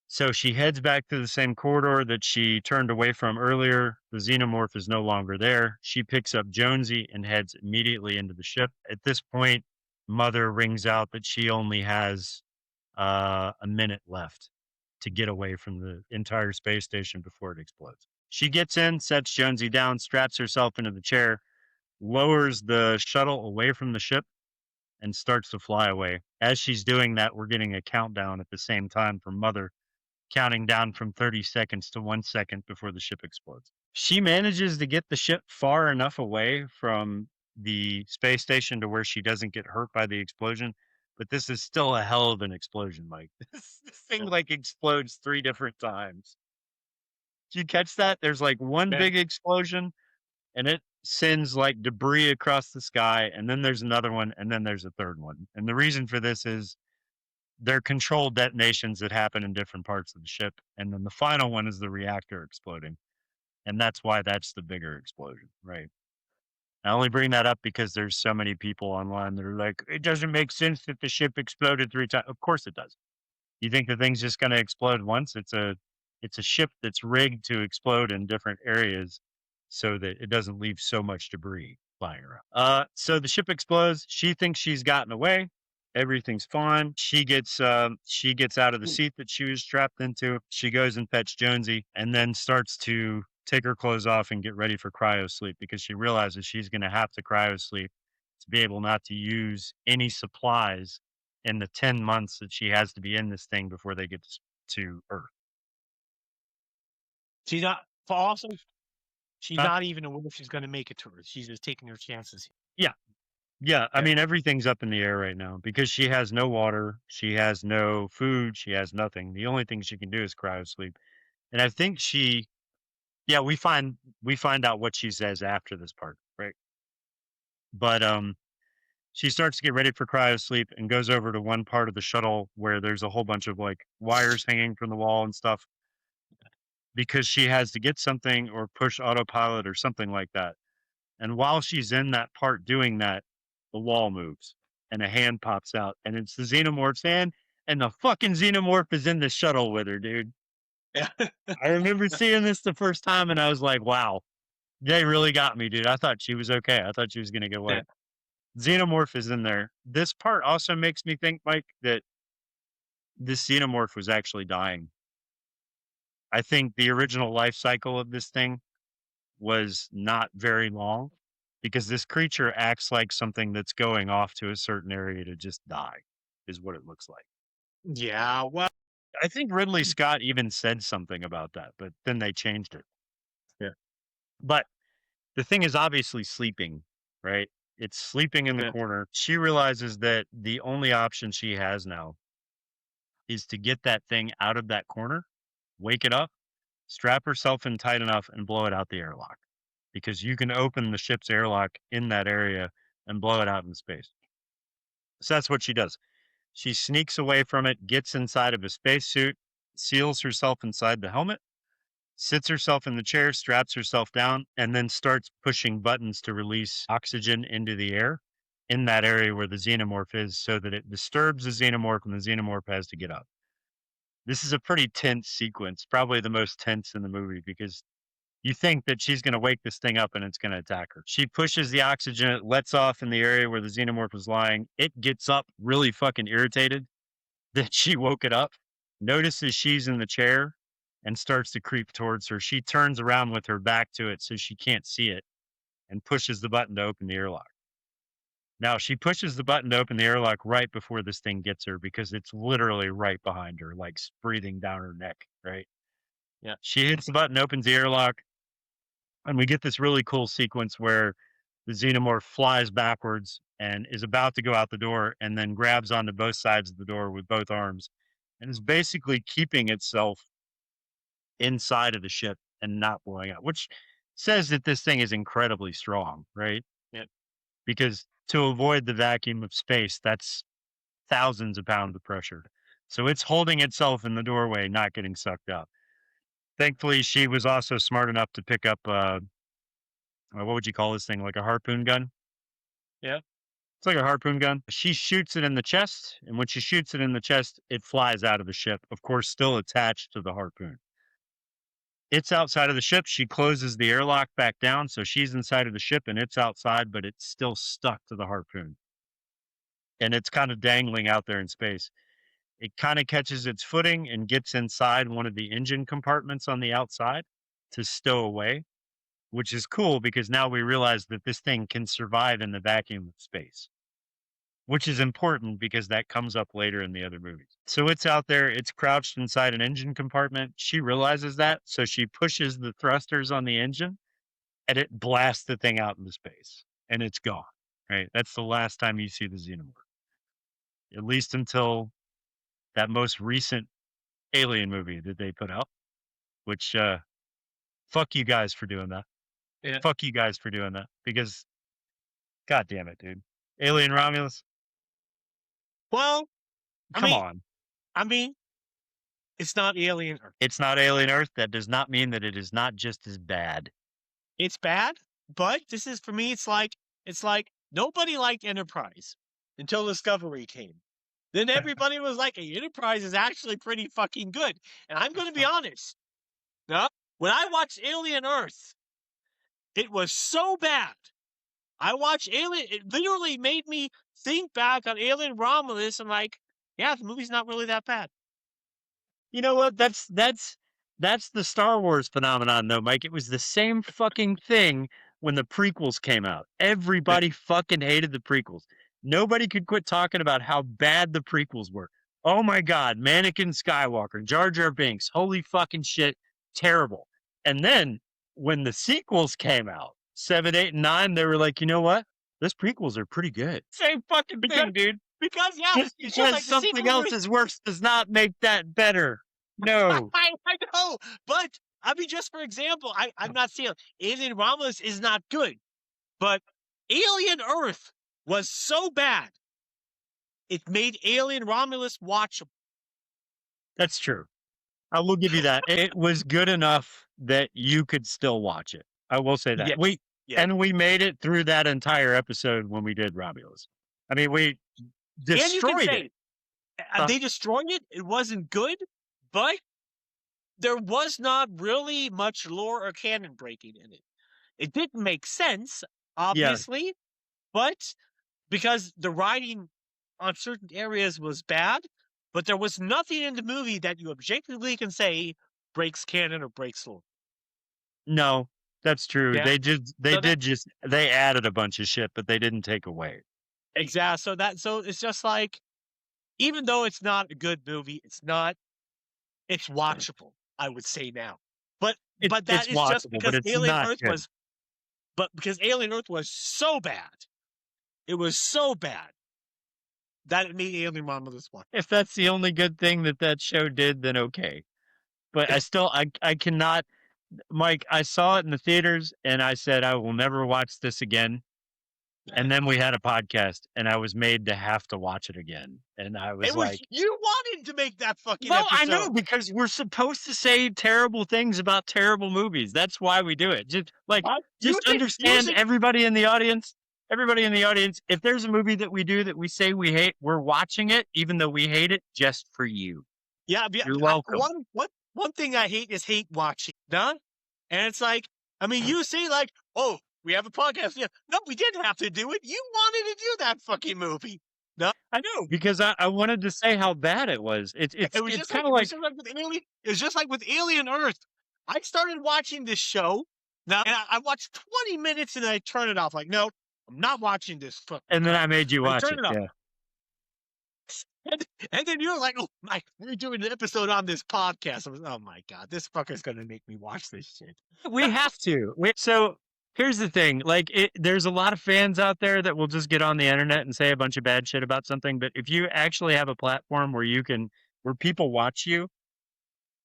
So she heads back to the same corridor that she turned away from earlier. The xenomorph is no longer there. She picks up Jonesy and heads immediately into the ship. At this point, Mother rings out that she only has a minute left to get away from the entire space station before it explodes. She gets in, sets Jonesy down, straps herself into the chair, lowers the shuttle away from the ship, and starts to fly away. As she's doing that, we're getting a countdown at the same time from Mother, counting down from 30 seconds to 1 second before the ship explodes. She manages to get the ship far enough away from the space station to where she doesn't get hurt by the explosion. But this is still a hell of an explosion, Mike. This thing like explodes 3 different times. Did you catch that? There's like one big explosion and it sends like debris across the sky. And then there's another one. And then there's a third one. And the reason for this is they're controlled detonations that happen in different parts of the ship. And then the final one is the reactor exploding. And that's why that's the bigger explosion, right? I only bring that up because there's so many people online that are like, it doesn't make sense that the ship exploded 3 times. Of course it does. You think the thing's just going to explode once? It's a ship that's rigged to explode in different areas so that it doesn't leave so much debris flying around. So the ship explodes. She thinks she's gotten away. Everything's fine. She gets out of the seat that she was trapped into. She goes and fetches Jonesy and then starts to take her clothes off and get ready for cryo sleep because she realizes she's going to have to cryo sleep to be able not to use any supplies in the 10 months that she has to be in this thing before they get to Earth. She's not awesome. She's not even aware if she's going to make it to Earth. She's just taking her chances. Yeah. Yeah. I mean, everything's up in the air right now because she has no water. She has no food. She has nothing. The only thing she can do is cryo sleep. And I think we find out what she says after this part, right? But she starts to get ready for cryo sleep and goes over to one part of the shuttle where there's a whole bunch of like wires hanging from the wall and stuff. because she has to get something or push autopilot or something like that. And while she's in that part doing that, the wall moves and a hand pops out and it's the Xenomorph's hand and the fucking Xenomorph is in the shuttle with her, dude. Yeah. I remember seeing this the first time and I was like, wow, they really got me, dude. I thought she was okay. I thought she was going to get away. Yeah. Xenomorph is in there. This part also makes me think, Mike, that this Xenomorph was actually dying. I think the original life cycle of this thing was not very long because this creature acts like something that's going off to a certain area to just die, is what it looks like. Yeah, well, I think Ridley Scott even said something about that, but then they changed it. Yeah. But the thing is obviously sleeping, right? It's sleeping in the Yeah. corner. She realizes that the only option she has now is to get that thing out of that corner, wake it up, strap herself in tight enough, and blow it out the airlock. Because you can open the ship's airlock in that area and blow it out in space. So that's what she does. She sneaks away from it, gets inside of a spacesuit, seals herself inside the helmet, sits herself in the chair, straps herself down, and then starts pushing buttons to release oxygen into the air in that area where the Xenomorph is so that it disturbs the Xenomorph and the Xenomorph has to get up. This is a pretty tense sequence, probably the most tense in the movie because you think that she's going to wake this thing up and it's going to attack her. She pushes the oxygen, it lets off in the area where the Xenomorph was lying. It gets up really fucking irritated that she woke it up, notices she's in the chair, and starts to creep towards her. She turns around with her back to it so she can't see it and pushes the button to open the airlock. Now, she pushes the button to open the airlock right before this thing gets her because it's literally right behind her, like breathing down her neck, right? Yeah. She hits the button, opens the airlock, and we get this really cool sequence where the Xenomorph flies backwards and is about to go out the door and then grabs onto both sides of the door with both arms and is basically keeping itself inside of the ship and not blowing up, which says that this thing is incredibly strong, right? Yeah. Because to avoid the vacuum of space, that's thousands of pounds of pressure. So it's holding itself in the doorway, not getting sucked up. Thankfully, she was also smart enough to pick up what would you call this thing? Like a harpoon gun? Yeah. It's like a harpoon gun. She shoots it in the chest, and when she shoots it in the chest, it flies out of the ship, of course, still attached to the harpoon. It's outside of the ship. She closes the airlock back down, so she's inside of the ship and it's outside, but it's still stuck to the harpoon. And it's kind of dangling out there in space. It kind of catches its footing and gets inside one of the engine compartments on the outside to stow away, which is cool because now we realize that this thing can survive in the vacuum of space, which is important because that comes up later in the other movies. So it's out there, it's crouched inside an engine compartment. She realizes that, so she pushes the thrusters on the engine and it blasts the thing out into space and it's gone, right? That's the last time you see the Xenomorph, at least until that most recent Alien movie that they put out, which, fuck you guys for doing that. Yeah. Fuck you guys for doing that because, god damn it, dude. Alien Romulus, Well, come on. I mean, it's not Alien Earth. It's not Alien Earth. That does not mean that it is not just as bad. It's bad, but this is for me. It's like nobody liked Enterprise until Discovery came. Then everybody was like, hey, Enterprise is actually pretty fucking good. And I'm going to be honest. No, when I watched Alien Earth, it was so bad. I watched Alien. It literally made me think back on Alien Romulus and like, yeah, the movie's not really that bad. You know what? That's the Star Wars phenomenon, though, Mike. It was the same fucking thing when the prequels came out. Everybody fucking hated the prequels. Nobody could quit talking about how bad the prequels were. Oh my god, Anakin Skywalker, Jar Jar Binks, holy fucking shit, terrible. And then when the sequels came out, 7, 8, and 9, they were like, you know what? Those prequels are pretty good. Same fucking thing, dude. Because yeah, Just because something else is worse does not make that better. No. I know, but I mean, just for example, I'm not saying Alien Romulus is not good, but Alien Earth was so bad, it made Alien Romulus watchable. That's true. I will give you that. It was good enough that you could still watch it. I will say that. Yes. We made it through that entire episode when we did Romulus. I mean, we And you can destroyed say it. they destroyed it. It wasn't good, but there was not really much lore or canon breaking in it. It didn't make sense, obviously, but because the writing on certain areas was bad, but there was nothing in the movie that you objectively can say breaks canon or breaks lore. No, that's true. Yeah. They added a bunch of shit, but they didn't take away. Exactly. So it's just like, even though it's not a good movie, it's watchable, I would say now. But that is just because Alien Earth was so bad. It was so bad that it made Alien Romulus watch. If that's the only good thing that show did, then okay. But I cannot, Mike, I saw it in the theaters and I said, I will never watch this again. And then we had a podcast and I was made to have to watch it again. And I was you wanted to make that fucking well, episode. I know, because we're supposed to say terrible things about terrible movies. That's why we do it. Just understand, everybody in the audience, if there's a movie that we do that we say we hate, we're watching it, even though we hate it, just for you. Yeah. You're welcome. One thing I hate is hate watching. Done? And it's like, I mean, you say like, oh, we have a podcast. Yeah. No, we didn't have to do it. You wanted to do that fucking movie. No, I know, because I wanted to say how bad it was. It's kind of like it's just like with Alien Earth. I started watching this show. Now, and I watched 20 minutes and I turned it off. Like, no, I'm not watching this. And then I made you watch it. Yeah. And then you're like, oh, Mike, we're doing an episode on this podcast. I was, oh my God, this fucker's going to make me watch this shit. We have to. So here's the thing. There's a lot of fans out there that will just get on the internet and say a bunch of bad shit about something. But if you actually have a platform where where people watch you,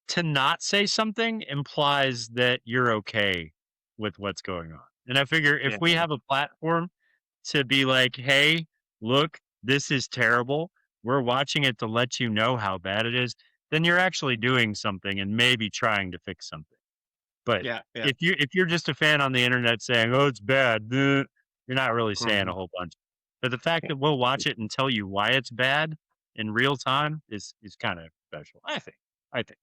to not say something implies that you're okay with what's going on. And I figure if we have a platform to be like, hey, look, this is terrible, we're watching it to let you know how bad it is, then you're actually doing something and maybe trying to fix something. But if you're just a fan on the internet saying, oh, it's bad, you're not really saying a whole bunch. But the fact that we'll watch it and tell you why it's bad in real time is kind of special, I think.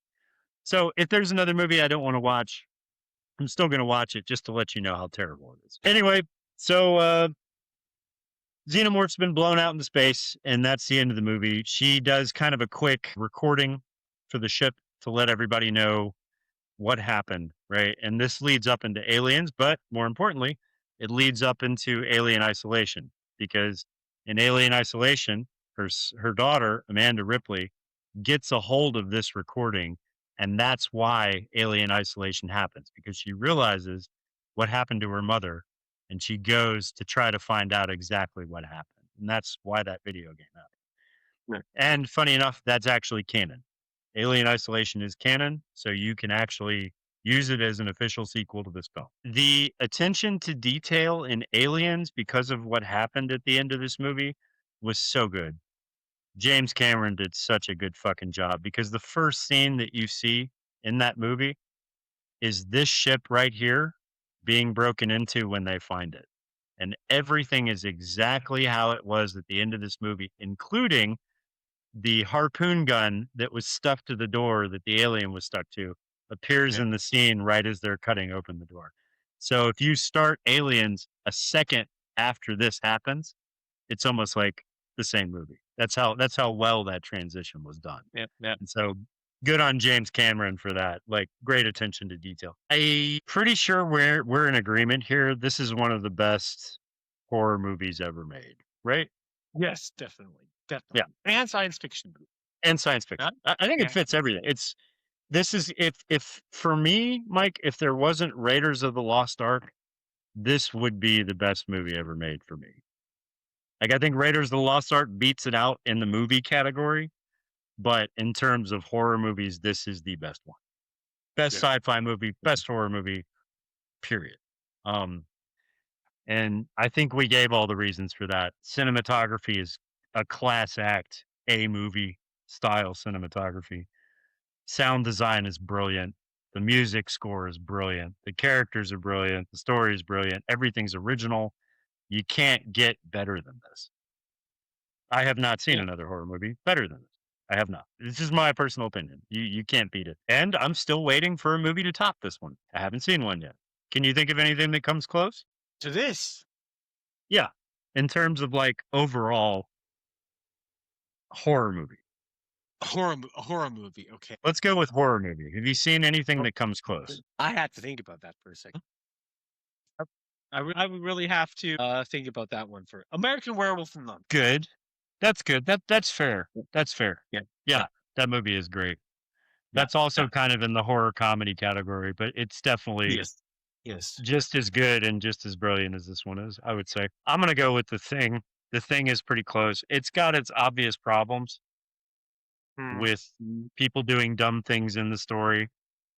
So if there's another movie I don't want to watch, I'm still going to watch it just to let you know how terrible it is. Anyway, so Xenomorph's been blown out into space, and that's the end of the movie. She does kind of a quick recording for the ship to let everybody know what happened, right? And this leads up into Aliens, but more importantly, it leads up into Alien Isolation, because in Alien Isolation, her daughter, Amanda Ripley, gets a hold of this recording, and that's why Alien Isolation happens, because she realizes what happened to her mother, and she goes to try to find out exactly what happened. And that's why that video game happened. Right. And funny enough, that's actually canon. Alien Isolation is canon, so you can actually use it as an official sequel to this film. The attention to detail in Aliens, because of what happened at the end of this movie, was so good. James Cameron did such a good fucking job, because the first scene that you see in that movie is this ship right here being broken into when they find it. And everything is exactly how it was at the end of this movie, including the harpoon gun that was stuck to the door that the alien was stuck to appears in the scene right as they're cutting open the door. So if you start Aliens a second after this happens, it's almost like the same movie. That's how well that transition was done. Yeah. And so good on James Cameron for that. Like, great attention to detail. I'm pretty sure we're in agreement here. This is one of the best horror movies ever made, right? Yes, definitely. Yeah. And science fiction movie. And science fiction. I think it fits everything. This is if for me, Mike, if there wasn't Raiders of the Lost Ark, this would be the best movie ever made for me. Like, I think Raiders of the Lost Ark beats it out in the movie category, but in terms of horror movies, this is the best one. Best sci-fi movie, best horror movie, period. And I think we gave all the reasons for that. Cinematography is a class act, A movie style cinematography. sound design is brilliant. The music score is brilliant. The characters are brilliant. The story is brilliant. Everything's original. You can't get better than this. I have not seen Yeah. another horror movie better than this. I have not. This is my personal opinion. You can't beat it. And I'm still waiting for a movie to top this one. I haven't seen one yet. Can you think of anything that comes close? To this Yeah. In terms of like overall horror movie. horror movie. Okay, Let's go with horror movie. Have you seen anything that comes close? I had to think about that for a second. I would really have to think about that one for American Werewolf in London. Good. That's good. That's fair. That's fair. Yeah. Yeah. That movie is great. Yeah. That's also kind of in the horror comedy category, but it's definitely Yes. just as good and just as brilliant as this one is, I would say. I'm going to go with The Thing. The Thing is pretty close. It's got its obvious problems with people doing dumb things in the story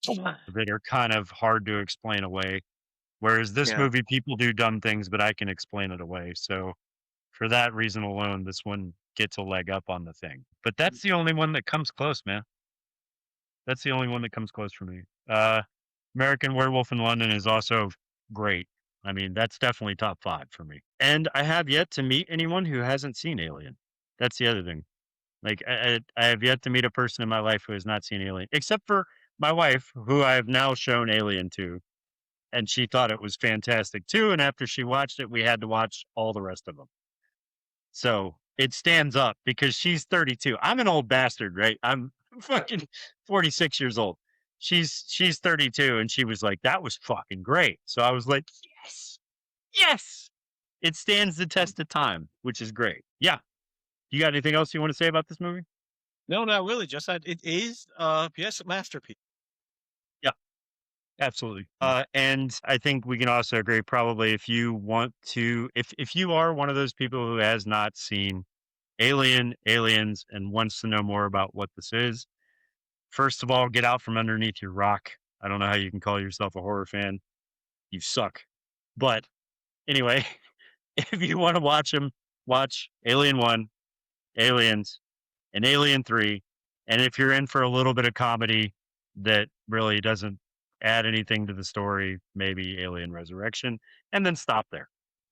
that are kind of hard to explain away. Whereas this movie, people do dumb things, but I can explain it away. So for that reason alone, this one gets a leg up on The Thing. But that's the only one that comes close, man. That's the only one that comes close for me. American Werewolf in London is also great. I mean, that's definitely top 5 for me. And I have yet to meet anyone who hasn't seen Alien. That's the other thing. Like, I have yet to meet a person in my life who has not seen Alien, except for my wife, who I have now shown Alien to. And she thought it was fantastic too. And after she watched it, we had to watch all the rest of them. So it stands up because she's 32. I'm an old bastard, right? I'm fucking 46 years old. She's 32 and she was like, that was fucking great. So I was like, yes, it stands the test of time, which is great. Yeah. You got anything else you want to say about this movie? No, not really. Just that it is, yes, a masterpiece. Yeah, absolutely. And I think we can also agree, probably, if you want to, if you are one of those people who has not seen Aliens, and wants to know more about what this is, first of all, get out from underneath your rock. I don't know how you can call yourself a horror fan. You suck. But anyway, if you want to watch them, watch Alien 1, Aliens, and Alien 3. And if you're in for a little bit of comedy that really doesn't add anything to the story, maybe Alien Resurrection, and then stop there.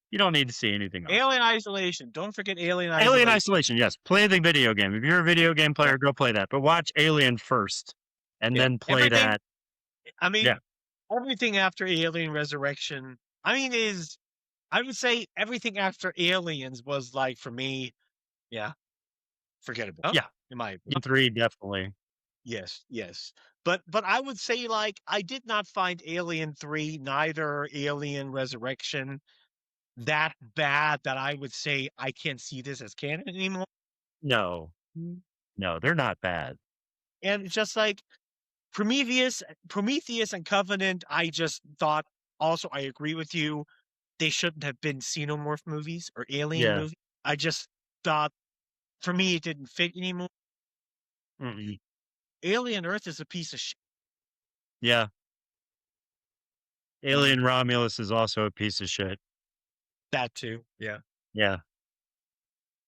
You don't need to see anything else. Alien Isolation. Don't forget Alien Isolation. Alien Isolation, yes. Play the video game. If you're a video game player, go play that. But watch Alien first, and then play that. I mean, everything after Alien Resurrection, I would say everything after Aliens was like, for me, forgettable. Yeah. In my opinion. 3, definitely. Yes. But I would say, like, I did not find Alien 3, neither Alien Resurrection, that bad that I would say I can't see this as canon anymore. No, they're not bad. And it's just like Prometheus and Covenant, I just thought, also, I agree with you, they shouldn't have been Xenomorph movies or Alien movies. I just thought, for me, it didn't fit anymore. Alien Earth is a piece of shit. Yeah. Alien Romulus is also a piece of shit. That too. Yeah.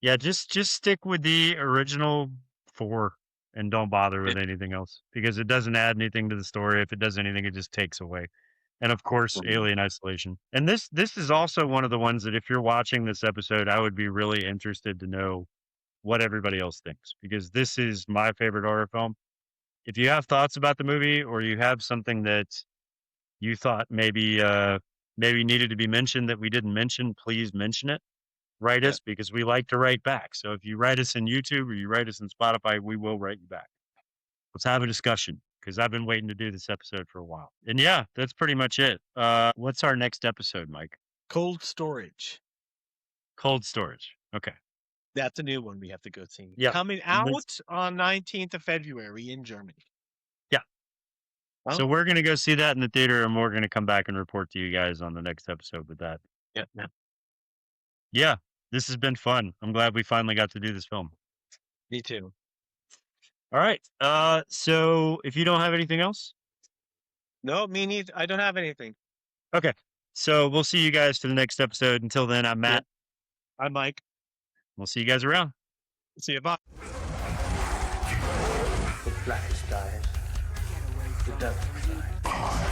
Yeah, just stick with the original 4 and don't bother with anything else, because it doesn't add anything to the story. If it does anything, it just takes away. And of course, Alien Isolation. And this is also one of the ones that if you're watching this episode, I would be really interested to know what everybody else thinks, because this is my favorite horror film. If you have thoughts about the movie, or you have something that you thought maybe needed to be mentioned that we didn't mention, please mention it. Write us, because we like to write back. So if you write us in YouTube or you write us in Spotify, we will write you back. Let's have a discussion, because I've been waiting to do this episode for a while. And yeah, that's pretty much it. What's our next episode, Mike? Cold Storage. Cold Storage. Okay. That's a new one we have to go see. Yeah. Coming out on 19th of February in Germany. Yeah. Oh. So we're going to go see that in the theater, and we're going to come back and report to you guys on the next episode with that. Yeah. This has been fun. I'm glad we finally got to do this film. Me too. All right. So if you don't have anything else? No, me neither. I don't have anything. Okay. So we'll see you guys for the next episode. Until then, I'm Matt. I'm Mike. We'll see you guys around. See you. Bye. The flash died. the devil inside.